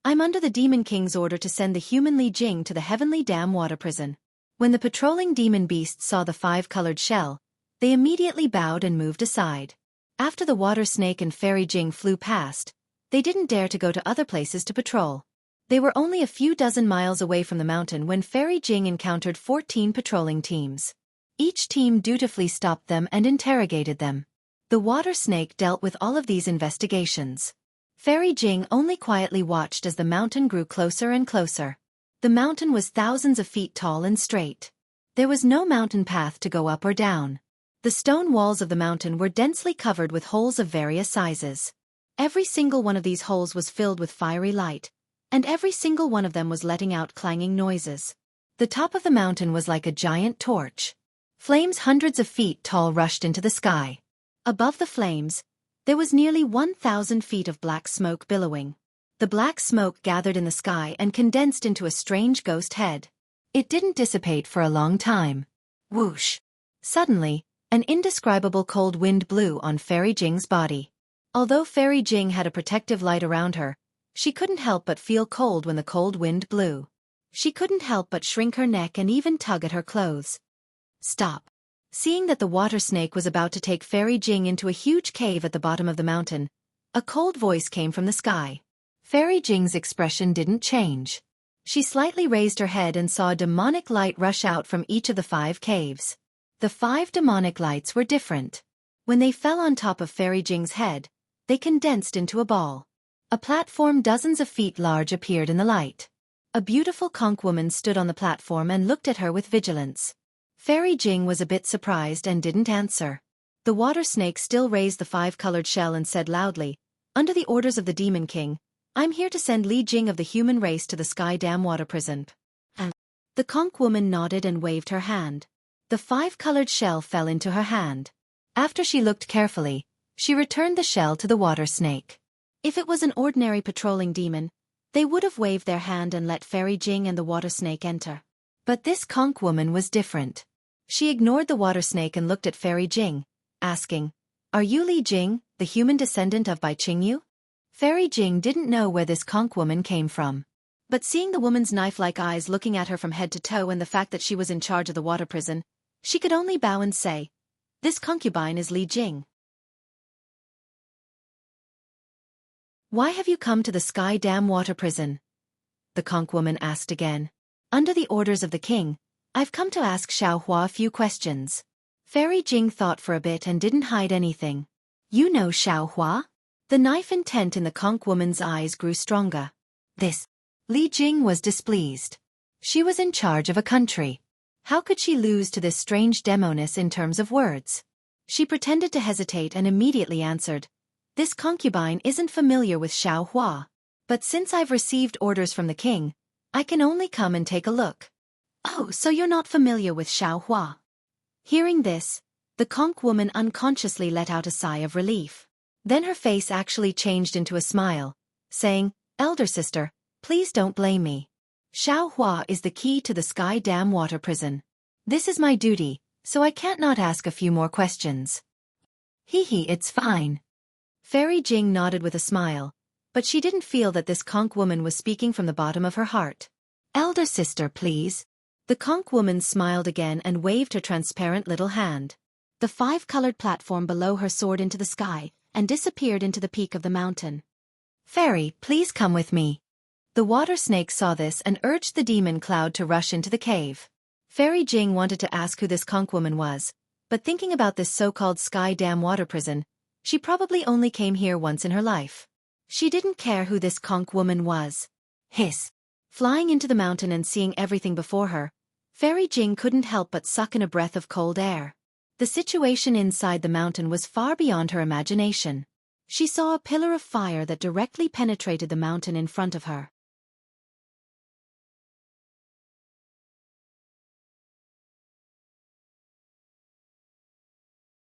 "I'm under the Demon King's order to send the human Li Jing to the Heavenly Dam Water Prison." When the patrolling demon beasts saw the 5-colored shell, they immediately bowed and moved aside. After the water snake and Fairy Jing flew past, they didn't dare to go to other places to patrol. They were only a few dozen miles away from the mountain when Fairy Jing encountered 14 patrolling teams. Each team dutifully stopped them and interrogated them. The water snake dealt with all of these investigations. Fairy Jing only quietly watched as the mountain grew closer and closer. The mountain was thousands of feet tall and straight. There was no mountain path to go up or down. The stone walls of the mountain were densely covered with holes of various sizes. Every single one of these holes was filled with fiery light, and every single one of them was letting out clanging noises. The top of the mountain was like a giant torch. Flames hundreds of feet tall rushed into the sky. Above the flames, there was nearly 1,000 feet of black smoke billowing. The black smoke gathered in the sky and condensed into a strange ghost head. It didn't dissipate for a long time. Whoosh! Suddenly, an indescribable cold wind blew on Fairy Jing's body. Although Fairy Jing had a protective light around her, she couldn't help but feel cold when the cold wind blew. She couldn't help but shrink her neck and even tug at her clothes. Stop! Seeing that the water snake was about to take Fairy Jing into a huge cave at the bottom of the mountain, a cold voice came from the sky. Fairy Jing's expression didn't change. She slightly raised her head and saw a demonic light rush out from each of the 5 caves. The 5 demonic lights were different. When they fell on top of Fairy Jing's head, they condensed into a ball. A platform dozens of feet large appeared in the light. A beautiful conch woman stood on the platform and looked at her with vigilance. Fairy Jing was a bit surprised and didn't answer. The water snake still raised the 5-colored shell and said loudly, "Under the orders of the Demon King, I'm here to send Li Jing of the human race to the Sky Dam Water Prison." The conch woman nodded and waved her hand. The 5-colored shell fell into her hand. After she looked carefully, she returned the shell to the water snake. If it was an ordinary patrolling demon, they would have waved their hand and let Fairy Jing and the water snake enter. But this conch woman was different. She ignored the water snake and looked at Fairy Jing, asking, "Are you Li Jing, the human descendant of Bai Qingyu?" Fairy Jing didn't know where this conch woman came from. But seeing the woman's knife-like eyes looking at her from head to toe and the fact that she was in charge of the water prison, she could only bow and say, "This concubine is Li Jing." "Why have you come to the Sky Dam Water Prison?" the conch woman asked again. "Under the orders of the king, I've come to ask Xueqi a few questions." Fairy Jing thought for a bit and didn't hide anything. "You know Xueqi?" The knife intent in the conch woman's eyes grew stronger. Li Jing was displeased. She was in charge of a country. How could she lose to this strange demoness in terms of words? She pretended to hesitate and immediately answered, "This concubine isn't familiar with Xueqi. But since I've received orders from the king, I can only come and take a look." "Oh, so you're not familiar with Xueqi?" Hearing this, the conch woman unconsciously let out a sigh of relief. Then her face actually changed into a smile, saying, "Elder sister, please don't blame me. Xueqi is the key to the Sky Dam Water Prison. This is my duty, so I can't not ask a few more questions." It's fine." Fairy Jing nodded with a smile, but she didn't feel that this conch woman was speaking from the bottom of her heart. "Elder sister, please." The conch woman smiled again and waved her transparent little hand. The 5-colored platform below her soared into the sky and disappeared into the peak of the mountain. "Fairy, please come with me." The water snake saw this and urged the demon cloud to rush into the cave. Fairy Jing wanted to ask who this conch woman was, but thinking about this so-called sky dam water prison, she probably only came here once in her life. She didn't care who this conch woman was. Hiss. Flying into the mountain and seeing everything before her, Fairy Jing couldn't help but suck in a breath of cold air. The situation inside the mountain was far beyond her imagination. She saw a pillar of fire that directly penetrated the mountain in front of her.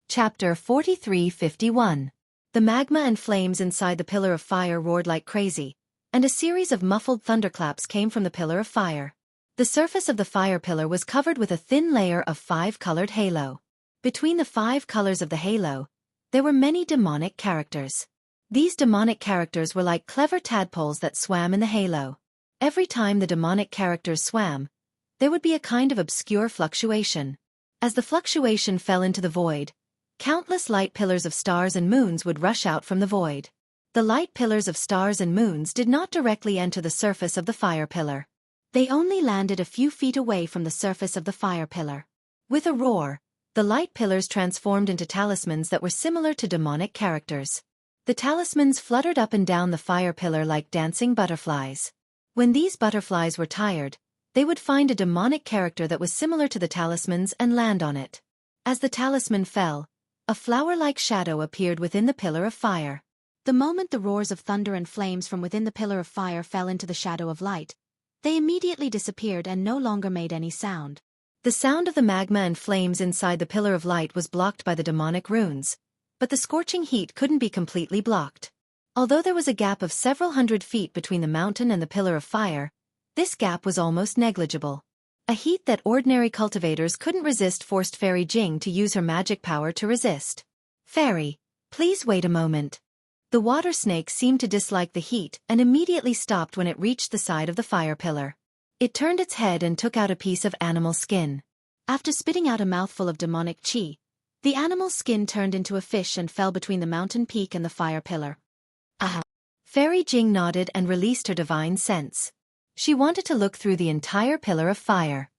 Chapter 43:51. The magma and flames inside the pillar of fire roared like crazy, and a series of muffled thunderclaps came from the pillar of fire. The surface of the fire pillar was covered with a thin layer of 5-colored halo. Between the 5 colors of the halo, there were many demonic characters. These demonic characters were like clever tadpoles that swam in the halo. Every time the demonic characters swam, there would be a kind of obscure fluctuation. As the fluctuation fell into the void, countless light pillars of stars and moons would rush out from the void. The light pillars of stars and moons did not directly enter the surface of the fire pillar. They only landed a few feet away from the surface of the fire pillar. With a roar, the light pillars transformed into talismans that were similar to demonic characters. The talismans fluttered up and down the fire pillar like dancing butterflies. When these butterflies were tired, they would find a demonic character that was similar to the talismans and land on it. As the talisman fell, a flower-like shadow appeared within the pillar of fire. The moment the roars of thunder and flames from within the pillar of fire fell into the shadow of light, they immediately disappeared and no longer made any sound. The sound of the magma and flames inside the pillar of light was blocked by the demonic runes, but the scorching heat couldn't be completely blocked. Although there was a gap of several hundred feet between the mountain and the pillar of fire, this gap was almost negligible. A heat that ordinary cultivators couldn't resist forced Fairy Jing to use her magic power to resist. "Fairy, please wait a moment." The water snake seemed to dislike the heat and immediately stopped when it reached the side of the fire pillar. It turned its head and took out a piece of animal skin. After spitting out a mouthful of demonic chi, the animal's skin turned into a fish and fell between the mountain peak and the fire pillar. "Aha!" Fairy Jing nodded and released her divine sense. She wanted to look through the entire pillar of fire.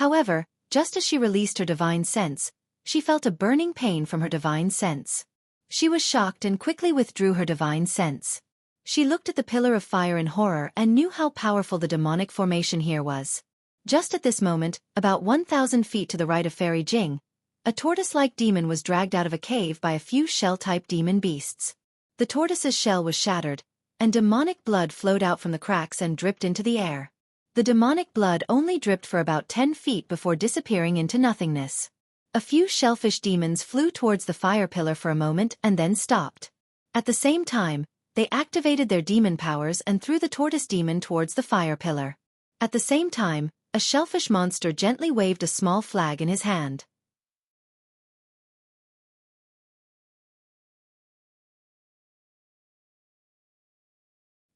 However, just as she released her divine sense, she felt a burning pain from her divine sense. She was shocked and quickly withdrew her divine sense. She looked at the pillar of fire in horror and knew how powerful the demonic formation here was. Just at this moment, about 1,000 feet to the right of Fairy Jing, a tortoise-like demon was dragged out of a cave by a few shell-type demon beasts. The tortoise's shell was shattered, and demonic blood flowed out from the cracks and dripped into the air. The demonic blood only dripped for about 10 feet before disappearing into nothingness. A few shellfish demons flew towards the fire pillar for a moment and then stopped. At the same time, they activated their demon powers and threw the tortoise demon towards the fire pillar. At the same time, a shellfish monster gently waved a small flag in his hand.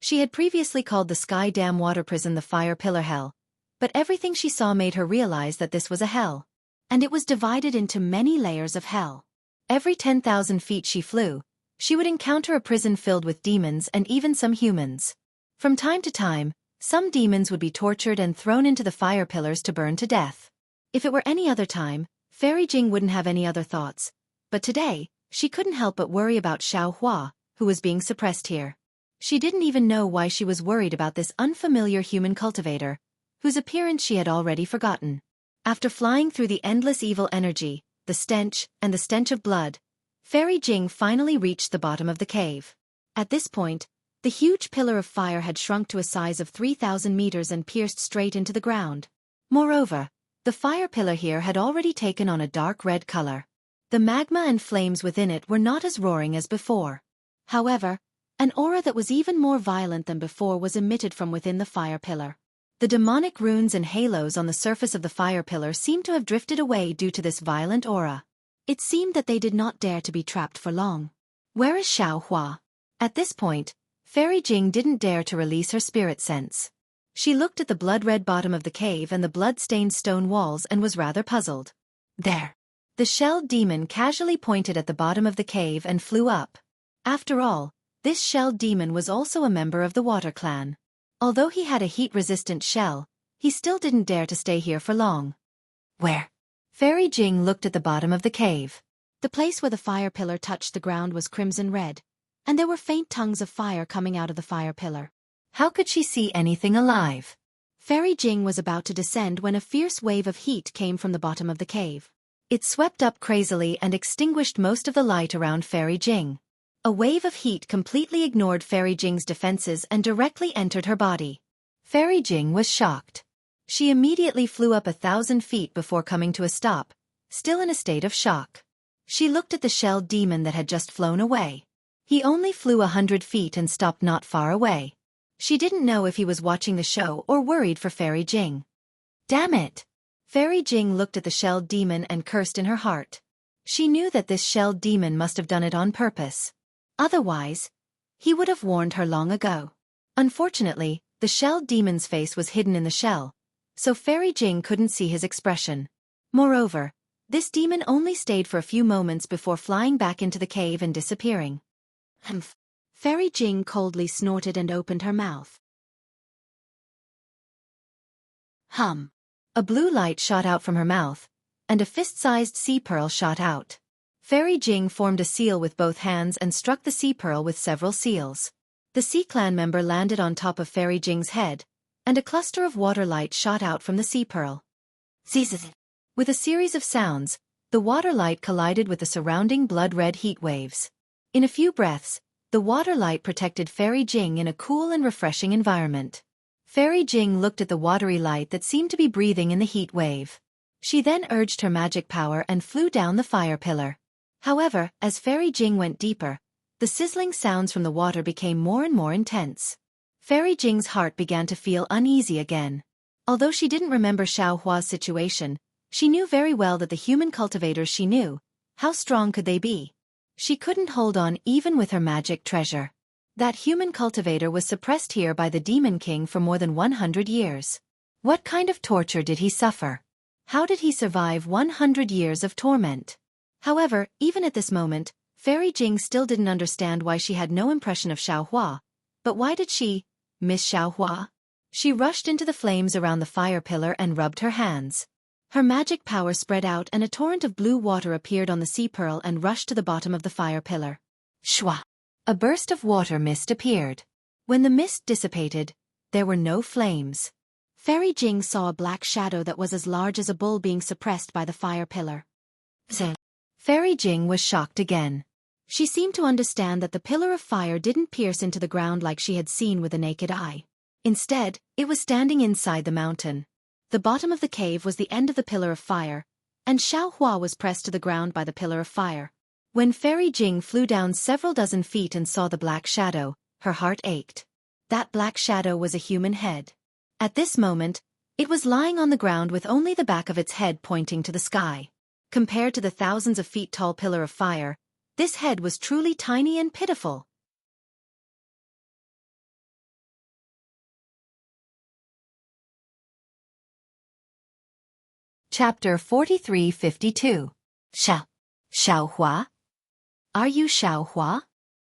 She had previously called the sky dam water prison the fire pillar hell, but everything she saw made her realize that this was a hell. And it was divided into many layers of hell. Every 10,000 feet she flew, she would encounter a prison filled with demons and even some humans. From time to time, some demons would be tortured and thrown into the fire pillars to burn to death. If it were any other time, Fairy Jing wouldn't have any other thoughts, but today, she couldn't help but worry about Xueqi, who was being suppressed here. She didn't even know why she was worried about this unfamiliar human cultivator, whose appearance she had already forgotten. After flying through the endless evil energy, the stench, and the stench of blood, Fairy Jing finally reached the bottom of the cave. At this point, the huge pillar of fire had shrunk to a size of 3,000 meters and pierced straight into the ground. Moreover, the fire pillar here had already taken on a dark red color. The magma and flames within it were not as roaring as before. However, an aura that was even more violent than before was emitted from within the fire pillar. The demonic runes and halos on the surface of the fire pillar seemed to have drifted away due to this violent aura. It seemed that they did not dare to be trapped for long. Where is Xueqi? At this point, Fairy Jing didn't dare to release her spirit sense. She looked at the blood-red bottom of the cave and the blood-stained stone walls and was rather puzzled. There. The shelled demon casually pointed at the bottom of the cave and flew up. After all, this shelled demon was also a member of the Water Clan. Although he had a heat-resistant shell, he still didn't dare to stay here for long. Where? Fairy Jing looked at the bottom of the cave. The place where the fire pillar touched the ground was crimson red, and there were faint tongues of fire coming out of the fire pillar. How could she see anything alive? Fairy Jing was about to descend when a fierce wave of heat came from the bottom of the cave. It swept up crazily and extinguished most of the light around Fairy Jing. A wave of heat completely ignored Fairy Jing's defenses and directly entered her body. Fairy Jing was shocked. She immediately flew up 1,000 feet before coming to a stop, still in a state of shock. She looked at the shelled demon that had just flown away. He only flew 100 feet and stopped not far away. She didn't know if he was watching the show or worried for Fairy Jing. Damn it! Fairy Jing looked at the shelled demon and cursed in her heart. She knew that this shelled demon must have done it on purpose. Otherwise, he would have warned her long ago. Unfortunately, the shelled demon's face was hidden in the shell, so Fairy Jing couldn't see his expression. Moreover, this demon only stayed for a few moments before flying back into the cave and disappearing. Humph. Fairy Jing coldly snorted and opened her mouth. Hum. A blue light shot out from her mouth, and a fist-sized sea pearl shot out. Fairy Jing formed a seal with both hands and struck the sea pearl with several seals. The sea clan member landed on top of Fairy Jing's head, and a cluster of water light shot out from the sea pearl. With a series of sounds, the water light collided with the surrounding blood-red heat waves. In a few breaths, the water light protected Fairy Jing in a cool and refreshing environment. Fairy Jing looked at the watery light that seemed to be breathing in the heat wave. She then urged her magic power and flew down the fire pillar. However, as Fairy Jing went deeper, the sizzling sounds from the water became more and more intense. Fairy Jing's heart began to feel uneasy again. Although she didn't remember Xueqi's situation, she knew very well that the human cultivators she knew, how strong could they be? She couldn't hold on even with her magic treasure. That human cultivator was suppressed here by the Demon King for more than 100 years. What kind of torture did he suffer? How did he survive 100 years of torment? However, even at this moment, Fairy Jing still didn't understand why she had no impression of Xueqi. But why did she miss Xueqi? She rushed into the flames around the fire pillar and rubbed her hands. Her magic power spread out and a torrent of blue water appeared on the sea pearl and rushed to the bottom of the fire pillar. Shwa! A burst of water mist appeared. When the mist dissipated, there were no flames. Fairy Jing saw a black shadow that was as large as a bull being suppressed by the fire pillar. Fairy Jing was shocked again. She seemed to understand that the pillar of fire didn't pierce into the ground like she had seen with the naked eye. Instead, it was standing inside the mountain. The bottom of the cave was the end of the pillar of fire, and Xueqi was pressed to the ground by the pillar of fire. When Fairy Jing flew down several dozen feet and saw the black shadow, her heart ached. That black shadow was a human head. At this moment, it was lying on the ground with only the back of its head pointing to the sky. Compared to the thousands of feet tall pillar of fire, this head was truly tiny and pitiful. Chapter 4352. Xueqi? Are you Xueqi?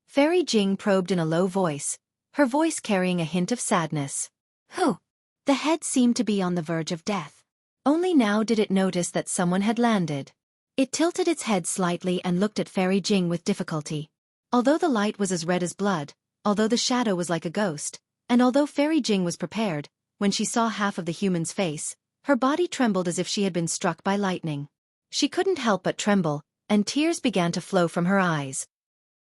Fairy Jing probed in a low voice, her voice carrying a hint of sadness. Who? The head seemed to be on the verge of death. Only now did it notice that someone had landed. It tilted its head slightly and looked at Fairy Jing with difficulty. Although the light was as red as blood, although the shadow was like a ghost, and although Fairy Jing was prepared, when she saw half of the human's face, her body trembled as if she had been struck by lightning. She couldn't help but tremble, and tears began to flow from her eyes.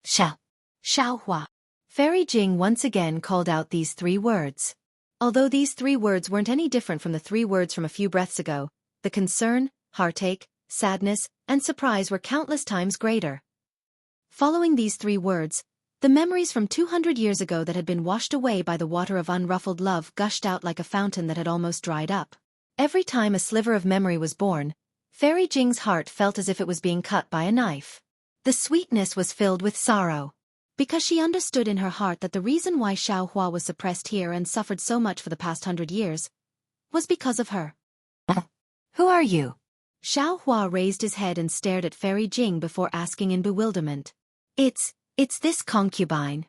Xueqi. Fairy Jing once again called out these 3 words. Although these 3 words weren't any different from the 3 words from a few breaths ago, the concern, heartache, sadness, and surprise were countless times greater. Following these 3 words, the memories from 200 years ago that had been washed away by the water of unruffled love gushed out like a fountain that had almost dried up. Every time a sliver of memory was born, Fairy Jing's heart felt as if it was being cut by a knife. The sweetness was filled with sorrow. Because she understood in her heart that the reason why Xueqi was suppressed here and suffered so much for the past 100 years was because of her. Who are you? Xueqi raised his head and stared at Fairy Jing before asking in bewilderment. It's this concubine.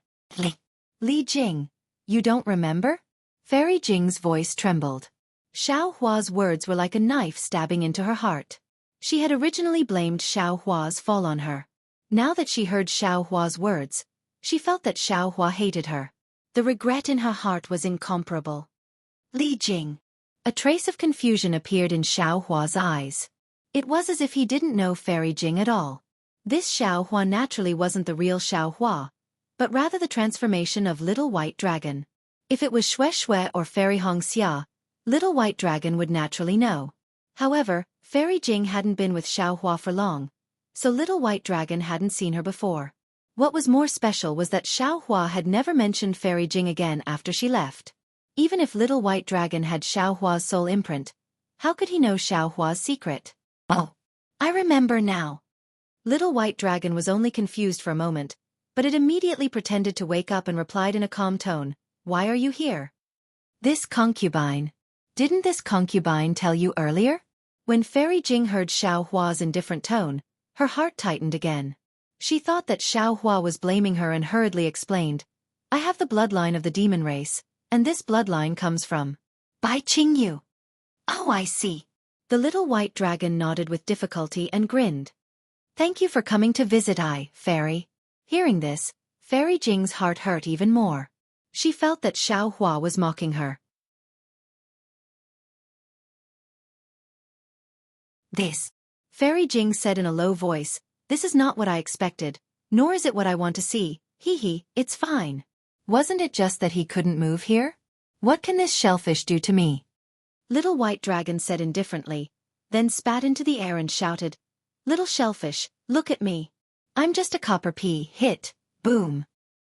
Li Jing. You don't remember? Fairy Jing's voice trembled. Xueqi's words were like a knife stabbing into her heart. She had originally blamed Xiaohua's fall on her. Now that she heard Xiaohua's words, she felt that Xiaohua hated her. The regret in her heart was incomparable. Li Jing. A trace of confusion appeared in Xiaohua's eyes. It was as if he didn't know Fairy Jing at all. This Xiaohua naturally wasn't the real Xiaohua, but rather the transformation of Little White Dragon. If it was Xueqi or Fairy Hongxia, Little White Dragon would naturally know. However, Fairy Jing hadn't been with Xiaohua for long, so Little White Dragon hadn't seen her before. What was more special was that Xiaohua had never mentioned Fairy Jing again after she left. Even if Little White Dragon had Xiaohua's soul imprint, how could he know Xiaohua's secret? Oh, I remember now. Little White Dragon was only confused for a moment, but it immediately pretended to wake up and replied in a calm tone, "Why are you here?" "This concubine. Didn't this concubine tell you earlier?" When Fairy Jing heard Xiaohua's indifferent tone, her heart tightened again. She thought that Xiaohua was blaming her and hurriedly explained, "I have the bloodline of the demon race, and this bloodline comes from Bai Qingyu." "Oh, I see." The Little White Dragon nodded with difficulty and grinned. "Thank you for coming to visit Fairy." Hearing this, Fairy Jing's heart hurt even more. She felt that Xiaohua was mocking her. "This," Fairy Jing said in a low voice, "this is not what I expected, nor is it what I want to see. Hee, it's fine. Wasn't it just that he couldn't move here? What can this shellfish do to me?" Little White Dragon said indifferently, then spat into the air and shouted, "Little shellfish, look at me. I'm just a copper pea." Hit, boom.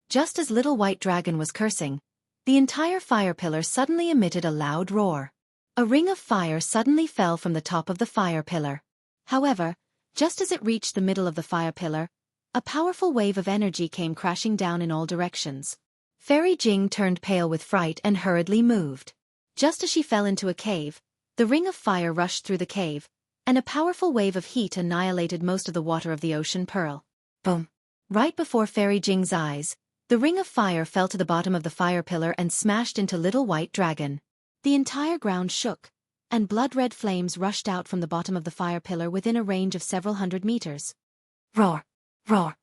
Just as Little White Dragon was cursing, the entire fire pillar suddenly emitted a loud roar. A ring of fire suddenly fell from the top of the fire pillar. However, just as it reached the middle of the fire pillar, a powerful wave of energy came crashing down in all directions. Fairy Jing turned pale with fright and hurriedly moved. Just as she fell into a cave, the ring of fire rushed through the cave, and a powerful wave of heat annihilated most of the water of the ocean pearl. Boom! Right before Fairy Jing's eyes, the ring of fire fell to the bottom of the fire pillar and smashed into Little White Dragon. The entire ground shook, and blood-red flames rushed out from the bottom of the fire pillar within a range of several hundred meters. Roar! Roar!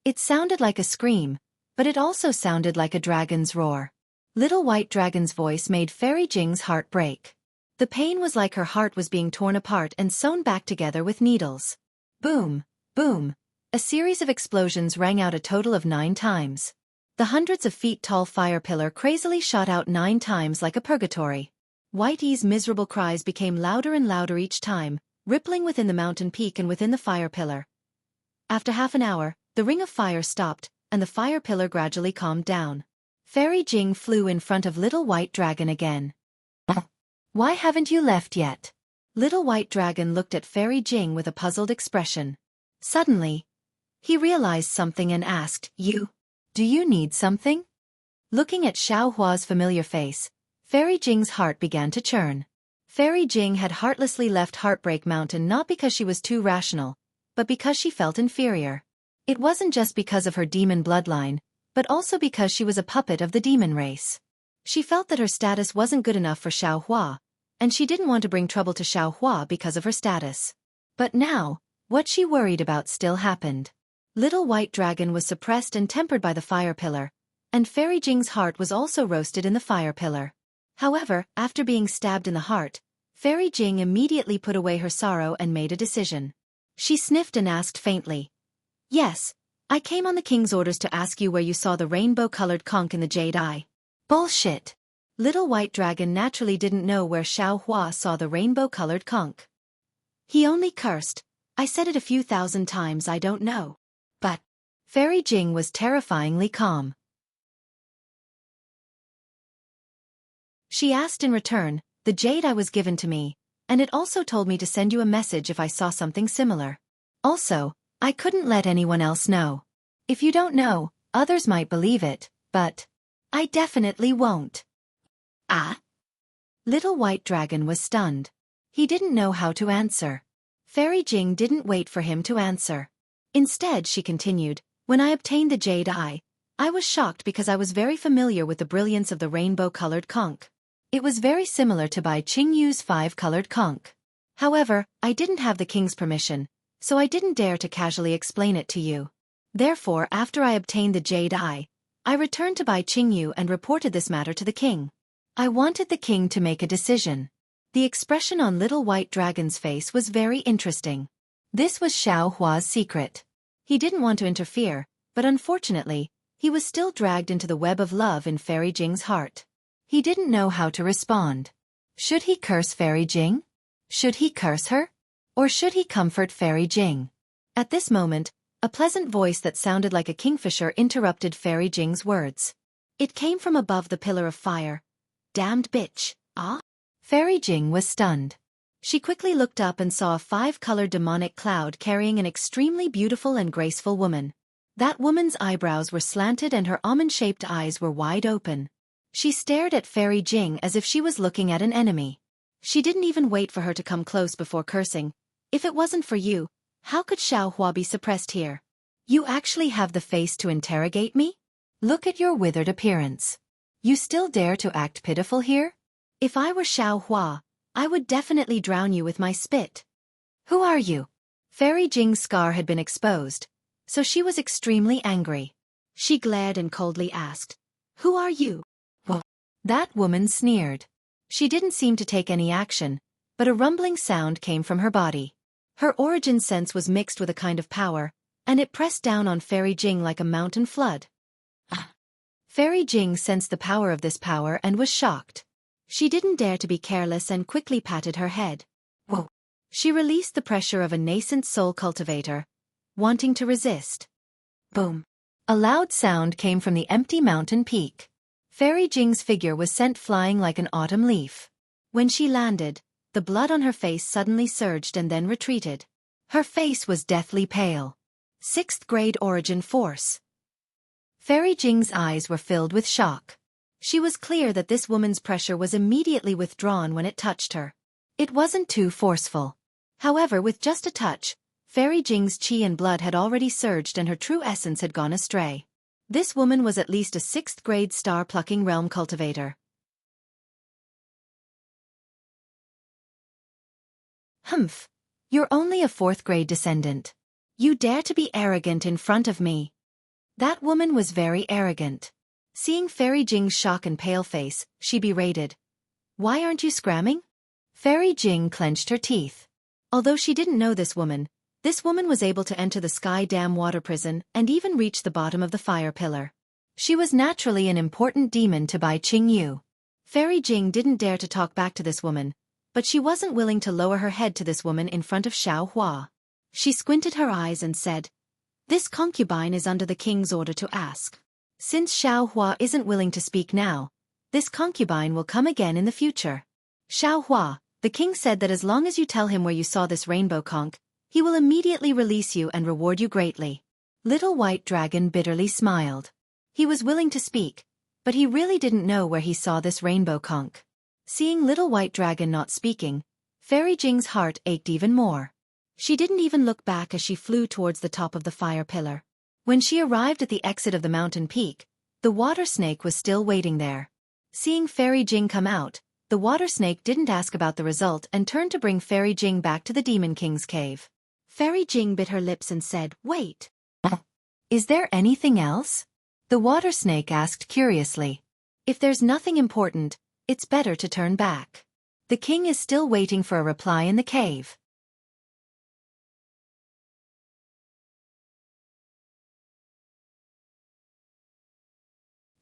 It sounded like a scream, but it also sounded like a dragon's roar. Little White Dragon's voice made Fairy Jing's heart break. The pain was like her heart was being torn apart and sewn back together with needles. Boom! Boom! A series of explosions rang out a total of 9 times. The hundreds of feet tall fire pillar crazily shot out 9 times like a purgatory. Whitey's miserable cries became louder and louder each time, rippling within the mountain peak and within the fire pillar. After half an hour, the ring of fire stopped, and the fire pillar gradually calmed down. Fairy Jing flew in front of Little White Dragon again. "Why haven't you left yet?" Little White Dragon looked at Fairy Jing with a puzzled expression. Suddenly, he realized something and asked, Do you need something?" Looking at Xiaohua's familiar face, Fairy Jing's heart began to churn. Fairy Jing had heartlessly left Heartbreak Mountain not because she was too rational, but because she felt inferior. It wasn't just because of her demon bloodline, but also because she was a puppet of the demon race. She felt that her status wasn't good enough for Xiaohua, and she didn't want to bring trouble to Xiaohua because of her status. But now, what she worried about still happened. Little White Dragon was suppressed and tempered by the fire pillar, and Fairy Jing's heart was also roasted in the fire pillar. However, after being stabbed in the heart, Fairy Jing immediately put away her sorrow and made a decision. She sniffed and asked faintly, "Yes, I came on the king's orders to ask you where you saw the rainbow-colored conch in the jade eye." Bullshit! Little White Dragon naturally didn't know where Xiaohua saw the rainbow-colored conch. "He only cursed. I said it a few thousand times, I don't know." But Fairy Jing was terrifyingly calm. She asked in return, "The jade eye was given to me, and it also told me to send you a message if I saw something similar. Also, I couldn't let anyone else know. If you don't know, others might believe it, but I definitely won't." "Ah?" Little White Dragon was stunned. He didn't know how to answer. Fairy Jing didn't wait for him to answer. Instead, she continued, "When I obtained the jade eye, I was shocked because I was very familiar with the brilliance of the rainbow-colored conch. It was very similar to Bai Qingyu's 5-colored conch. However, I didn't have the king's permission, so I didn't dare to casually explain it to you. Therefore, after I obtained the jade eye, I returned to Bai Qingyu and reported this matter to the king. I wanted the king to make a decision. The expression on Little White Dragon's face was very interesting. This was Xiao Hua's secret. He didn't want to interfere, but unfortunately, he was still dragged into the web of love in Fairy Jing's heart. He didn't know how to respond. Should he curse Fairy Jing? Should he curse her? Or should he comfort Fairy Jing? At this moment, a pleasant voice that sounded like a kingfisher interrupted Fairy Jing's words. It came from above the pillar of fire. Damned bitch, ah? Fairy Jing was stunned. She quickly looked up and saw a 5-colored demonic cloud carrying an extremely beautiful and graceful woman. That woman's eyebrows were slanted and her almond-shaped eyes were wide open. She stared at Fairy Jing as if she was looking at an enemy. She didn't even wait for her to come close before cursing. If it wasn't for you, how could Xiao Hua be suppressed here? You actually have the face to interrogate me? Look at your withered appearance. You still dare to act pitiful here? If I were Xiao Hua, I would definitely drown you with my spit. Who are you? Fairy Jing's scar had been exposed, so she was extremely angry. She glared and coldly asked, "Who are you?" Well, that woman sneered. She didn't seem to take any action, but a rumbling sound came from her body. Her origin sense was mixed with a kind of power, and it pressed down on Fairy Jing like a mountain flood. Fairy Jing sensed the power of this power and was shocked. She didn't dare to be careless and quickly patted her head. Whoa! She released the pressure of a nascent soul cultivator, wanting to resist. Boom! A loud sound came from the empty mountain peak. Fairy Jing's figure was sent flying like an autumn leaf. When she landed, the blood on her face suddenly surged and then retreated. Her face was deathly pale. 6th grade origin force. Fairy Jing's eyes were filled with shock. She was clear that this woman's pressure was immediately withdrawn when it touched her. It wasn't too forceful. However, with just a touch, Fairy Jing's qi and blood had already surged and her true essence had gone astray. This woman was at least a 6th grade star-plucking realm cultivator. Humph! You're only a 4th grade descendant. You dare to be arrogant in front of me. That woman was very arrogant. Seeing Fairy Jing's shock and pale face, she berated. Why aren't you scramming? Fairy Jing clenched her teeth. Although she didn't know this woman was able to enter the Sky Dam water prison and even reach the bottom of the fire pillar. She was naturally an important demon to Bai Qingyu. Fairy Jing didn't dare to talk back to this woman, but she wasn't willing to lower her head to this woman in front of Xiao Hua. She squinted her eyes and said, "This concubine is under the king's order to ask. Since Xiao Hua isn't willing to speak now, this concubine will come again in the future. Xiao Hua, the king said that as long as you tell him where you saw this rainbow conch, he will immediately release you and reward you greatly." Little White Dragon bitterly smiled. He was willing to speak, but he really didn't know where he saw this rainbow conch. Seeing Little White Dragon not speaking, Fairy Jing's heart ached even more. She didn't even look back as she flew towards the top of the fire pillar. When she arrived at the exit of the mountain peak, the water snake was still waiting there. Seeing Fairy Jing come out, the water snake didn't ask about the result and turned to bring Fairy Jing back to the Demon King's cave. Fairy Jing bit her lips and said, "Wait. Is there anything else?" The water snake asked curiously. "If there's nothing important, it's better to turn back. The king is still waiting for a reply in the cave."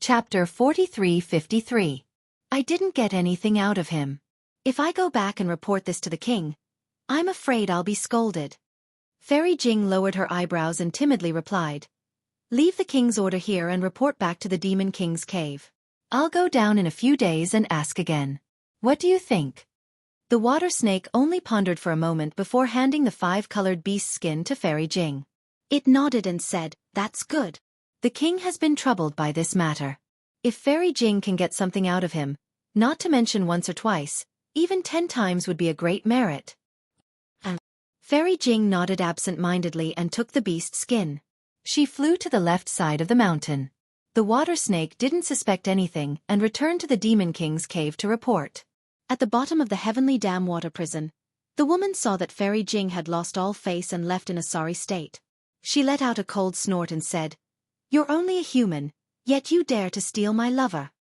Chapter 43-53. I didn't get anything out of him. If I go back and report this to the king, I'm afraid I'll be scolded. Fairy Jing lowered her eyebrows and timidly replied, "Leave the king's order here and report back to the Demon King's cave. I'll go down in a few days and ask again. What do you think?" The water snake only pondered for a moment before handing the 5-colored beast skin to Fairy Jing. It nodded and said, "That's good. The king has been troubled by this matter. If Fairy Jing can get something out of him, not to mention once or twice, even 10 times would be a great merit." Fairy Jing nodded absent-mindedly and took the beast skin. She flew to the left side of the mountain. The water snake didn't suspect anything and returned to the Demon King's cave to report. At the bottom of the Heavenly Dam water prison, The woman saw that Fairy Jing had lost all face and left in a sorry state. She let out a cold snort and said, "You're only a human, yet you dare to steal my lover."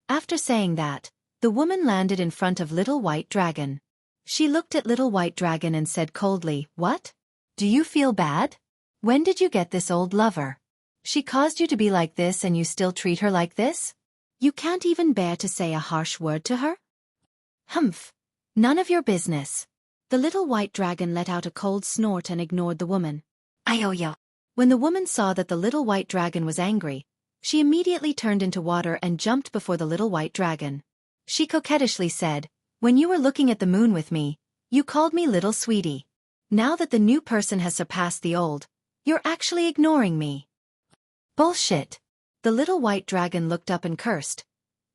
After saying that, the woman landed in front of Little White Dragon. She looked at Little White Dragon and said coldly, "What? Do you feel bad? When did you get this old lover? She caused you to be like this and you still treat her like this? You can't even bear to say a harsh word to her?" Humph! None of your business." The Little White Dragon let out a cold snort and ignored the woman. Ayoyo. When the woman saw that the Little White Dragon was angry, she immediately turned into water and jumped before the Little White Dragon. She coquettishly said, "When you were looking at the moon with me, you called me little sweetie. Now that the new person has surpassed the old, you're actually ignoring me." Bullshit. The Little White Dragon looked up and cursed.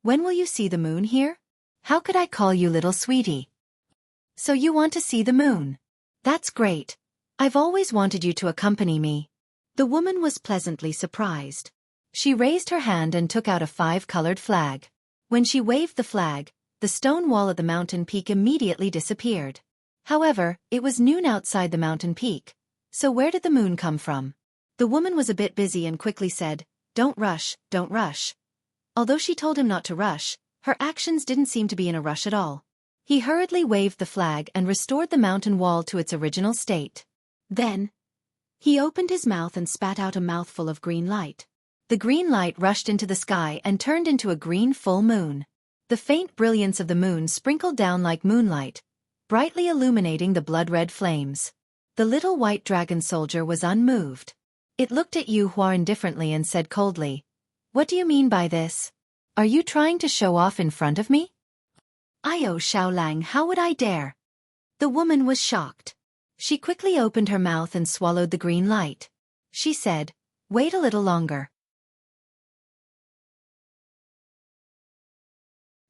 "When will you see the moon here?" "How could I call you little sweetie?" "So you want to see the moon? That's great. I've always wanted you to accompany me." The woman was pleasantly surprised. She raised her hand and took out a 5-colored flag. When she waved the flag, the stone wall at the mountain peak immediately disappeared. However, it was noon outside the mountain peak. So where did the moon come from? The woman was a bit busy and quickly said, "Don't rush, don't rush." Although she told him not to rush, her actions didn't seem to be in a rush at all. He hurriedly waved the flag and restored the mountain wall to its original state. Then, he opened his mouth and spat out a mouthful of green light. The green light rushed into the sky and turned into a green full moon. The faint brilliance of the moon sprinkled down like moonlight, brightly illuminating the blood-red flames. The Little White Dragon soldier was unmoved. It looked at Yu Hua indifferently and said coldly, "What do you mean by this? Are you trying to show off in front of me?" "Io Xiaolang, how would I dare?" The woman was shocked. She quickly opened her mouth and swallowed the green light. She said, "Wait a little longer.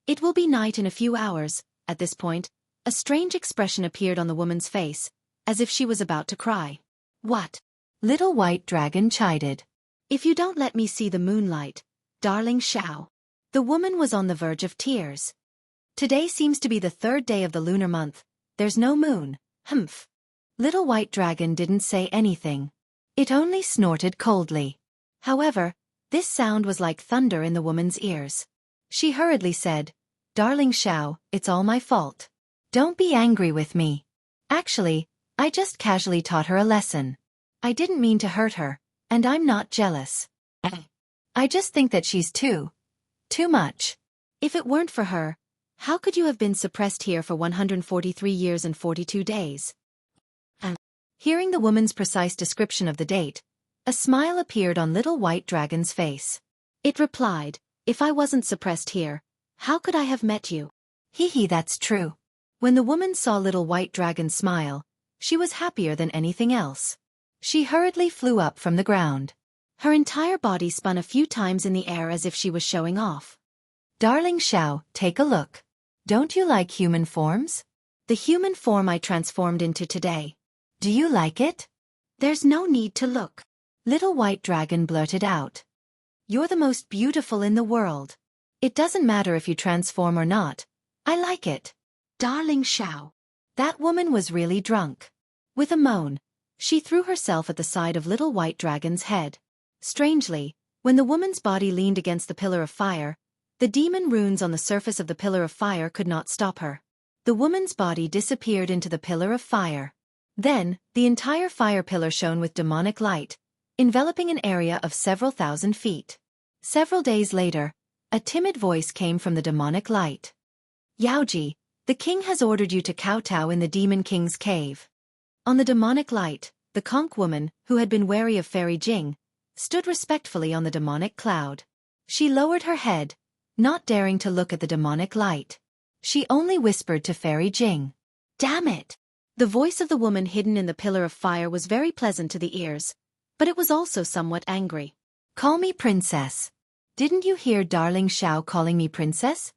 It will be night in a few hours." At this point, a strange expression appeared on the woman's face, as if she was about to cry. "What?" Little White Dragon chided. "If you don't let me see the moonlight, darling Xiao." The woman was on the verge of tears. "Today seems to be the 3rd day of the lunar month. There's no moon. Humph." Little White Dragon didn't say anything. It only snorted coldly. However, this sound was like thunder in the woman's ears. She hurriedly said, "Darling Xiao, it's all my fault. Don't be angry with me. Actually, I just casually taught her a lesson. I didn't mean to hurt her, and I'm not jealous. I just think that she's too much." "If it weren't for her, how could you have been suppressed here for 143 years and 42 days? Hearing the woman's precise description of the date, a smile appeared on Little White Dragon's face. It replied, "If I wasn't suppressed here, how could I have met you?" Hee, that's true. When the woman saw Little White Dragon smile, she was happier than anything else. She hurriedly flew up from the ground. Her entire body spun a few times in the air as if she was showing off. "Darling Xiao, take a look. Don't you like human forms?" "The human form I transformed into today. Do you like it?" "There's no need to look." Little White Dragon blurted out. "You're the most beautiful in the world. It doesn't matter if you transform or not. I like it." "Darling Xiao." That woman was really drunk. With a moan, she threw herself at the side of Little White Dragon's head. Strangely, when the woman's body leaned against the pillar of fire, the demon runes on the surface of the pillar of fire could not stop her. The woman's body disappeared into the pillar of fire. Then, the entire fire pillar shone with demonic light, enveloping an area of several thousand feet. Several days later, a timid voice came from the demonic light. "Yaoji, the king has ordered you to kowtow in the Demon King's cave." On the demonic light, the conch woman, who had been wary of Fairy Jing, stood respectfully on the demonic cloud. She lowered her head, not daring to look at the demonic light. She only whispered to Fairy Jing, "Damn it!" The voice of the woman hidden in the pillar of fire was very pleasant to the ears, but it was also somewhat angry. "Call me princess. Didn't you hear darling Xiao calling me princess?"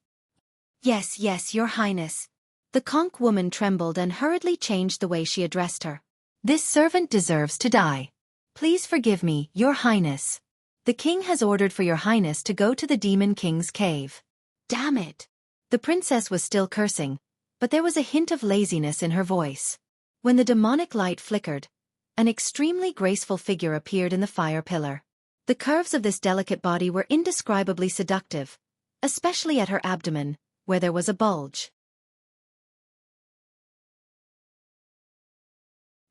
Yes, your highness." The conch woman trembled and hurriedly changed the way she addressed her. "This servant deserves to die. Please forgive me, your highness. The king has ordered for your highness to go to the Demon King's cave." "Damn it." The princess was still cursing, but there was a hint of laziness in her voice. When the demonic light flickered, an extremely graceful figure appeared in the fire pillar. The curves of this delicate body were indescribably seductive, especially at her abdomen, where there was a bulge.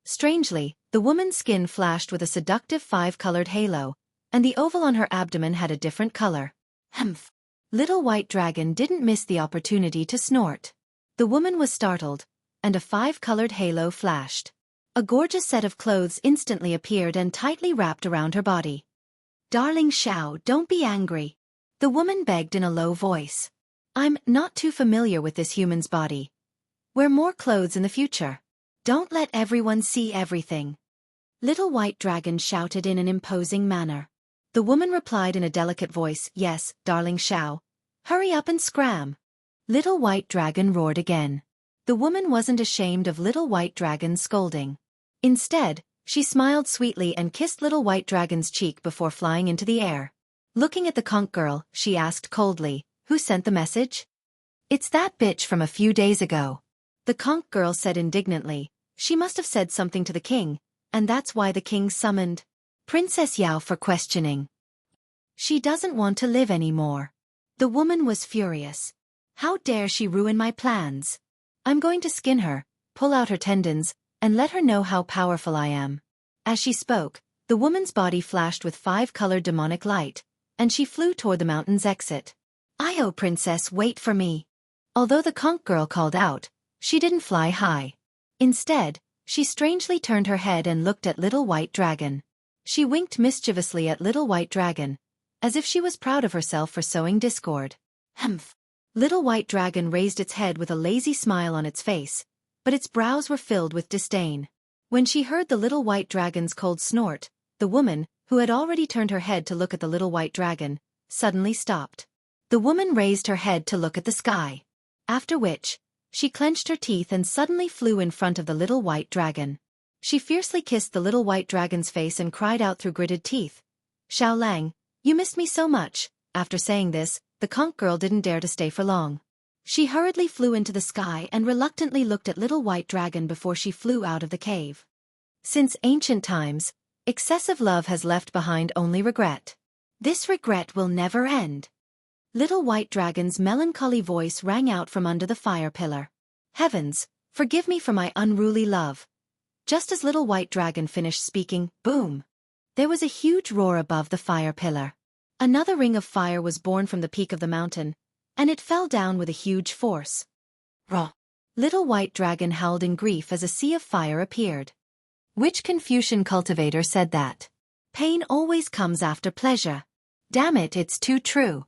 Strangely, the woman's skin flashed with a seductive 5-colored halo, and the oval on her abdomen had a different color. Humph! Little White Dragon didn't miss the opportunity to snort. The woman was startled, and a 5-colored halo flashed. A gorgeous set of clothes instantly appeared and tightly wrapped around her body. "Darling Xiao, don't be angry," the woman begged in a low voice. "I'm not too familiar with this human's body. Wear more clothes in the future. Don't let everyone see everything." Little White Dragon shouted in an imposing manner. The woman replied in a delicate voice, "Yes, darling Xiao. Hurry up and scram." Little White Dragon roared again. The woman wasn't ashamed of Little White Dragon's scolding. Instead, she smiled sweetly and kissed Little White Dragon's cheek before flying into the air. Looking at the conch girl, she asked coldly, "Who sent the message?" "It's that bitch from a few days ago," the conch girl said indignantly. "She must have said something to the king, and that's why the king summoned Princess Yao for questioning. She doesn't want to live anymore." The woman was furious. "How dare she ruin my plans? I'm going to skin her, pull out her tendons, and let her know how powerful I am." As she spoke, the woman's body flashed with 5-colored demonic light, and she flew toward the mountain's exit. "Io, princess, wait for me." Although the conch girl called out, she didn't fly high. Instead, she strangely turned her head and looked at Little White Dragon. She winked mischievously at Little White Dragon, as if she was proud of herself for sowing discord. Humph! Little White Dragon raised its head with a lazy smile on its face, but its brows were filled with disdain. When she heard the Little White Dragon's cold snort, the woman, who had already turned her head to look at the Little White Dragon, suddenly stopped. The woman raised her head to look at the sky. After which, she clenched her teeth and suddenly flew in front of the Little White Dragon. She fiercely kissed the Little White Dragon's face and cried out through gritted teeth, "Xiao Lang, you missed me so much." After saying this, the conch girl didn't dare to stay for long. She hurriedly flew into the sky and reluctantly looked at Little White Dragon before she flew out of the cave. Since ancient times, excessive love has left behind only regret. This regret will never end. Little White Dragon's melancholy voice rang out from under the fire pillar. "Heavens, forgive me for my unruly love." Just as Little White Dragon finished speaking, boom! There was a huge roar above the fire pillar. Another ring of fire was born from the peak of the mountain, and it fell down with a huge force. Raw! Little White Dragon howled in grief as a sea of fire appeared. Which Confucian cultivator said that? Pain always comes after pleasure. Damn it, it's too true.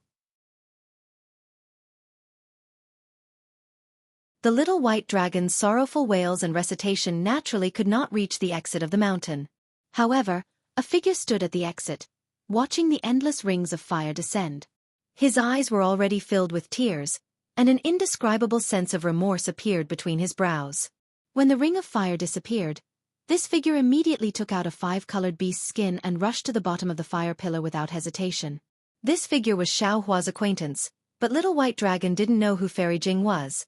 The Little White Dragon's sorrowful wails and recitation naturally could not reach the exit of the mountain. However, a figure stood at the exit, watching the endless rings of fire descend. His eyes were already filled with tears, and an indescribable sense of remorse appeared between his brows. When the ring of fire disappeared, this figure immediately took out a 5-colored beast's skin and rushed to the bottom of the fire pillar without hesitation. This figure was Xiao Hua's acquaintance, but Little White Dragon didn't know who Fairy Jing was.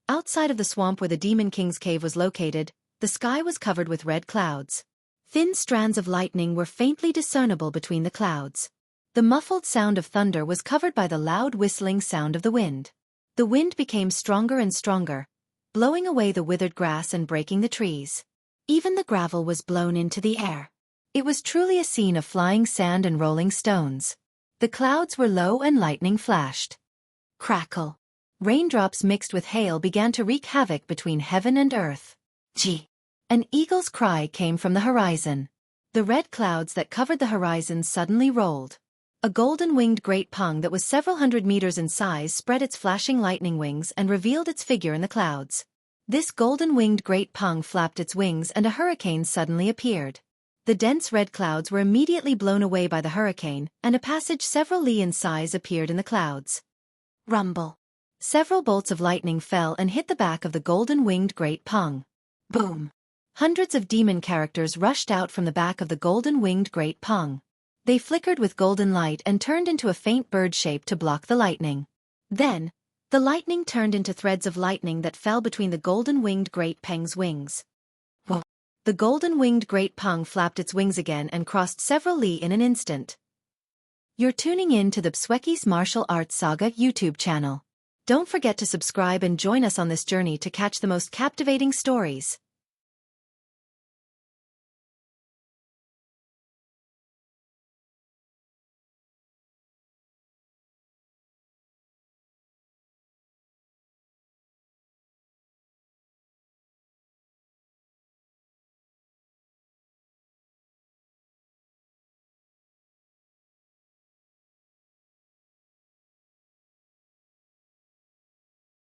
Outside of the swamp where the Demon King's cave was located, the sky was covered with red clouds. Thin strands of lightning were faintly discernible between the clouds. The muffled sound of thunder was covered by the loud whistling sound of the wind. The wind became stronger and stronger, blowing away the withered grass and breaking the trees. Even the gravel was blown into the air. It was truly a scene of flying sand and rolling stones. The clouds were low and lightning flashed. Crackle! Raindrops mixed with hail began to wreak havoc between heaven and earth. Gee! An eagle's cry came from the horizon. The red clouds that covered the horizon suddenly rolled. A golden-winged great pung that was several hundred meters in size spread its flashing lightning wings and revealed its figure in the clouds. This golden-winged great pung flapped its wings and a hurricane suddenly appeared. The dense red clouds were immediately blown away by the hurricane, and a passage several li in size appeared in the clouds. Rumble! Several bolts of lightning fell and hit the back of the golden-winged great pung. Boom! Hundreds of demon characters rushed out from the back of the golden-winged great pung. They flickered with golden light and turned into a faint bird shape to block the lightning. Then, The lightning turned into threads of lightning that fell between the golden-winged Great Peng's wings. Whoa! The golden-winged Great Peng flapped its wings again and crossed several li in an instant. You're tuning in to the Xueqi's Martial Arts Saga YouTube channel. Don't forget to subscribe and join us on this journey to catch the most captivating stories.